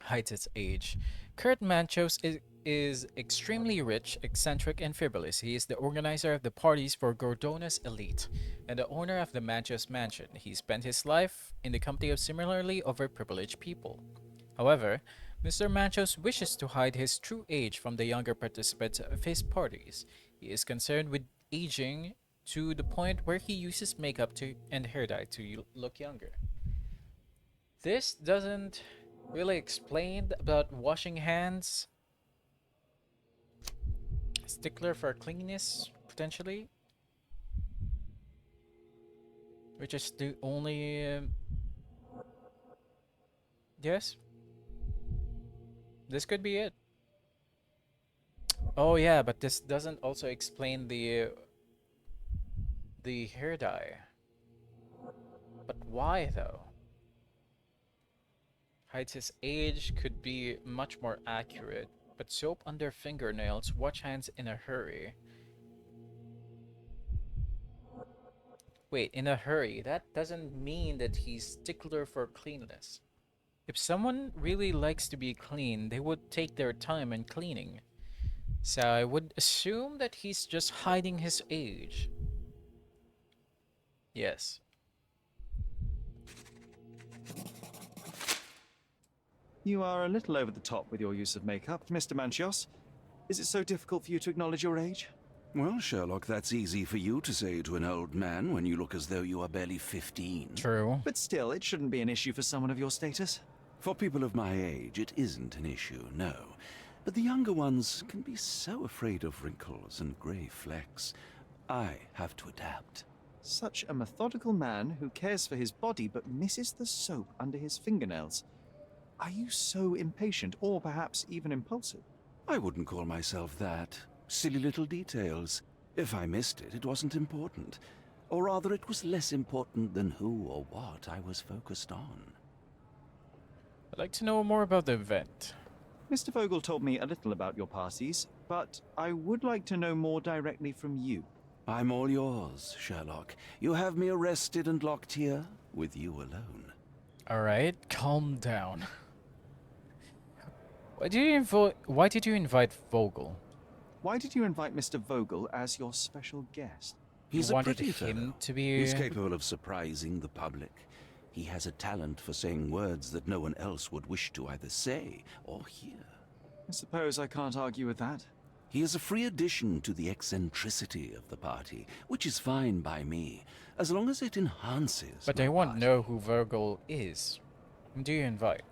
Hides its age. Kurt Manchos is extremely rich, eccentric, and frivolous. He is the organizer of the parties for Gordona's elite and the owner of the Manchos mansion. He spent his life in the company of similarly overprivileged people. However, Mr. Manchos wishes to hide his true age from the younger participants of his parties. He is concerned with aging to the point where he uses makeup and hair dye to look younger. This doesn't really explain about washing hands. Stickler for cleanliness, potentially. Which is the only... yes? This could be it. Oh yeah, but this doesn't also explain the hair dye. But why though? Hides his age could be much more accurate, but soap under fingernails, wash hands in a hurry. Wait, in a hurry, that doesn't mean that he's stickler for cleanliness. If someone really likes to be clean, they would take their time in cleaning. So I would assume that he's just hiding his age. Yes. You are a little over the top with your use of makeup, Mr. Manchios. Is it so difficult for you to acknowledge your age? Well, Sherlock, that's easy for you to say to an old man when you look as though you are barely 15. True. But still, it shouldn't be an issue for someone of your status. For people of my age, it isn't an issue, no. But the younger ones can be so afraid of wrinkles and grey flecks. I have to adapt. Such a methodical man who cares for his body but misses the soap under his fingernails. Are you so impatient, or perhaps even impulsive? I wouldn't call myself that. Silly little details. If I missed it, it wasn't important. Or rather, it was less important than who or what I was focused on. I'd like to know more about the event. Mr. Vogel told me a little about your parties, but I would like to know more directly from you. I'm all yours, Sherlock. You have me arrested and locked here with you alone. Alright, calm down. Why did you invite Vogel? Why did you invite Mr. Vogel as your special guest? He's a pretty fellow. Him to be... He's capable of surprising the public. He has a talent for saying words that no one else would wish to either say or hear. I suppose I can't argue with that. He is a free addition to the eccentricity of the party, which is fine by me, as long as it enhances. But I want to know who Vogel is. Whom do you invite?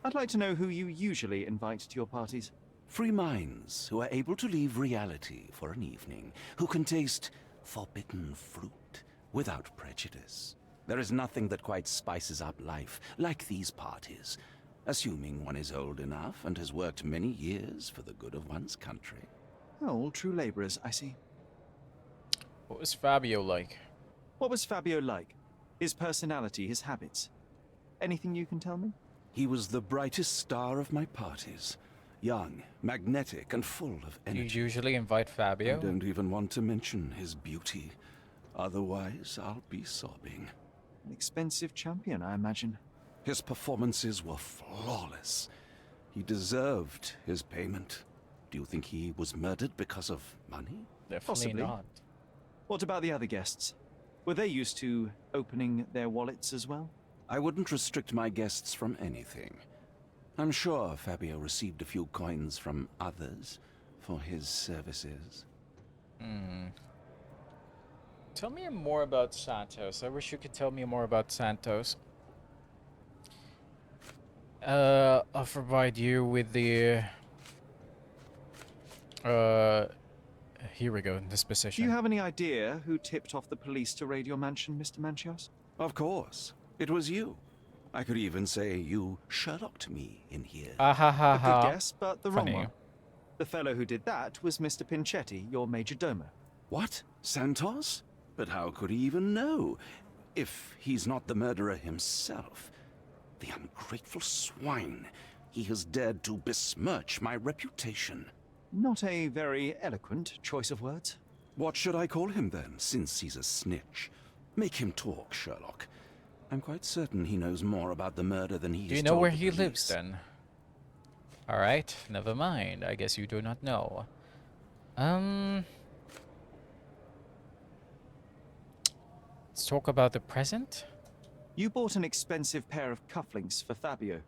I'd like to know who you usually invite to your parties. Free minds who are able to leave reality for an evening, who can taste forbidden fruit without prejudice. There is nothing that quite spices up life like these parties, assuming one is old enough and has worked many years for the good of one's country. Oh, all true laborers, I see. What was Fabio like? What was Fabio like? His personality, his habits? Anything you can tell me? He was the brightest star of my parties. Young, magnetic, and full of energy. Do you usually invite Fabio? I don't even want to mention his beauty. Otherwise, I'll be sobbing. An expensive champion, I imagine. His performances were flawless. He deserved his payment. Do you think he was murdered because of money? Definitely Possibly. not. What about the other guests? Were they used to opening their wallets as well? I wouldn't restrict my guests from anything. I'm sure Fabio received a few coins from others for his services. Tell me more about Santos. I wish you could tell me more about Santos. I'll provide you with the... Here we go, in this Do position. you have any idea who tipped off the police to raid your mansion, Mr. Manchios? Of course. It was you. I could even say you Sherlocked me in here. Ha ha A ha. good guess, but the Funny. wrong one. The fellow who did that was Mr. Pinchetti, your major domo. What? Santos? But how could he even know? If he's not the murderer himself. The ungrateful swine. He has dared to besmirch my reputation. Not a very eloquent choice of words. What should I call him then, since he's a snitch? Make him talk, Sherlock. I'm quite certain he knows more about the murder than he Do you has know told where the he police. lives then? Alright, never mind. I guess you do not know. Let's talk about the present. You bought an expensive pair of cufflinks for Fabio.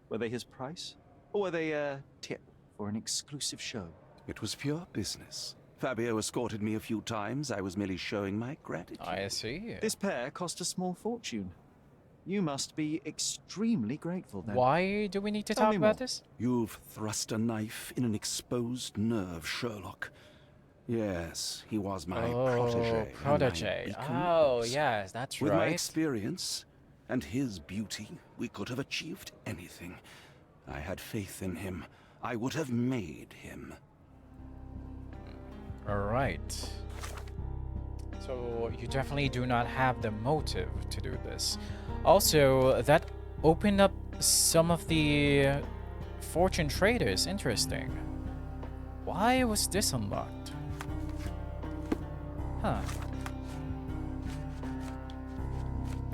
Were they his price? Or were they a tip for an exclusive show? It was pure business. Fabio escorted me a few times. I was merely showing my gratitude. I see. This pair cost a small fortune. You must be extremely grateful then. Why do we need to Tell talk me about more. this? You've thrust a knife in an exposed nerve, Sherlock. Yes, he was my protege. and my protege. beacon Oh, of- yes, that's With my right. experience and his beauty, we could have achieved anything. I had faith in him. I would have made him. Alright. So you definitely do not have the motive to do this. Also, that opened up some of the fortune traders. Interesting. Why was this unlocked? Huh.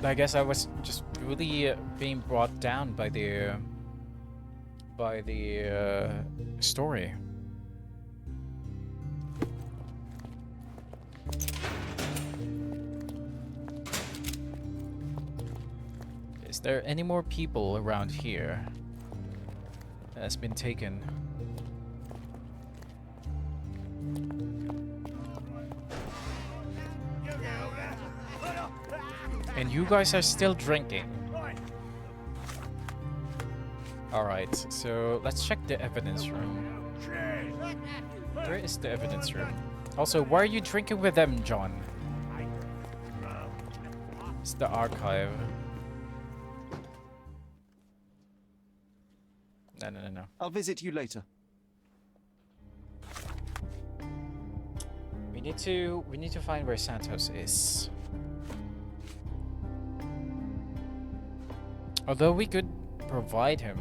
I guess I was just really being brought down by the story. Is there any more people around here that has been taken? And you guys are still drinking. Alright, so let's check the evidence room. Where is the evidence room? Also, why are you drinking with them, John? It's the archive. No. I'll visit you later. We need to find where Santos is. Although we could provide him.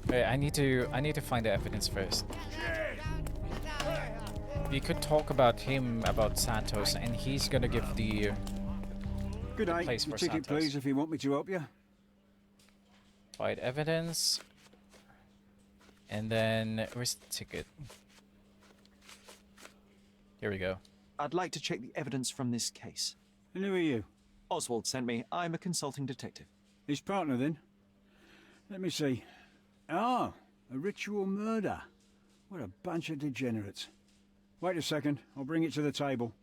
Wait, I need to find the evidence first. We could talk about him, about Santos, and he's gonna give the Good day. place Your for ticket, Santos. please, if you want me to help you. Provide evidence. And then, where's the ticket? Here we go. I'd like to check the evidence from this case. And who are you? Oswald sent me. I'm a consulting detective. His partner, then? Let me see. Ah, a ritual murder. What a bunch of degenerates. Wait a second. I'll bring it to the table.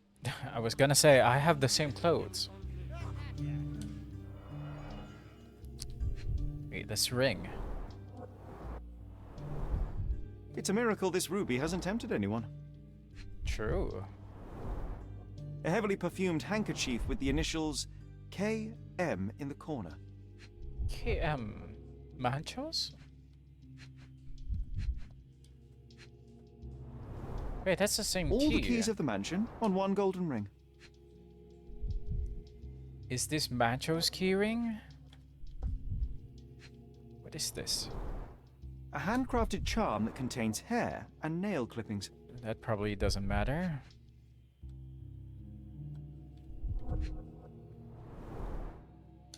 I was gonna say, I have the same clothes. Wait, this ring. It's a miracle this ruby hasn't tempted anyone. True. A heavily perfumed handkerchief with the initials KM in the corner. KM Manchos? Wait, that's the same All key. the keys of the mansion on one golden ring. Is this Mancho's keyring? What is this? A handcrafted charm that contains hair and nail clippings. That probably doesn't matter.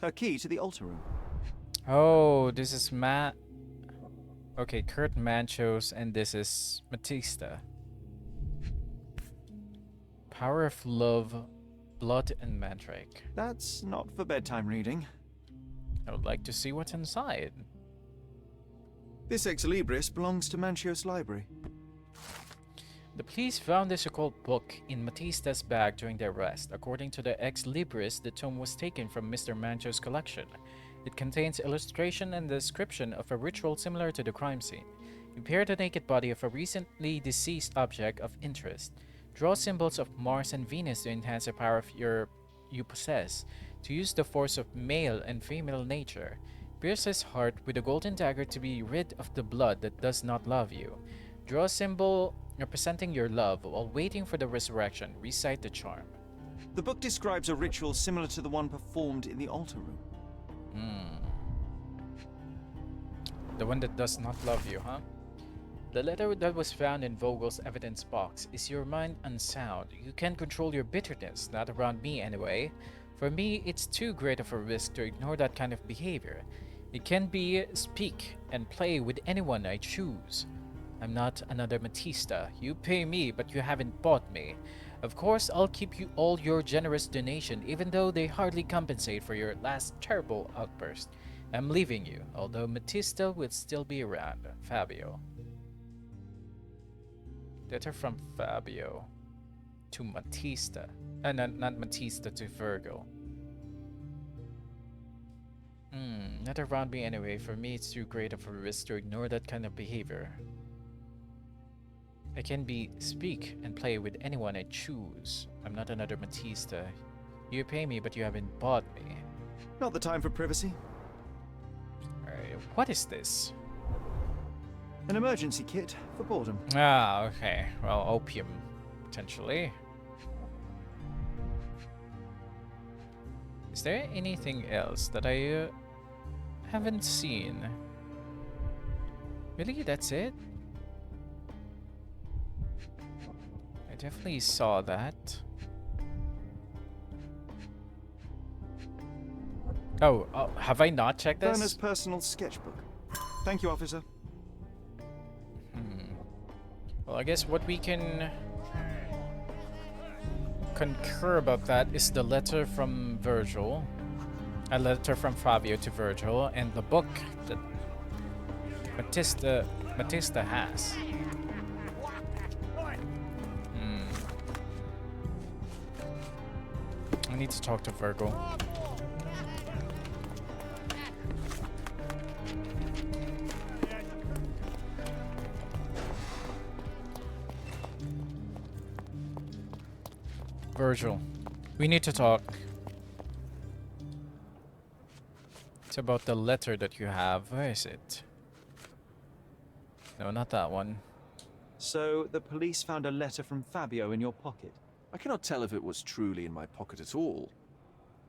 Her key to the altar room. Oh, this is Okay, Kurt Manchos, and this is Matista. Power of Love, Blood and Mandrake. That's not for bedtime reading. I would like to see what's inside. This ex libris belongs to Manchios Library. The police found this occult book in Matista's bag during the arrest. According to the ex-libris, the tome was taken from Mr. Mancho's collection. It contains illustration and description of a ritual similar to the crime scene. You pair the naked body of a recently deceased object of interest. Draw symbols of Mars and Venus to enhance the power of you possess. To use the force of male and female nature. Pierce his heart with a golden dagger to be rid of the blood that does not love you. Draw a symbol representing your love while waiting for the resurrection. Recite the charm. The book describes a ritual similar to the one performed in the altar room. The one that does not love you, huh? The letter that was found in Vogel's evidence box. Is your mind unsound? You can't control your bitterness, not around me anyway. For me, it's too great of a risk to ignore that kind of behavior. It can be speak and play with anyone I choose. I'm not another Matista. You pay me, but you haven't bought me. Of course, I'll keep you all your generous donation, even though they hardly compensate for your last terrible outburst. I'm leaving you, although Matista will still be around. Fabio. Letter from Fabio to Matista. Not Matista, to Virgil. Not around me anyway. For me, it's too great of a risk to ignore that kind of behavior. I can speak and play with anyone I choose. I'm not another Matista. You pay me, but you haven't bought me. Not the time for privacy. Alright, what is this? An emergency kit for boredom. Ah, okay. Well, opium, potentially. Is there anything else that I haven't seen? Really? That's it? I definitely saw that. Oh, have I not checked this? Werner's personal sketchbook. Thank you, officer. Well, I guess what we can concur about that is the letter from Virgil. A letter from Fabio to Virgil, and the book that Matista has. I need to talk to Virgil. Virgil, we need to talk. It's about the letter that you have. Where is it? No, not that one. So, the police found a letter from Fabio in your pocket? I cannot tell if it was truly in my pocket at all.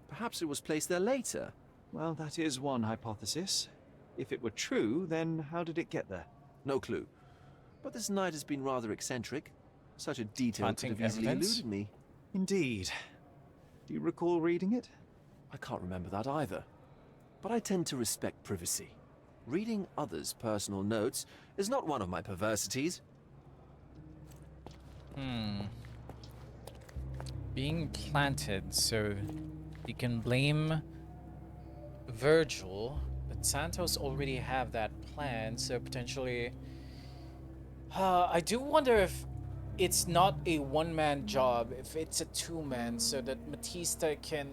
Perhaps it was placed there later. Well, that is one hypothesis. If it were true, then how did it get there? No clue. But this night has been rather eccentric. Such a detail could have easily eluded me. Indeed. Do you recall reading it? I can't remember that either. But I tend to respect privacy. Reading others' personal notes is not one of my perversities. Being planted, so you can blame Virgil, but Santos already have that plan, so potentially... I do wonder if it's not a one-man job, if it's a two-man, so that Matista can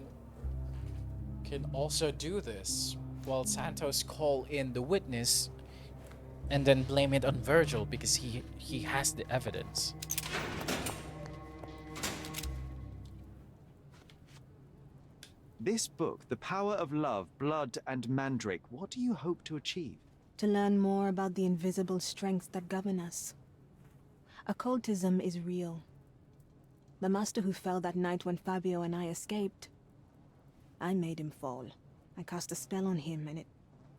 also do this, while Santos call in the witness and then blame it on Virgil because he has the evidence. This book, The Power of Love, Blood and Mandrake, what do you hope to achieve? To learn more about the invisible strengths that govern us. Occultism is real. The master who fell that night when Fabio and I escaped, I made him fall. I cast a spell on him and it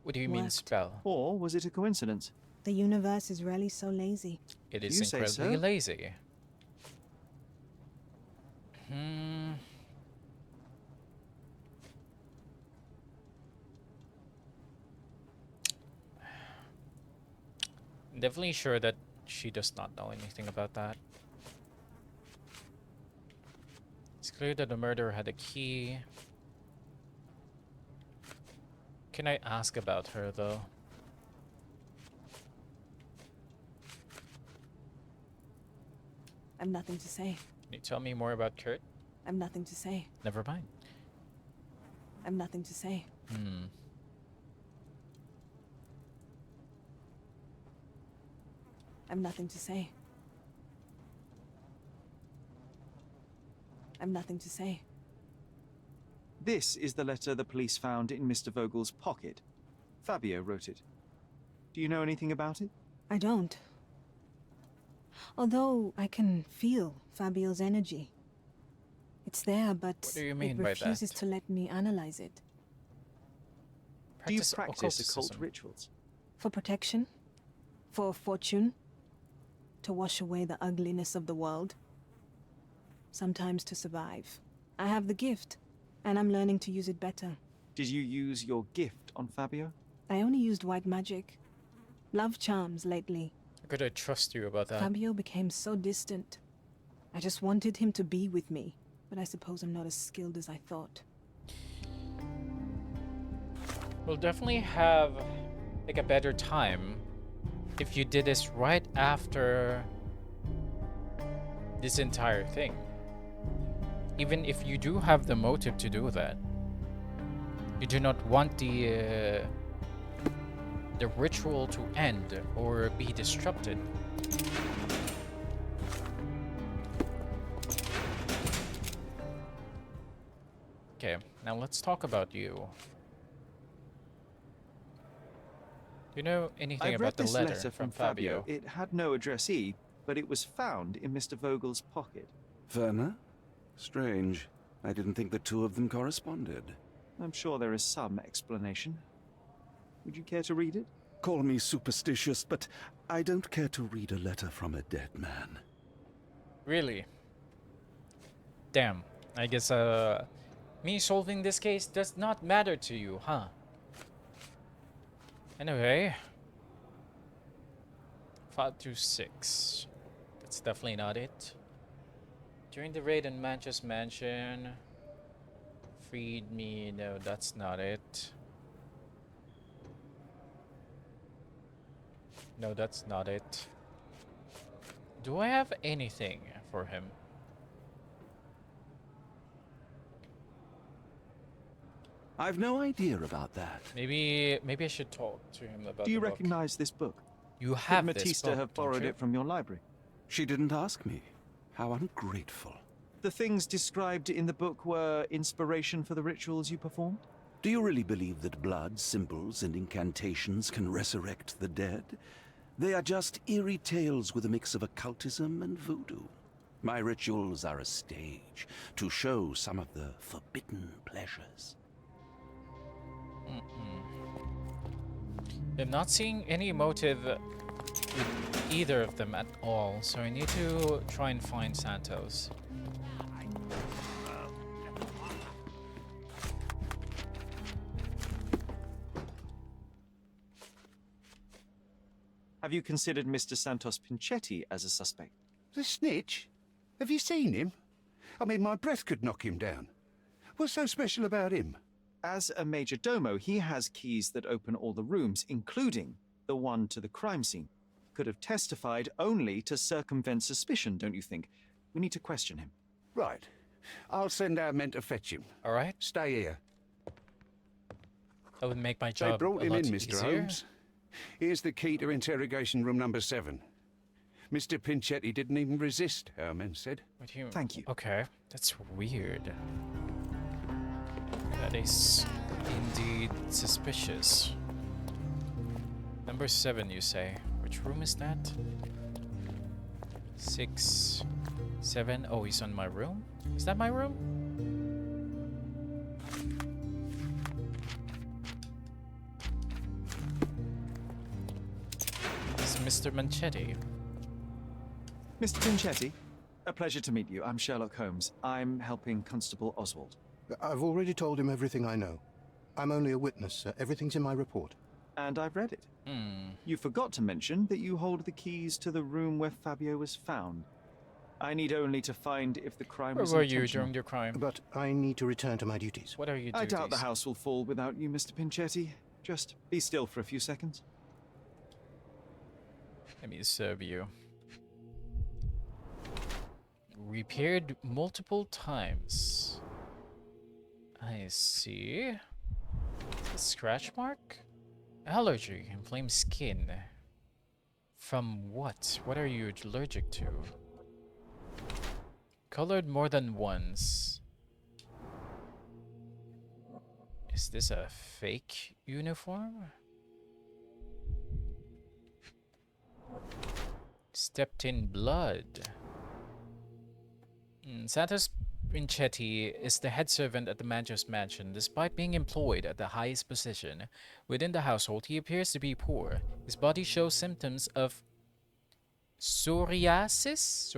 What do you mean spell? Or was it a coincidence? The universe is rarely so lazy. It is incredibly lazy. Definitely sure that she does not know anything about that. It's clear that the murderer had a key. Can I ask about her, though? I've nothing to say. Can you tell me more about Kurt? I've nothing to say. Never mind. I've nothing to say. I've nothing to say. I've nothing to say. This is the letter the police found in Mr. Vogel's pocket. Fabio wrote it. Do you know anything about it? I don't. Although I can feel Fabio's energy. It's there, but What do you mean it by refuses that? to let me analyze it. Do you practice occult occulticism? rituals? For protection? For fortune? To wash away the ugliness of the world? Sometimes to survive. I have the gift, and I'm learning to use it better. Did you use your gift on Fabio? I only used white magic. Love charms lately. Could I trust you about that? Fabio became so distant. I just wanted him to be with me, but I suppose I'm not as skilled as I thought. We'll definitely have like a better time if you did this right after this entire thing. Even if you do have the motive to do that, you do not want the ritual to end or be disrupted. Okay, now let's talk about you. Do you know anything I read about the this letter from Fabio? It had no addressee, but it was found in Mr. Vogel's pocket. Werner? Strange. I didn't think the two of them corresponded. I'm sure there is some explanation. Would you care to read it? Call me superstitious, but I don't care to read a letter from a dead man. Really? Damn. I guess me solving this case does not matter to you, huh? Anyway, 526. That's definitely not it. During the raid on Manchester Mansion, freed me. No, that's not it. No, that's not it. Do I have anything for him? I've no idea about that. Maybe I should talk to him about. Do you the book. recognize this book? You have Could this Matista book, have don't borrowed you? it from your library? She didn't ask me. How ungrateful. The things described in the book were inspiration for the rituals you performed? Do you really believe that blood, symbols, and incantations can resurrect the dead? They are just eerie tales with a mix of occultism and voodoo. My rituals are a stage to show some of the forbidden pleasures. I'm not seeing any motive with either of them at all, so I need to try and find Santos. Have you considered Mr. Santos Pinchetti as a suspect? The snitch? Have you seen him? I mean, my breath could knock him down. What's so special about him? As a major domo, he has keys that open all the rooms, including the one to the crime scene. Could have testified only to circumvent suspicion, don't you think? We need to question him. Right. I'll send our men to fetch him. All right. Stay here. That would make my job They brought a him lot in, Mr. easier. Holmes. Here's the key to interrogation room number 7. Mr. Pinchetti didn't even resist, our men said. Thank you. Okay, that's weird. That is indeed suspicious. Number 7, you say. Which room is that? 6, 7. Oh, he's on my room? Is that my room? It's Mr. Manchetti. Mr. Pinchetti, a pleasure to meet you. I'm Sherlock Holmes. I'm helping Constable Oswald. I've already told him everything I know. I'm only a witness, sir. Everything's in my report. And I've read it. You forgot to mention that you hold the keys to the room where Fabio was found. I need only to find if the crime Where was were you intentional. during your crime? But I need to return to my duties. What are you I doing? doubt the house will fall without you, Mr. Pinchetti. Just be still for a few seconds. Let me serve you. repaired multiple times. I see. A scratch mark? Allergy, inflamed skin. From what? What are you allergic to? Colored more than once. Is this a fake uniform? Stepped in blood. Santos Pinchetti is the head servant at the Manchos mansion. Despite being employed at the highest position within the household, he appears to be poor. His body shows symptoms of psoriasis?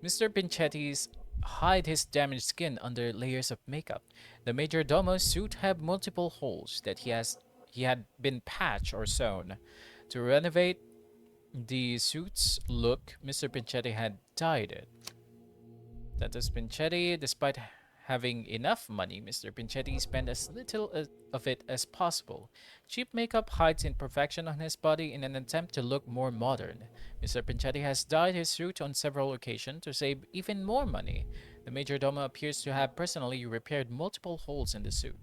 Mr. Pinchetti's hide his damaged skin under layers of makeup. The major domo's suit had multiple holes that he had been patched or sewn. To renovate the suit's look, Mr. Pinchetti had dyed it. Santos Pinchetti, despite having enough money, Mr. Pinchetti spent as little of it as possible. Cheap makeup hides imperfection on his body in an attempt to look more modern. Mr. Pinchetti has dyed his suit on several occasions to save even more money. The majordomo appears to have personally repaired multiple holes in the suit.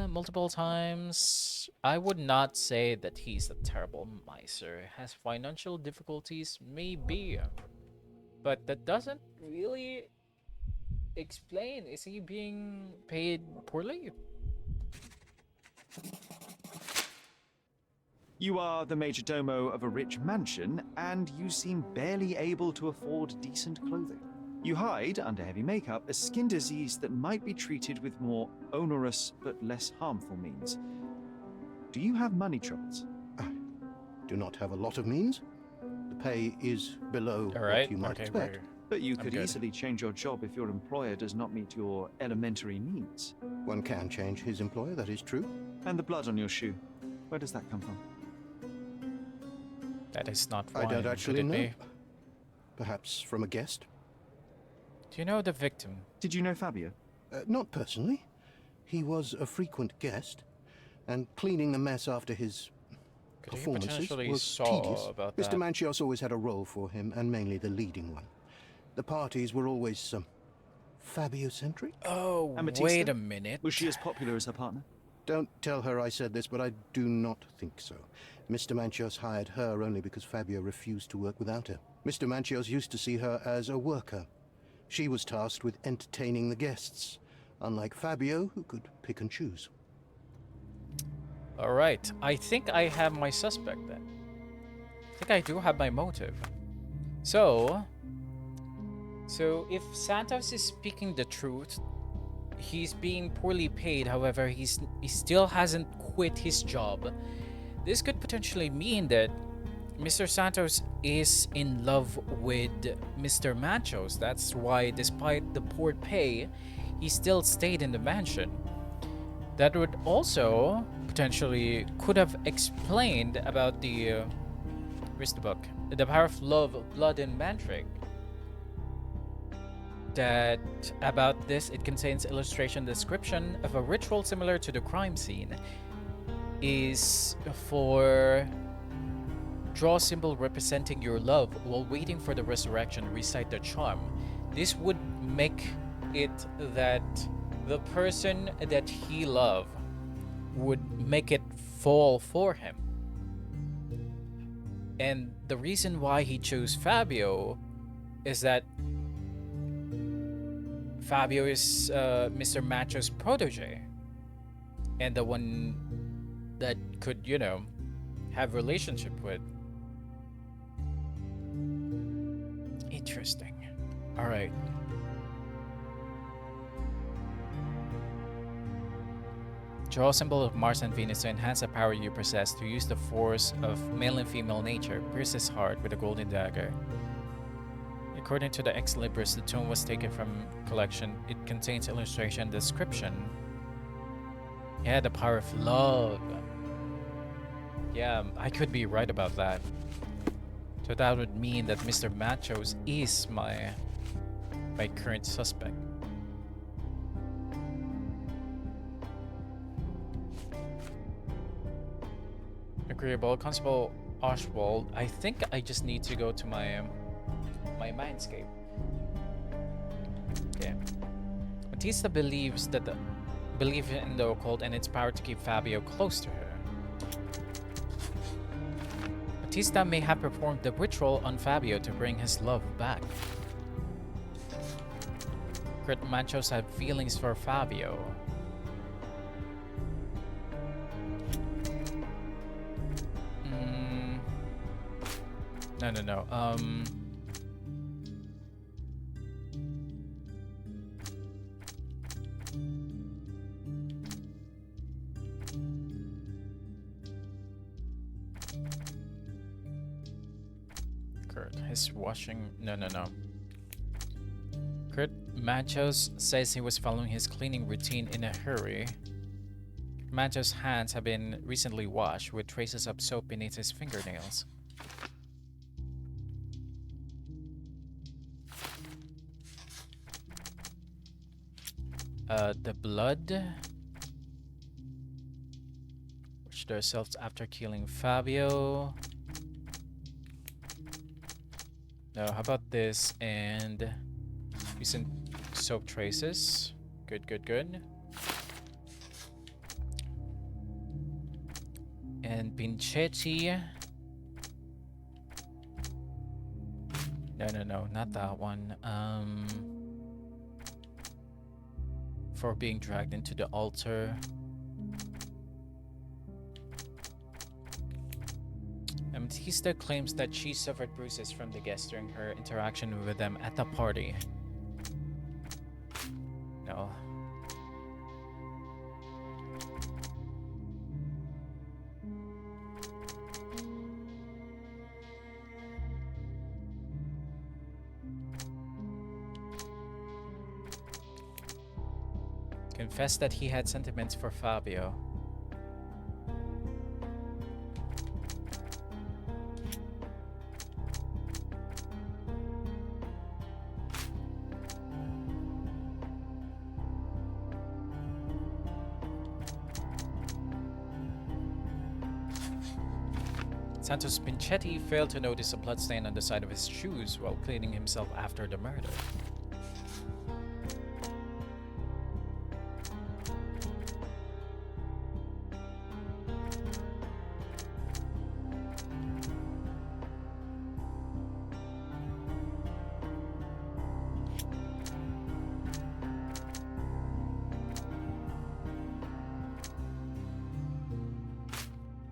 Multiple times. I would not say that he's a terrible miser. Has financial difficulties, maybe. But that doesn't really explain. Is he being paid poorly? You are the majordomo of a rich mansion, and you seem barely able to afford decent clothing. You hide, under heavy makeup, a skin disease that might be treated with more onerous but less harmful means. Do you have money troubles? I do not have a lot of means. The pay is below what you might expect. But you could easily change your job if your employer does not meet your elementary needs. One can change his employer, that is true. And the blood on your shoe, where does that come from? That is not wine. I don't actually Could it know. be? Perhaps from a guest. Do you know the victim? Did you know Fabio? Not personally. He was a frequent guest, and cleaning the mess after his performances was tedious. About Mr. Manchios always had a role for him, and mainly the leading one. The parties were always Fabio-centric. Oh, and wait a minute. Was she as popular as her partner? Don't tell her I said this, but I do not think so. Mr. Manchios hired her only because Fabio refused to work without her. Mr. Manchios used to see her as a worker. She was tasked with entertaining the guests, unlike Fabio, who could pick and choose. All right, I think I have my suspect then. I think I do have my motive. So if Santos is speaking the truth, he's being poorly paid. However, he still hasn't quit his job. This could potentially mean that Mr. Santos is in love with Mr. Manchos. That's why, despite the poor pay, he still stayed in the mansion. That would also potentially could have explained about the where's the book? The Power of Love, Blood and Mandrake. That about this, it contains illustration description of a ritual similar to the crime scene. Is for draw a symbol representing your love while waiting for the resurrection. Recite the charm. This would make it that the person that he loved would make it fall for him. And the reason why he chose Fabio is that Fabio is Mr. Mancho's protege, and the one that could, you know, have relationship with. Interesting. All right. Draw a symbol of Mars and Venus to enhance the power you possess. To use the force of male and female nature, pierce his heart with a golden dagger. According to the Ex Libris, the tome was taken from collection. It contains illustration and description. Yeah, the power of love. Yeah, I could be right about that. So that would mean that Mr. Manchos is my current suspect. Agreeable. Constable Oswald, I think I just need to go to my my mindscape. Okay. Batista believes in the occult and its power to keep Fabio close to her. Batista may have performed the ritual on Fabio to bring his love back. Kurt Manchos had feelings for Fabio. No. Kurt, his washing... No. Kurt Manchos says he was following his cleaning routine in a hurry. Manchos' hands have been recently washed with traces of soap beneath his fingernails. The blood which themselves after killing Fabio. No, how about this? And recent soap traces. Good. And Pinchetti. No, not that one. For being dragged into the altar. Batista claims that she suffered bruises from the guests during her interaction with them at the party. No. Confessed that he had sentiments for Fabio. Santos Pinchetti failed to notice a bloodstain on the side of his shoes while cleaning himself after the murder.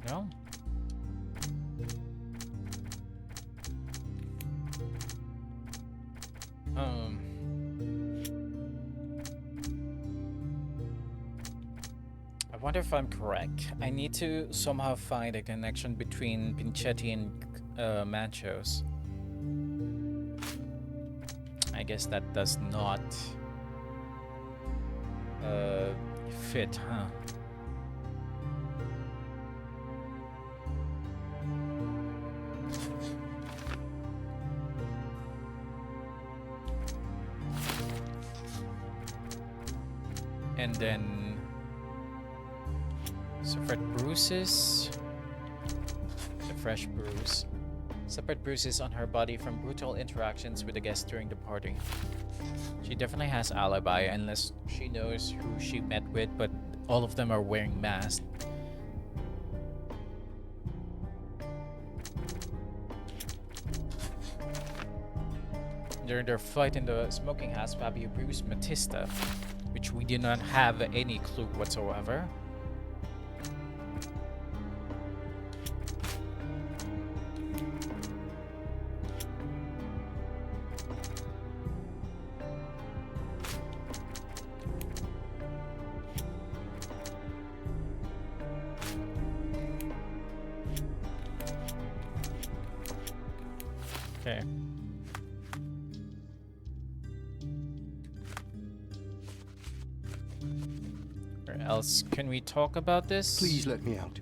No? I wonder if I'm correct. I need to somehow find a connection between Pinchetti and Manchos. I guess that does not fit, huh? And then suffered bruises. The fresh bruise. Suffered bruises on her body from brutal interactions with the guests during the party. She definitely has alibi unless she knows who she met with, but all of them are wearing masks. During their fight in the smoking house, Fabio bruised Batista, which we do not have any clue whatsoever. Okay. Where else can we talk about this? Please let me out.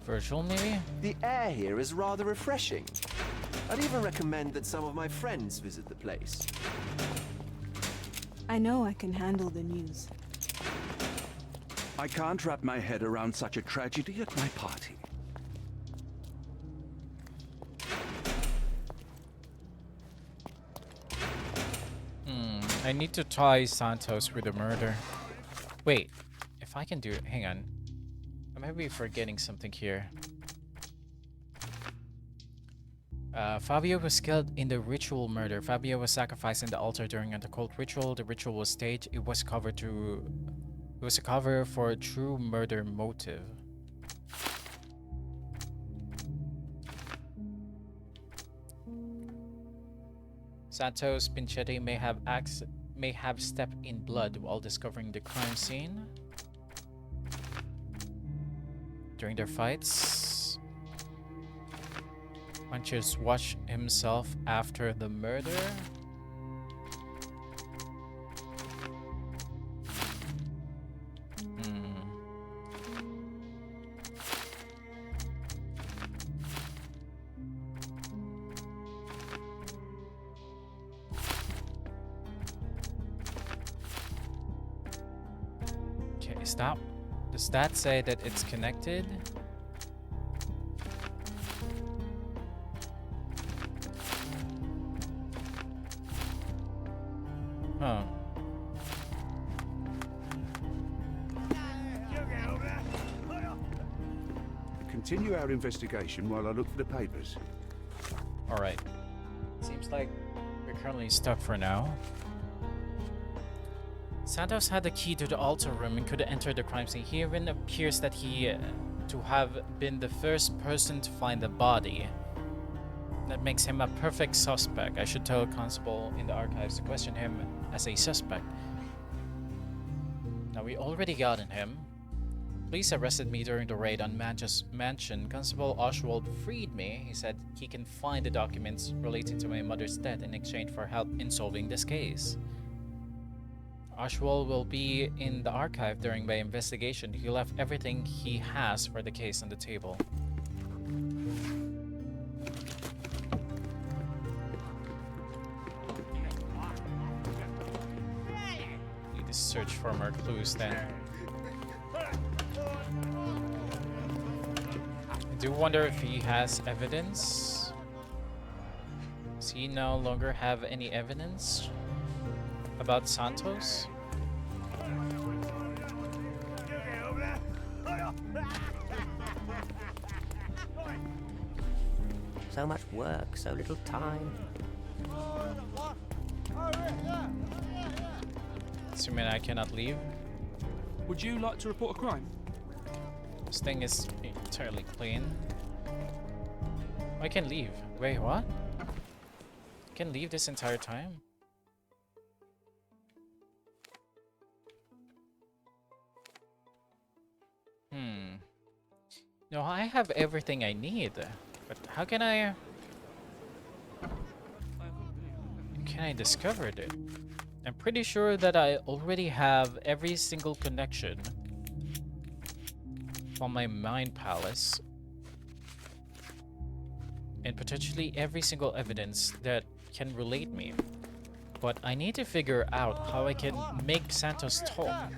Virgil, maybe? The air here is rather refreshing. I'd even recommend that some of my friends visit the place. I know I can handle the news. I can't wrap my head around such a tragedy at my party. I need to tie Santos with the murder. Wait, if I can do it, hang on. I might be forgetting something here. Fabio was killed in the ritual murder. Fabio was sacrificed in the altar during an occult ritual. The ritual was staged. It was a cover for a true murder motive. Santos Pinchetti may have stepped in blood while discovering the crime scene. During their fights, Manchus watched himself after the murder. Does that say that it's connected? Huh. Continue our investigation while I look for the papers. Alright. Seems like we're currently stuck for now. Santos had the key to the altar room and could enter the crime scene. He even appears that he to have been the first person to find the body. That makes him a perfect suspect. I should tell a constable in the archives to question him as a suspect. Now we already gotten him. Police arrested me during the raid on Manchus mansion. Constable Oswald freed me. He said he can find the documents relating to my mother's death in exchange for help in solving this case. Oswald will be in the archive during my investigation. He left everything he has for the case on the table. Need to search for more clues then. I do wonder if he has evidence. Does he no longer have any evidence about Santos? So much work, so little time. Assuming I cannot leave. Would you like to report a crime? This thing is entirely clean. I can leave. Wait, what? I can leave this entire time? No, I have everything I need. But how can I discover it? I'm pretty sure that I already have every single connection from my mind palace and potentially every single evidence that can relate me. But I need to figure out how I can make Santos talk.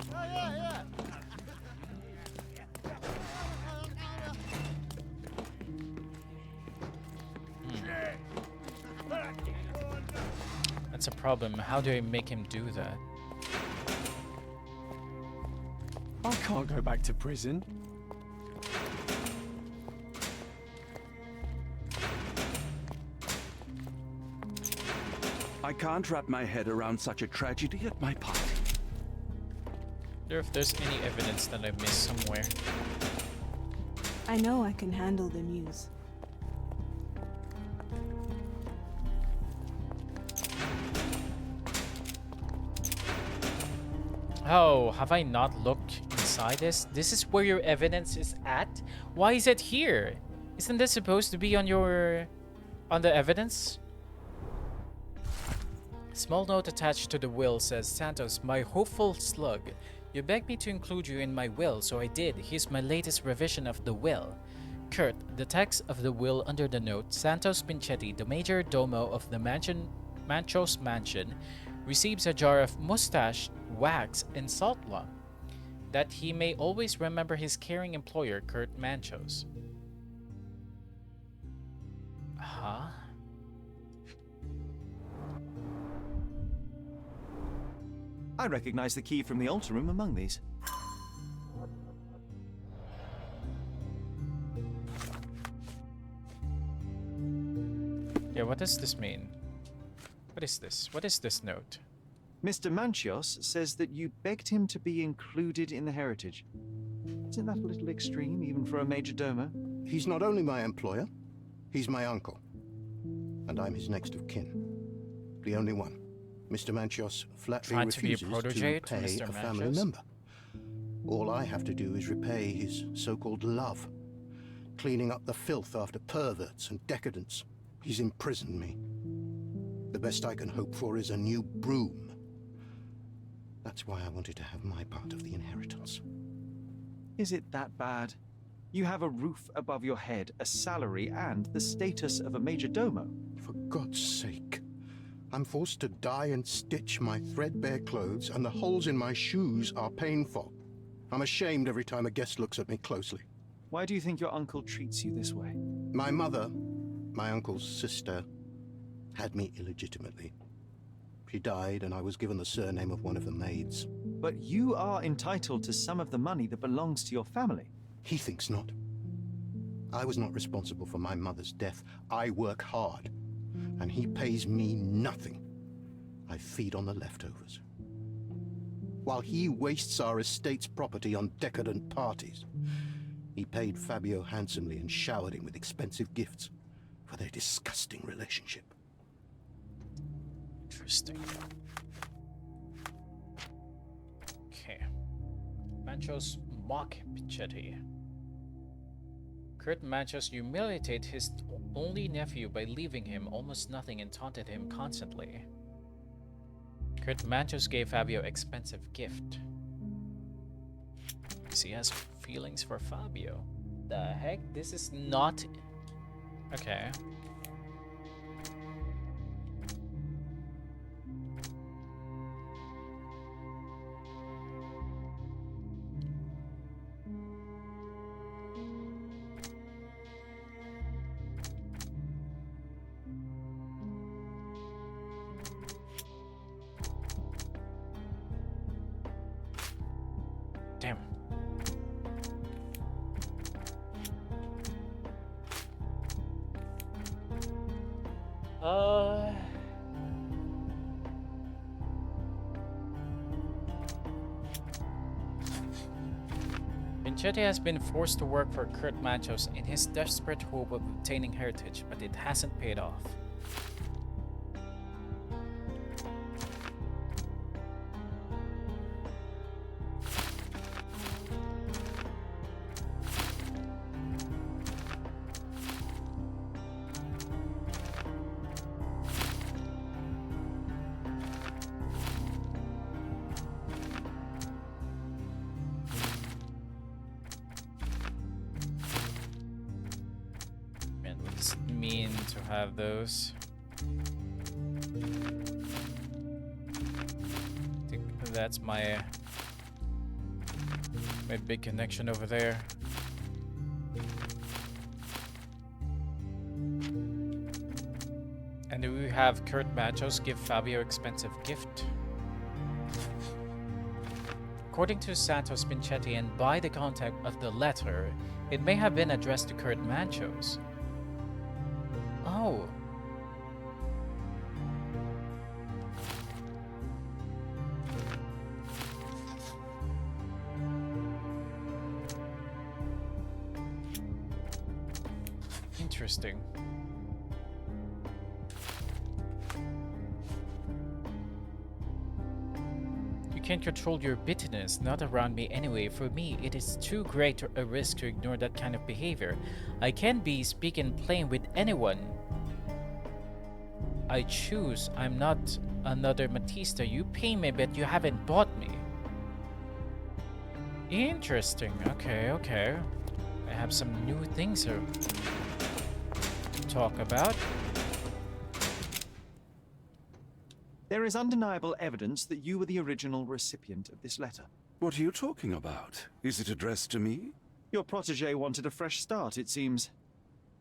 That's a problem. How do I make him do that? I can't go back to prison. I can't wrap my head around such a tragedy at my party. Wonder if there's any evidence that I missed somewhere. I know I can handle the news. Oh, have I not looked inside this? This is where your evidence is at? Why is it here? Isn't this supposed to be on the evidence? Small note attached to the will says, Santos, my hopeful slug. You begged me to include you in my will, so I did. Here's my latest revision of the will. Kurt, the text of the will under the note, Santos Pinchetti, the major domo of the Manchos mansion, receives a jar of mustache, wax, and salt lump. that he may always remember his caring employer, Kurt Manchos. Huh? I recognize the key from the altar room among these. Yeah, what does this mean? What is this? What is this note? Mr. Manchios says that you begged him to be included in the heritage. Isn't that a little extreme, even for a major domo? He's not only my employer, he's my uncle. And I'm his next of kin. The only one. Mr. Manchios flatly refuses to pay a family member. All I have to do is repay his so-called love, cleaning up the filth after perverts and decadents. He's imprisoned me. The best I can hope for is a new broom. That's why I wanted to have my part of the inheritance. Is it that bad? You have a roof above your head, a salary, and the status of a major domo. For God's sake. I'm forced to dye and stitch my threadbare clothes, and the holes in my shoes are painful. I'm ashamed every time a guest looks at me closely. Why do you think your uncle treats you this way? My mother, my uncle's sister, had me illegitimately. She died, and I was given the surname of one of the maids. But you are entitled to some of the money that belongs to your family. He thinks not. I was not responsible for my mother's death. I work hard, and he pays me nothing. I feed on the leftovers. While he wastes our estate's property on decadent parties, he paid Fabio handsomely and showered him with expensive gifts for their disgusting relationship. Interesting. Okay. Manchos mock Pinchetti. Kurt Manchos humiliated his only nephew by leaving him almost nothing and taunted him constantly. Kurt Manchos gave Fabio expensive gift. He has feelings for Fabio. The heck? This is not... Okay. Damn. Pinchetti has been forced to work for Kurt Manchos in his desperate hope of obtaining heritage, but it hasn't paid off. Mean to have those. I think that's my big connection over there. And do we have Kurt Manchos give Fabio expensive gift? According to Santos Pinchetti, and by the content of the letter, it may have been addressed to Kurt Manchos. Oh. Interesting. You can't control your bitterness, not around me anyway. For me, it is too great a risk to ignore that kind of behavior. I can be speaking plain with anyone I choose. I'm not another Matista. You pay me, but you haven't bought me. Interesting. Okay, okay. I have some new things to talk about. There is undeniable evidence that you were the original recipient of this letter. What are you talking about? Is it addressed to me? Your protege wanted a fresh start, it seems.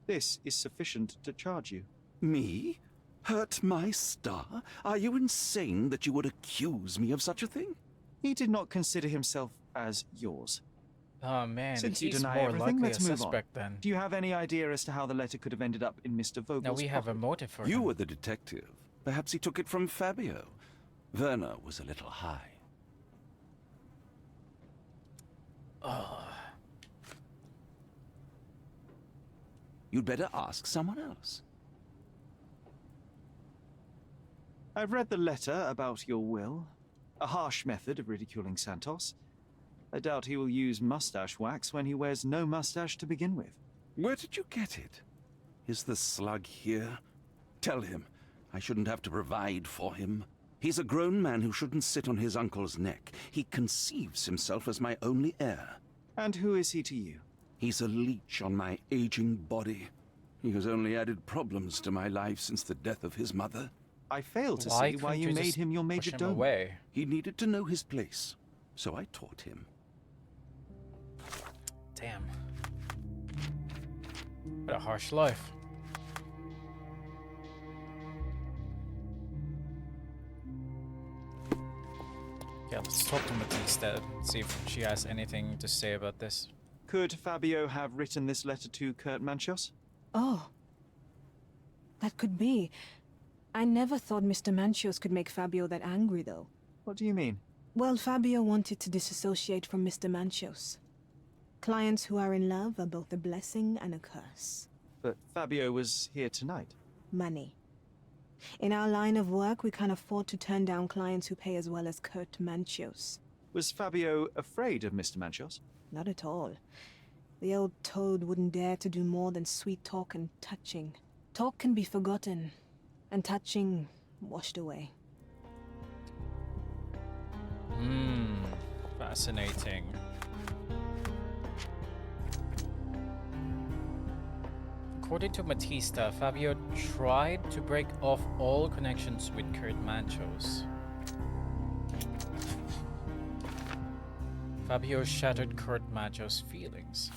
This is sufficient to charge you. Me? Hurt my star? Are you insane that you would accuse me of such a thing? He did not consider himself as yours. Oh man, Since he's you deny more everything, likely let's a move suspect on. then. Do you have any idea as to how the letter could have ended up in Mr. Vogel's Now we have a pocket? motive for You him. were the detective. Perhaps he took it from Fabio. Werner was a little high. You'd better ask someone else. I've read the letter about your will. A harsh method of ridiculing Santos. I doubt he will use mustache wax when he wears no mustache to begin with. Where did you get it? Is the slug here? Tell him. I shouldn't have to provide for him. He's a grown man who shouldn't sit on his uncle's neck. He conceives himself as my only heir. And who is he to you? He's a leech on my aging body. He has only added problems to my life since the death of his mother. I fail to Why see why couldn't you you made just him your push major him domo. away? He needed to know his place, so I taught him. Damn. What a harsh life. Yeah, let's talk to Matista, see if she has anything to say about this. Could Fabio have written this letter to Kurt Manchos? Oh. That could be. I never thought Mr. Manchos could make Fabio that angry, though. What do you mean? Well, Fabio wanted to disassociate from Mr. Manchos. Clients who are in love are both a blessing and a curse. But Fabio was here tonight. Money. In our line of work, we can't afford to turn down clients who pay as well as Kurt Manchos. Was Fabio afraid of Mr. Manchos? Not at all. The old toad wouldn't dare to do more than sweet talk and touching. Talk can be forgotten, and touching washed away. Fascinating. According to Matista, Fabio tried to break off all connections with Kurt Manchos. Fabio shattered Kurt Manchos' feelings.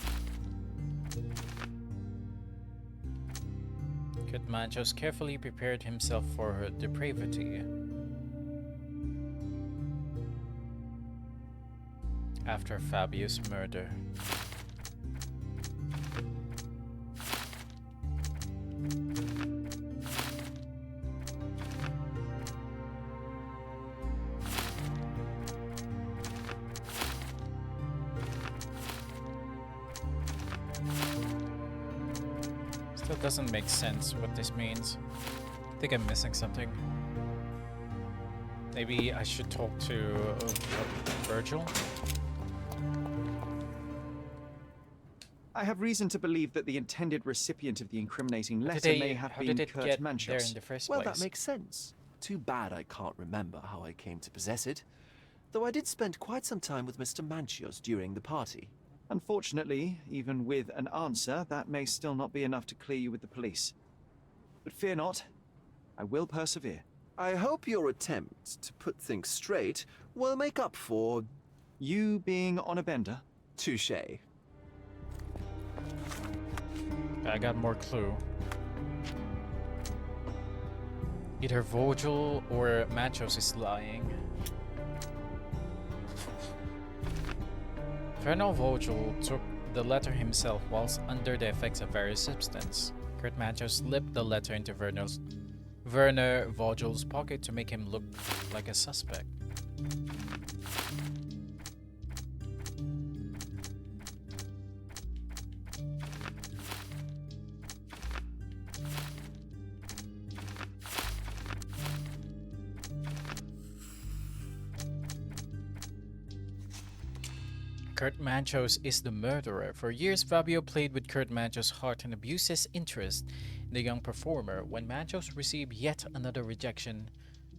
Kurt Manchos carefully prepared himself for her depravity. After Fabio's murder. Still doesn't make sense what this means. I think I'm missing something. Maybe I should talk to Virgil? I have reason to believe that the intended recipient of the incriminating letter may have been Kurt There Manchos. in the first Well, place? that makes sense. Too bad I can't remember how I came to possess it. Though I did spend quite some time with Mr. Manchios during the party. Unfortunately, even with an answer, that may still not be enough to clear you with the police. But fear not, I will persevere. I hope your attempt to put things straight will make up for... You being on a bender? Touché. I got more clue. Either Vogel or Manchos is lying. Colonel Vogel took the letter himself whilst under the effects of various substance. Kurt Manchos slipped the letter into Werner Vogel's pocket to make him look like a suspect. Kurt Manchos is the murderer. For years, Fabio played with Kurt Manchos' heart and abused his interest in the young performer. When Manchos received yet another rejection,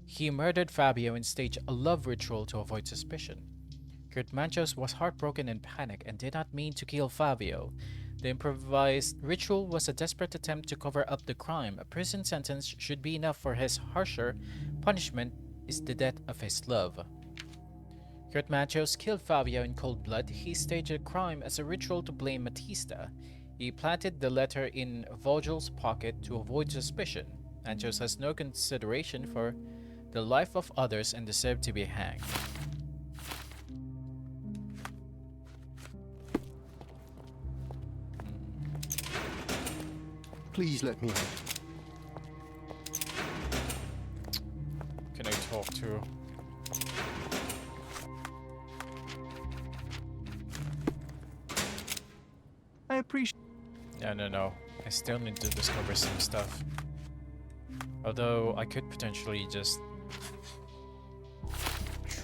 he murdered Fabio and staged a love ritual to avoid suspicion. Kurt Manchos was heartbroken and panicked and did not mean to kill Fabio. The improvised ritual was a desperate attempt to cover up the crime. A prison sentence should be enough for his harsher punishment is the death of his love. Kurt Machos killed Fabio in cold blood. He staged a crime as a ritual to blame Matista. He planted the letter in Vogel's pocket to avoid suspicion. Machos has no consideration for the life of others and deserved to be hanged. Please let me out. Can I talk to? I appreciate. No. I still need to discover some stuff. Although I could potentially just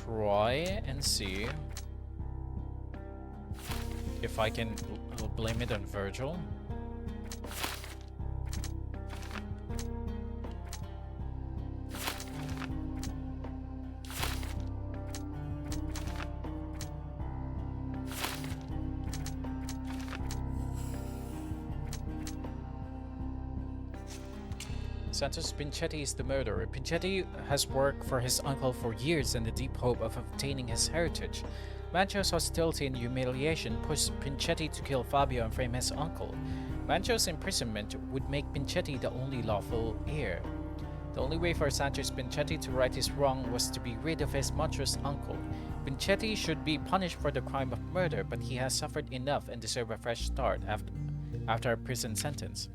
try and see if I can blame it on Virgil. Santos Pinchetti is the murderer. Pinchetti has worked for his uncle for years in the deep hope of obtaining his heritage. Mancho's hostility and humiliation pushed Pinchetti to kill Fabio and frame his uncle. Mancho's imprisonment would make Pinchetti the only lawful heir. The only way for Sanchez Pinchetti to right his wrong was to be rid of his monstrous uncle. Pinchetti should be punished for the crime of murder, but he has suffered enough and deserves a fresh start after a prison sentence.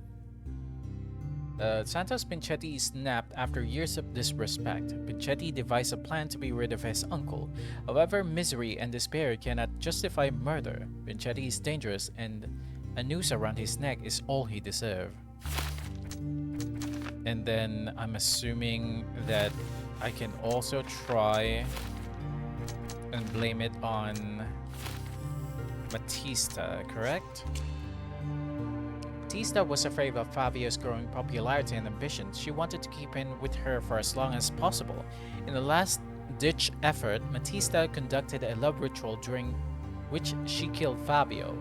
Santos Pinchetti snapped after years of disrespect. Pinchetti devised a plan to be rid of his uncle. However, misery and despair cannot justify murder. Pinchetti is dangerous, and a noose around his neck is all he deserves. And then I'm assuming that I can also try and blame it on Matista, correct? Matista was afraid of Fabio's growing popularity and ambitions. She wanted to keep him with her for as long as possible. In a last-ditch effort, Matista conducted a love ritual during which she killed Fabio.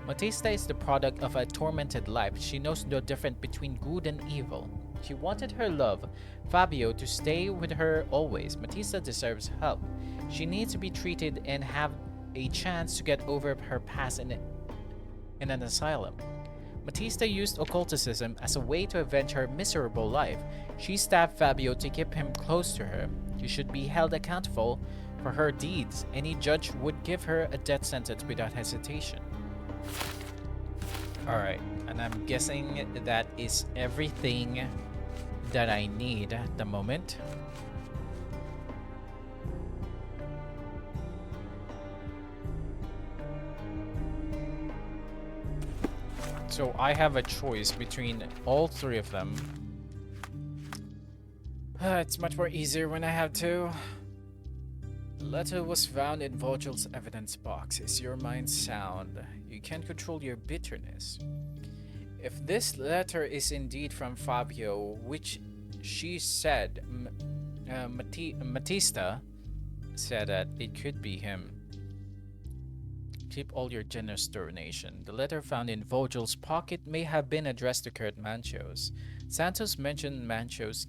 Matista is the product of a tormented life. She knows no difference between good and evil. She wanted her love, Fabio, to stay with her always. Matista deserves help. She needs to be treated and have a chance to get over her past in an asylum. Matista used occulticism as a way to avenge her miserable life. She stabbed Fabio to keep him close to her. She should be held accountable for her deeds. Any judge would give her a death sentence without hesitation. Alright, and I'm guessing that is everything that I need at the moment. So I have a choice between all three of them. It's much more easier when I have to. The letter was found in Vogel's evidence box. Is your mind sound? You can control your bitterness. If this letter is indeed from Fabio, which she said, Matista said that it could be him. Keep all your generous donation. The letter found in Vogel's pocket may have been addressed to Kurt Manchos. Santos mentioned Manchos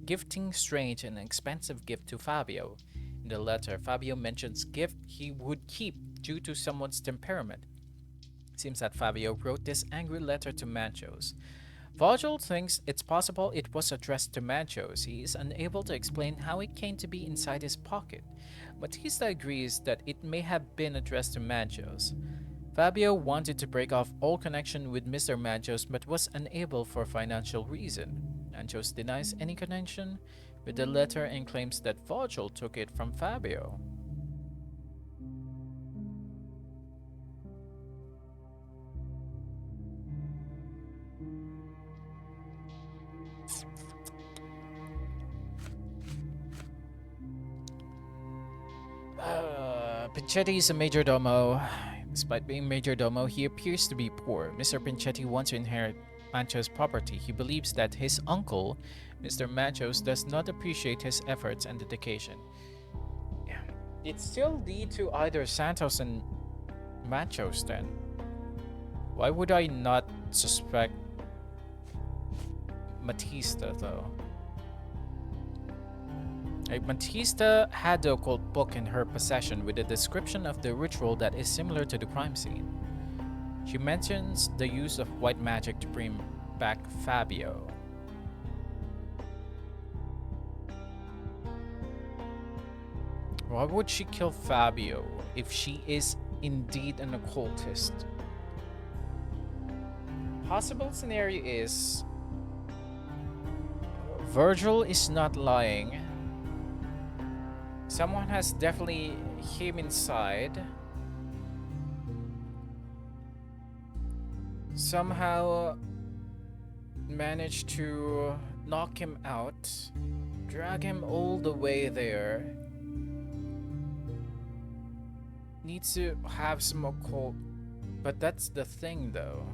gifting strange and expensive gift to Fabio. In the letter, Fabio mentions gift he would keep due to someone's temperament. Seems that Fabio wrote this angry letter to Manchos. Vogel thinks it's possible it was addressed to Manchos. He is unable to explain how it came to be inside his pocket. Matista agrees that it may have been addressed to Manchos. Fabio wanted to break off all connection with Mr. Manchos but was unable for financial reason. Manchos denies any connection with the letter and claims that Vogel took it from Fabio. Pinchetti is a majordomo. Despite being majordomo, he appears to be poor. Mr. Pinchetti wants to inherit Manchos' property. He believes that his uncle, Mr. Manchos, does not appreciate his efforts and dedication. Yeah. It still lead to either Santos and Manchos then. Why would I not suspect Matista though? Matista had the occult book in her possession with a description of the ritual that is similar to the crime scene. She mentions the use of white magic to bring back Fabio. Why would she kill Fabio if she is indeed an occultist? Possible scenario is Virgil is not lying. Someone has definitely him inside. Somehow managed to knock him out, drag him all the way there. Needs to have some occult, but that's the thing though.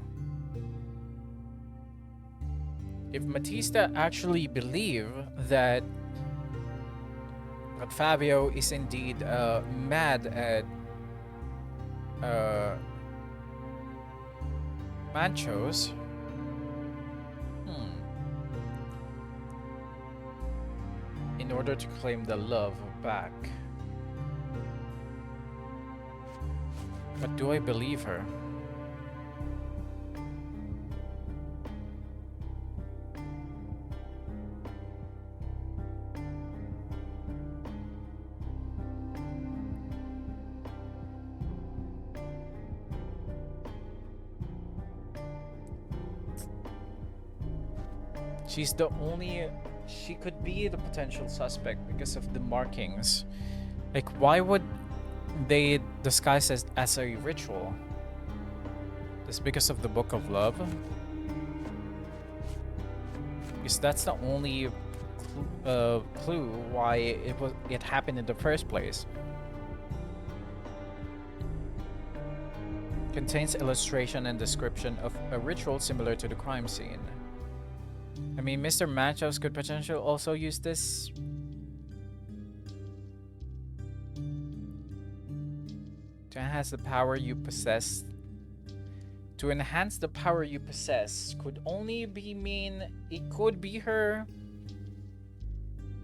If Matista actually believe that Fabio is indeed mad at Manchos, in order to claim the love back. But do I believe her? She's the only... She could be the potential suspect because of the markings. Like, why would they disguise it as a ritual? Just because of the Book of Love? Because that's the only clue why it happened in the first place. Contains illustration and description of a ritual similar to the crime scene. I mean, Mr. Manchos could potentially also use this. To enhance the power you possess. To enhance the power you possess could only be mean it could be her.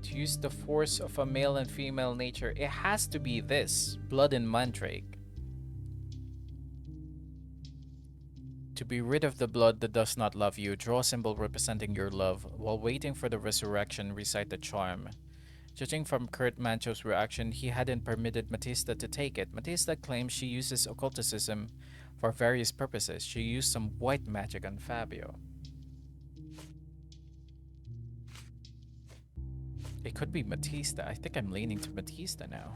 To use the force of a male and female nature, it has to be this, blood and mandrake. To be rid of the blood that does not love you, draw a symbol representing your love. While waiting for the resurrection, recite the charm. Judging from Kurt Mancho's reaction, he hadn't permitted Matista to take it. Matista claims she uses occulticism for various purposes. She used some white magic on Fabio. It could be Matista. I think I'm leaning to Matista now.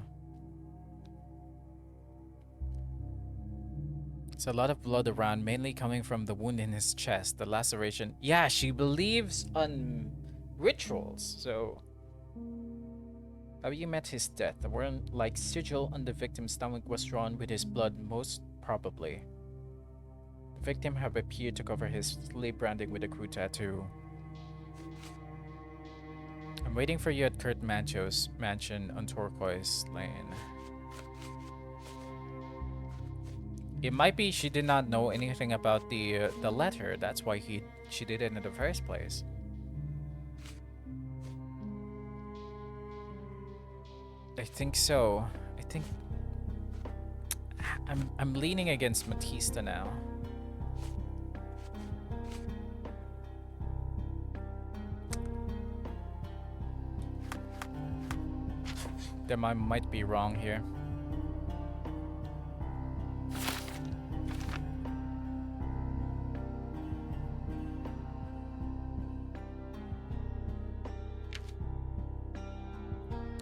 There's a lot of blood around, mainly coming from the wound in his chest, the laceration. Yeah, she believes on rituals, so... How you met his death? The worm-like sigil on the victim's stomach was drawn with his blood, most probably. The victim had appeared to cover his sleeve branding with a crew tattoo. I'm waiting for you at Kurt Mancho's mansion on Turquoise Lane. It might be she did not know anything about the letter. That's why she did it in the first place. I think so. I think I'm leaning against Matista now. Then I might be wrong here.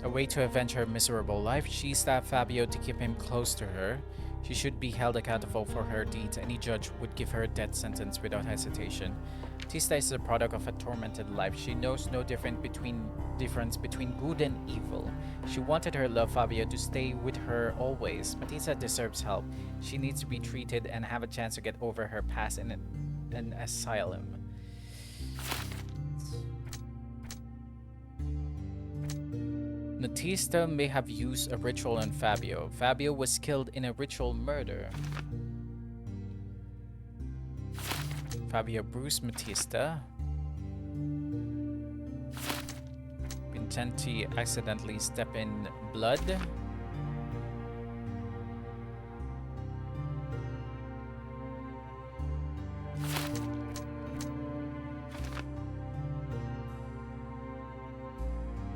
A way to avenge her miserable life, she stabbed Fabio to keep him close to her. She should be held accountable for her deeds. Any judge would give her a death sentence without hesitation. Tista is the product of a tormented life. She knows no difference between good and evil. She wanted her love Fabio to stay with her always. Matista deserves help. She needs to be treated and have a chance to get over her past in an asylum. Matista may have used a ritual on Fabio. Fabio was killed in a ritual murder. Fabio bruised Matista. Been intend to accidentally step in blood.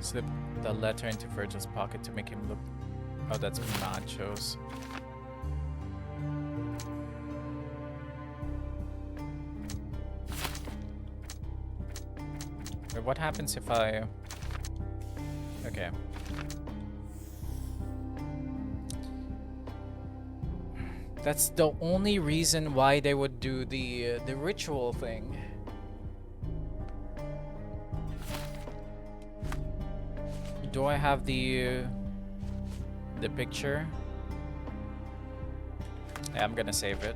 Slip the letter into Virgil's pocket to make him look... Oh, that's machos. Wait, what happens if I... Okay. That's the only reason why they would do the ritual thing. Do I have the picture? Yeah, I'm gonna save it.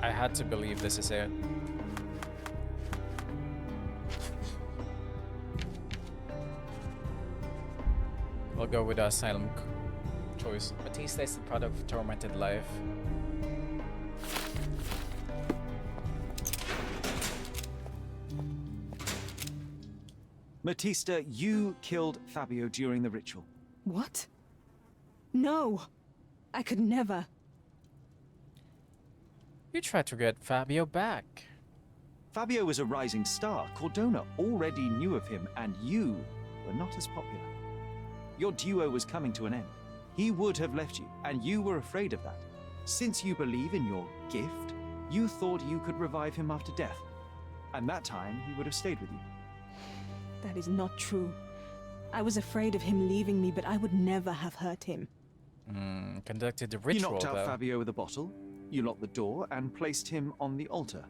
I had to believe this is it. I'll go with the asylum choice. Batista is the product of tormented life. Batista, you killed Fabio during the ritual. What? No! I could never. You tried to get Fabio back. Fabio was a rising star. Cordona already knew of him, and you were not as popular. Your duo was coming to an end. He would have left you, and you were afraid of that. Since you believe in your gift, you thought you could revive him after death. And that time, he would have stayed with you. That is not true. I was afraid of him leaving me, but I would never have hurt him. Conducted the ritual, You knocked out though. Fabio with a bottle, you locked the door, and placed him on the altar.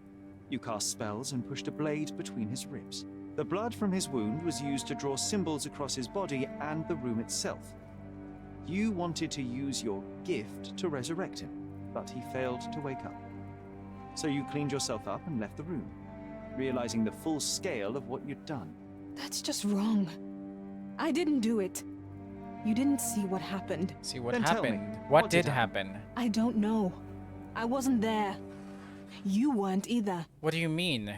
You cast spells and pushed a blade between his ribs. The blood from his wound was used to draw symbols across his body and the room itself. You wanted to use your gift to resurrect him, but he failed to wake up. So you cleaned yourself up and left the room, realizing the full scale of what you'd done. That's just wrong. I didn't do it. You didn't see what happened. See what Then tell happened? me, What what did did happen? I don't know. I wasn't there. You weren't either. What do you mean?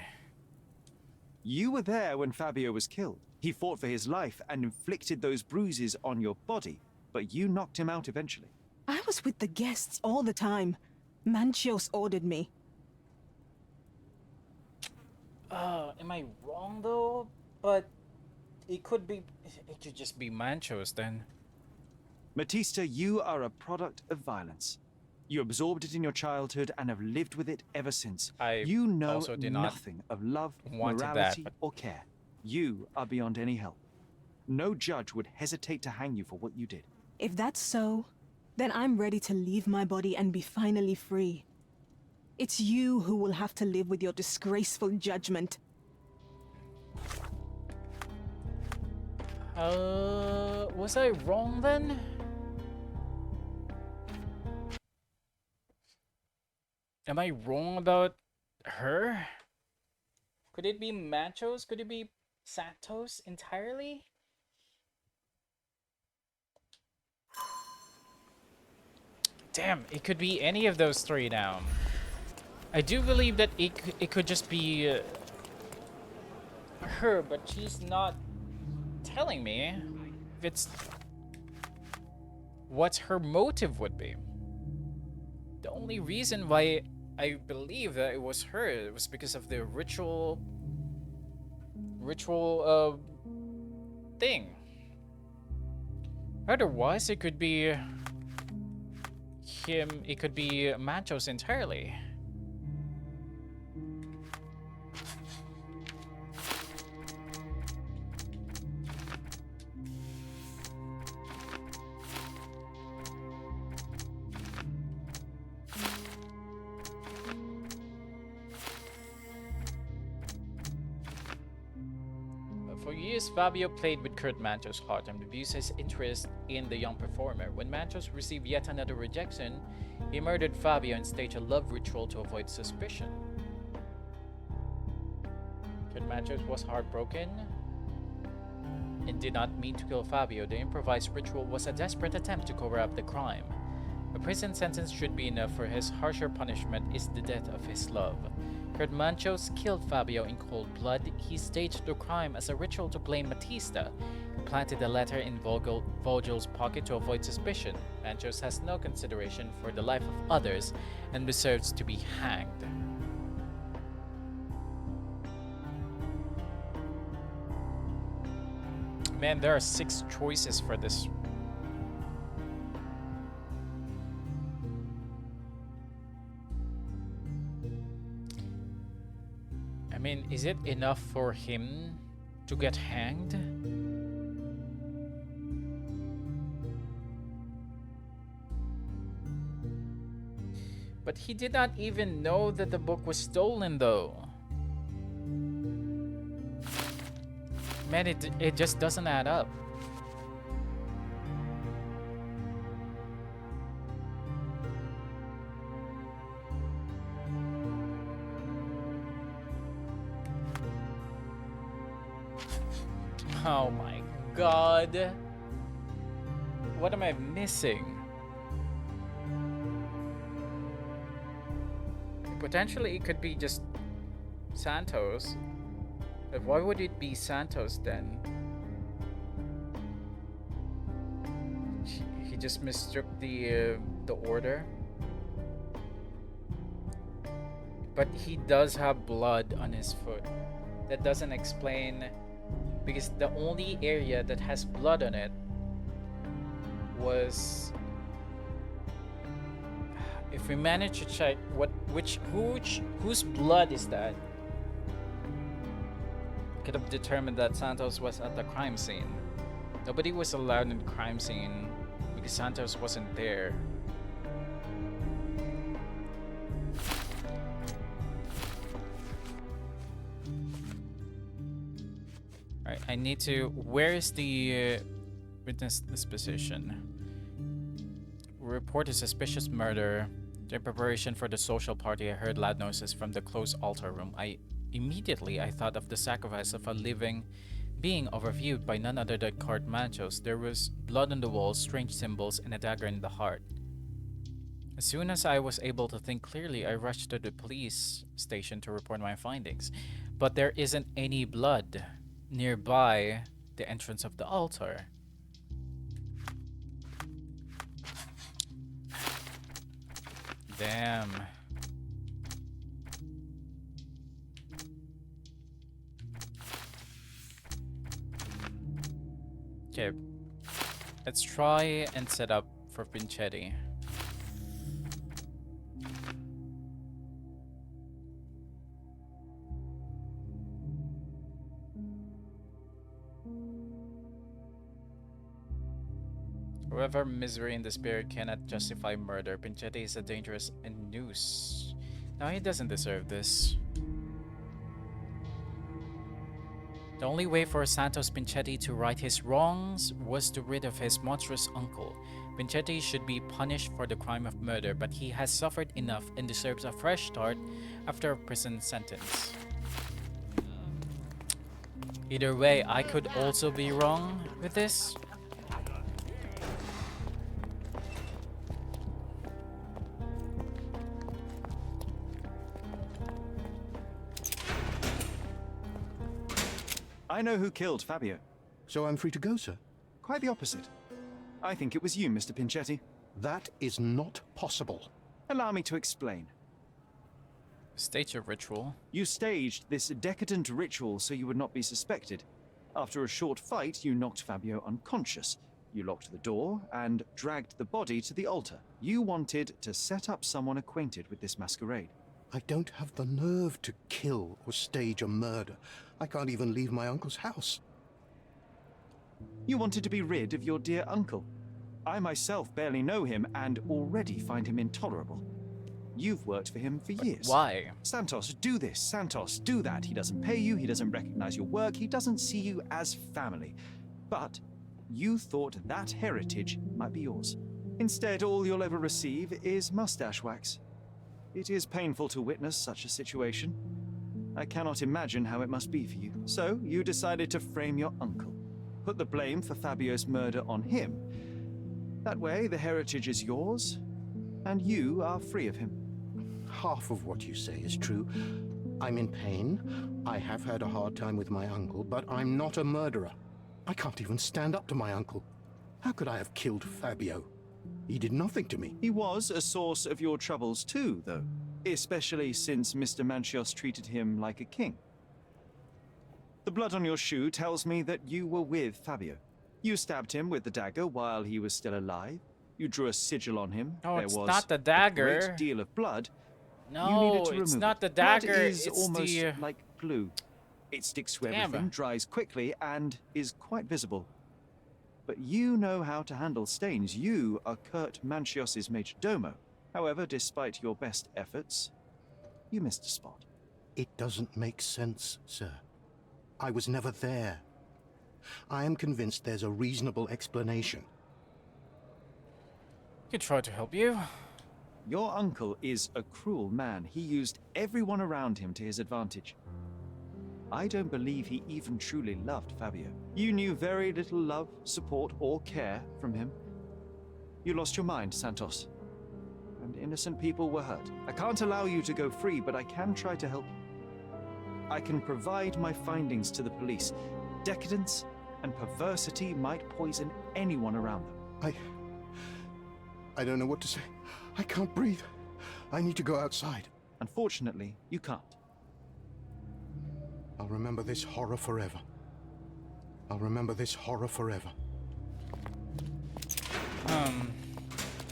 You were there when Fabio was killed. He fought for his life and inflicted those bruises on your body, but you knocked him out eventually. I was with the guests all the time. Manchios ordered me. Am I wrong though? But it could be... It could just be Manchos then. Batista, you are a product of violence. You absorbed it in your childhood and have lived with it ever since. You know also did not nothing of love, wanted that, morality, but- or care. You are beyond any help. No judge would hesitate to hang you for what you did. If that's so, then I'm ready to leave my body and be finally free. It's you who will have to live with your disgraceful judgment. Was I wrong then? Am I wrong about her? Could it be Manchos? Could it be Santos entirely? Damn, it could be any of those three now. I do believe that it could just be her, but she's not telling me if it's what her motive would be. The only reason why I believe that it was her, it was because of the ritual thing. Otherwise, it could be him, it could be Manchos entirely. For years, Fabio played with Kurt Manchos' heart and abused his interest in the young performer. When Manchos received yet another rejection, he murdered Fabio and staged a love ritual to avoid suspicion. Kurt Manchos was heartbroken and did not mean to kill Fabio. The improvised ritual was a desperate attempt to cover up the crime. A prison sentence should be enough, for his harsher punishment is the death of his love. Kurt Manchos killed Fabio in cold blood. He staged the crime as a ritual to blame Batista. He planted a letter in Vogel's pocket to avoid suspicion. Manchos has no consideration for the life of others and deserves to be hanged. Man, there are 6 choices for this. I mean, is it enough for him to get hanged? But he did not even know that the book was stolen, though. Man, it just doesn't add up. Oh my god. What am I missing? Potentially, it could be just Santos. But why would it be Santos then? He just mistook the order. But he does have blood on his foot. That doesn't explain, because the only area that has blood on it was, if we manage to check whose blood is that, could have determined that Santos was at the crime scene. Nobody was allowed in the crime scene because Santos wasn't there. Alright, I need to... Where is the witness disposition? Report a suspicious murder. In preparation for the social party, I heard loud noises from the closed altar room. Immediately, I thought of the sacrifice of a living being overviewed by none other than Cart Manchos. There was blood on the walls, strange symbols, and a dagger in the heart. As soon as I was able to think clearly, I rushed to the police station to report my findings. But there isn't any blood nearby the entrance of the altar. Damn. Okay, let's try and set up for Pinchetti. However, misery in the spirit cannot justify murder. Pinchetti is a dangerous and noose. Now, he doesn't deserve this. The only way for Santos Pinchetti to right his wrongs was to rid of his monstrous uncle. Pinchetti should be punished for the crime of murder, but he has suffered enough and deserves a fresh start after a prison sentence. Either way, I could also be wrong with this. I know who killed Fabio. So I'm free to go, sir? Quite the opposite. I think it was you, Mr. Pinchetti. That is not possible. Allow me to explain. Stage a ritual. You staged this decadent ritual so you would not be suspected. After a short fight, you knocked Fabio unconscious. You locked the door and dragged the body to the altar. You wanted to set up someone acquainted with this masquerade. I don't have the nerve to kill or stage a murder. I can't even leave my uncle's house. You wanted to be rid of your dear uncle. I myself barely know him and already find him intolerable. You've worked for him for years. Why? Santos, do this. Santos, do that. He doesn't pay you. He doesn't recognize your work. He doesn't see you as family. But you thought that heritage might be yours. Instead, all you'll ever receive is mustache wax. It is painful to witness such a situation. I cannot imagine how it must be for you. So, you decided to frame your uncle. Put the blame for Fabio's murder on him. That way, the heritage is yours, and you are free of him. Half of what you say is true. I'm in pain. I have had a hard time with my uncle, but I'm not a murderer. I can't even stand up to my uncle. How could I have killed Fabio? He did nothing to me. He was a source of your troubles too, though. Especially since Mr. Manchios treated him like a king. The blood on your shoe tells me that you were with Fabio. You stabbed him with the dagger while he was still alive. You drew a sigil on him. No, there it's was not the dagger. A great deal of blood. You No, needed to it's remove not it. the dagger. Blood is It's almost the like glue. It sticks to Damn. everything, dries quickly, and is quite visible. But you know how to handle stains. You are Kurt Manchios's major domo. However, despite your best efforts, you missed a spot. It doesn't make sense, sir. I was never there. I am convinced there's a reasonable explanation. I could try to help you. Your uncle is a cruel man. He used everyone around him to his advantage. I don't believe he even truly loved Fabio. You knew very little love, support, or care from him. You lost your mind, Santos. And innocent people were hurt. I can't allow you to go free, but I can try to help you. I can provide my findings to the police. Decadence and perversity might poison anyone around them. I don't know what to say. I can't breathe. I need to go outside. Unfortunately, you can't. I'll remember this horror forever. I'll remember this horror forever.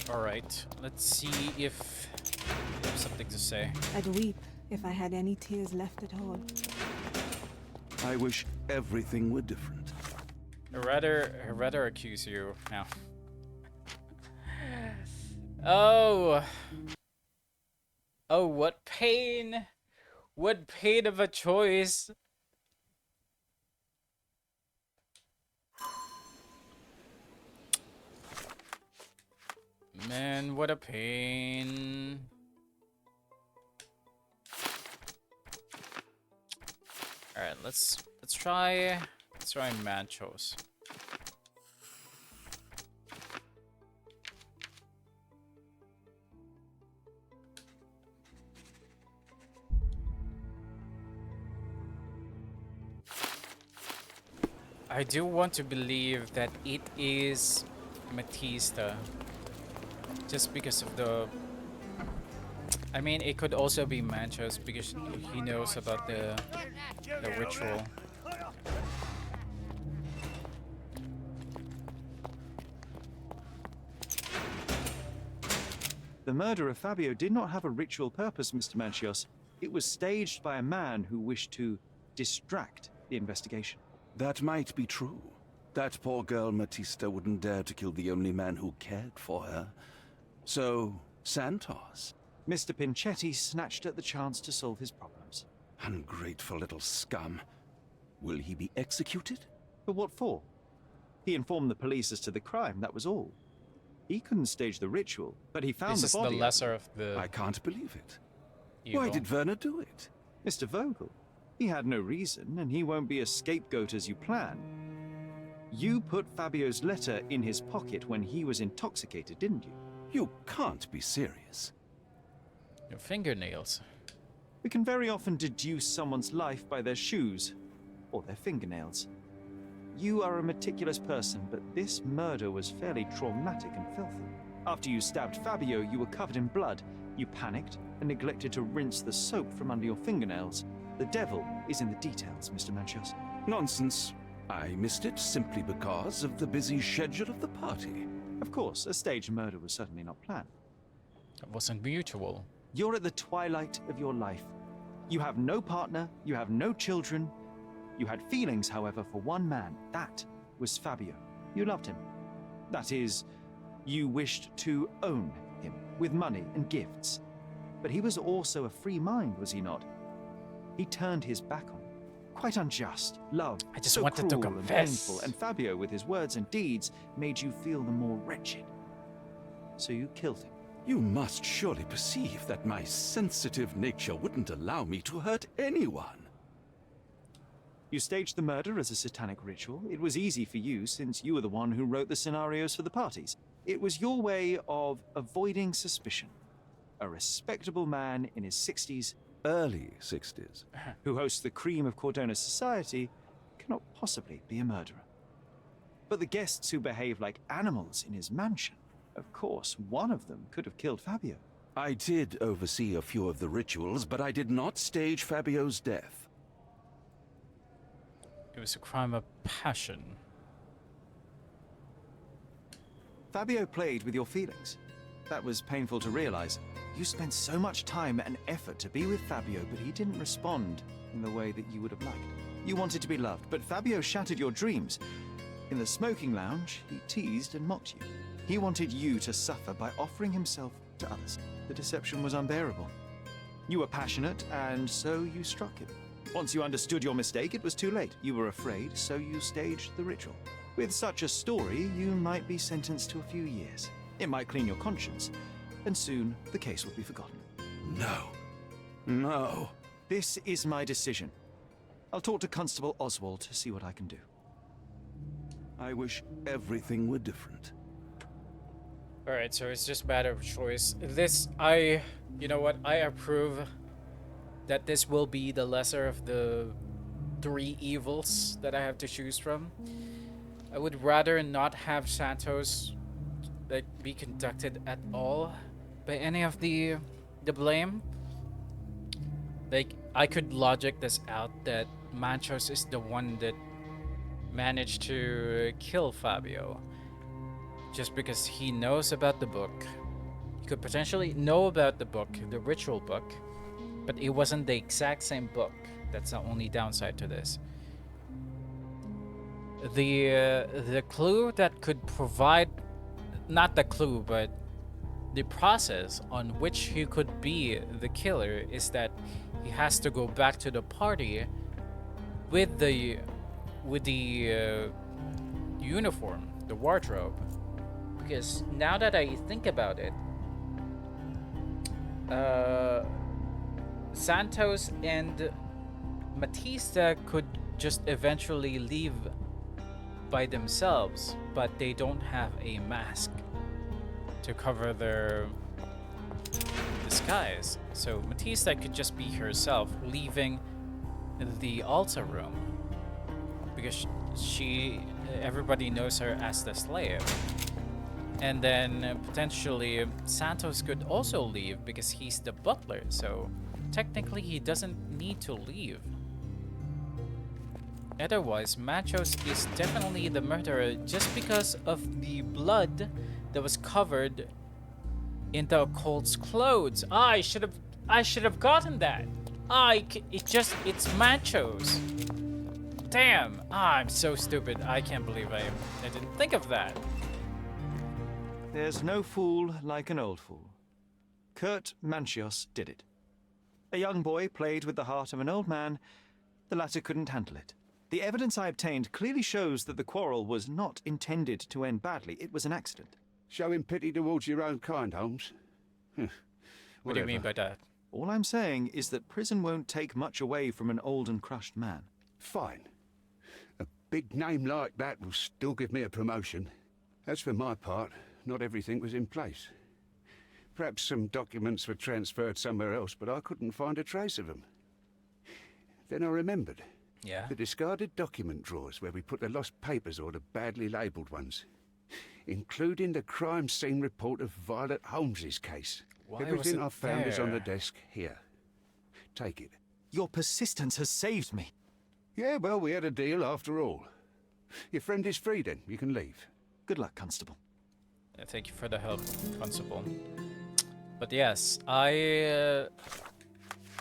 Alright. Let's see if you have something to say. I'd weep if I had any tears left at all. I wish everything were different. I'd rather accuse you now. Oh. Oh, what pain. What pain of a choice. Man, what a pain. Alright, let's try Manchos. I do want to believe that it is Matista. Just because of the... I mean, it could also be Manchos because he knows about the ritual. The murder of Fabio did not have a ritual purpose, Mr. Manchios. It was staged by a man who wished to distract the investigation. That might be true. That poor girl Matista wouldn't dare to kill the only man who cared for her. So, Santos. Mr. Pinchetti snatched at the chance to solve his problems. Ungrateful little scum. Will he be executed? But what for? He informed the police as to the crime, that was all. He couldn't stage the ritual, but he found This the is body. the lesser of the... I can't believe it. evil. Why did Werner do it? Mr. Vogel. He had no reason, and he won't be a scapegoat as you plan. You put Fabio's letter in his pocket when he was intoxicated, didn't you? You can't be serious. Your fingernails. We can very often deduce someone's life by their shoes or their fingernails. You are a meticulous person, but this murder was fairly traumatic and filthy. After you stabbed Fabio, you were covered in blood. You panicked and neglected to rinse the soap from under your fingernails. The devil is in the details, Mr. Manchios. Nonsense. I missed it simply because of the busy schedule of the party. Of course, a staged murder was certainly not planned. It wasn't mutual. You're at the twilight of your life. You have no partner, you have no children. You had feelings, however, for one man. That was Fabio. You loved him. That is, you wished to own him with money and gifts. But he was also a free mind, was he not? He turned his back on you. Quite unjust. Love, I just so wanted to cruel and confess. painful. And Fabio, with his words and deeds, made you feel the more wretched. So you killed him. You must surely perceive that my sensitive nature wouldn't allow me to hurt anyone. You staged the murder as a satanic ritual. It was easy for you since you were the one who wrote the scenarios for the parties. It was your way of avoiding suspicion. A respectable man in his 60s early 60s. Who hosts the cream of Cordona's society, cannot possibly be a murderer. But the guests who behave like animals in his mansion, of course, one of them could have killed Fabio. I did oversee a few of the rituals, but I did not stage Fabio's death. It was a crime of passion. Fabio played with your feelings. That was painful to realize. You spent so much time and effort to be with Fabio, but he didn't respond in the way that you would have liked. You wanted to be loved, but Fabio shattered your dreams. In the smoking lounge, he teased and mocked you. He wanted you to suffer by offering himself to others. The deception was unbearable. You were passionate, and so you struck him. Once you understood your mistake, it was too late. You were afraid, so you staged the ritual. With such a story, you might be sentenced to a few years. It might clean your conscience, and soon the case will be forgotten. No. No. This is my decision. I'll talk to Constable Oswald to see what I can do. I wish everything were different. Alright, so it's just a matter of choice. You know what, I approve that this will be the lesser of the 3 evils that I have to choose from. I would rather not have Santos be conducted at all by any of the blame. Like, I could logic this out that Manchos is the one that managed to kill Fabio just because he knows about the book. He could potentially know about the book, the ritual book, but it wasn't the exact same book. That's the only downside to this. The clue that could provide, not the clue, but the process on which he could be the killer is that he has to go back to the party with the uniform, the wardrobe. Because now that I think about it, Santos and Matista could just eventually leave by themselves, but they don't have a mask to cover their disguise. So Matista could just be herself, leaving the altar room because everybody knows her as the slave. And then potentially Santos could also leave because he's the butler, so technically he doesn't need to leave. Otherwise, Manchos is definitely the murderer just because of the blood that was covered in the occult's clothes. I should have gotten that. It's Manchos. Damn. I'm so stupid. I can't believe I didn't think of that. There's no fool like an old fool. Kurt Manchios did it. A young boy played with the heart of an old man. The latter couldn't handle it. The evidence I obtained clearly shows that the quarrel was not intended to end badly. It was an accident. Showing pity towards your own kind, Holmes. What do you mean by that? All I'm saying is that prison won't take much away from an old and crushed man. Fine. A big name like that will still give me a promotion. As for my part, not everything was in place. Perhaps some documents were transferred somewhere else, but I couldn't find a trace of them. Then I remembered. Yeah? The discarded document drawers where we put the lost papers or the badly labelled ones. Including the crime scene report of Violet Holmes's case. Why Everything was I it found is on the there? desk here. Take it. Your persistence has saved me. Yeah, well, we had a deal after all. Your friend is free then. You can leave. Good luck, Constable. Thank you for the help, Constable. But yes, I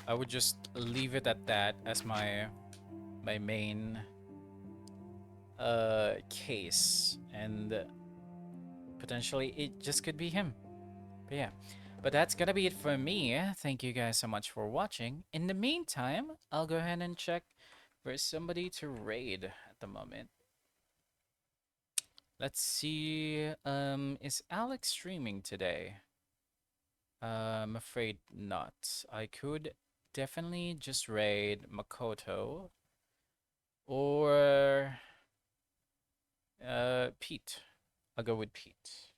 would just leave it at that as my main case, and potentially it just could be him. But yeah, but that's gonna be it for me. Thank you guys so much for watching. In the meantime, I'll go ahead and check for somebody to raid at the moment. Let's see, is Alex streaming today? I'm afraid not. I could definitely just raid Makoto or Pete. I'll go with Pete.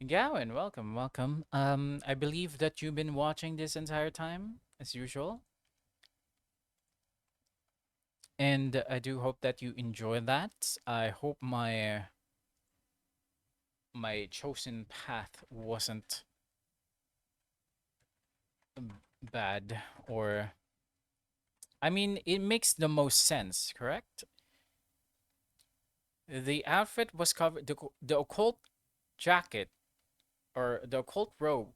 Gowan, welcome. I believe that you've been watching this entire time. as usual. And I do hope that you enjoy that. I hope my chosen path wasn't bad, or I mean, it makes the most sense, correct? The outfit was covered, the occult jacket or the occult robe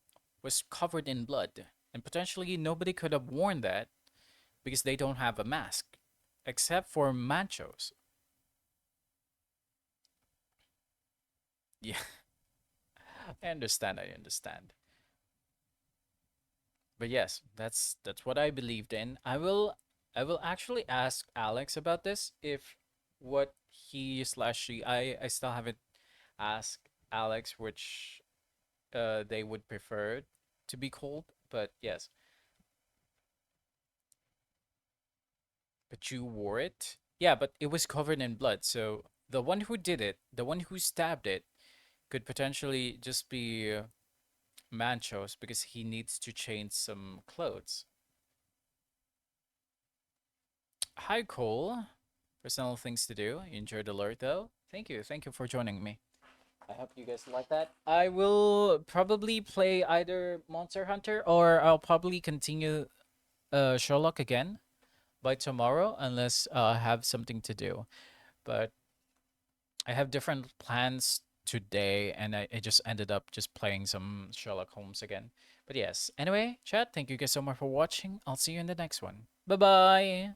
was covered in blood, and potentially nobody could have worn that because they don't have a mask, except for Manchos. Yeah, I understand. I understand. But yes, that's what I believed in. I will actually ask Alex about this if what he slash she I still haven't asked Alex which they would prefer to be called, but yes. But you wore it? Yeah, but it was covered in blood, so the one who did it, the one who stabbed it, could potentially just be Manchos because he needs to change some clothes. Hi, Cole. Personal things to do. You enjoyed the alert, though. Thank you. Thank you for joining me. I hope you guys like that. I will probably play either Monster Hunter or I'll probably continue Sherlock again by tomorrow unless I have something to do. But I have different plans today and I just ended up just playing some Sherlock Holmes again. But yes, anyway, chat, thank you guys so much for watching. I'll see you in the next one. Bye-bye.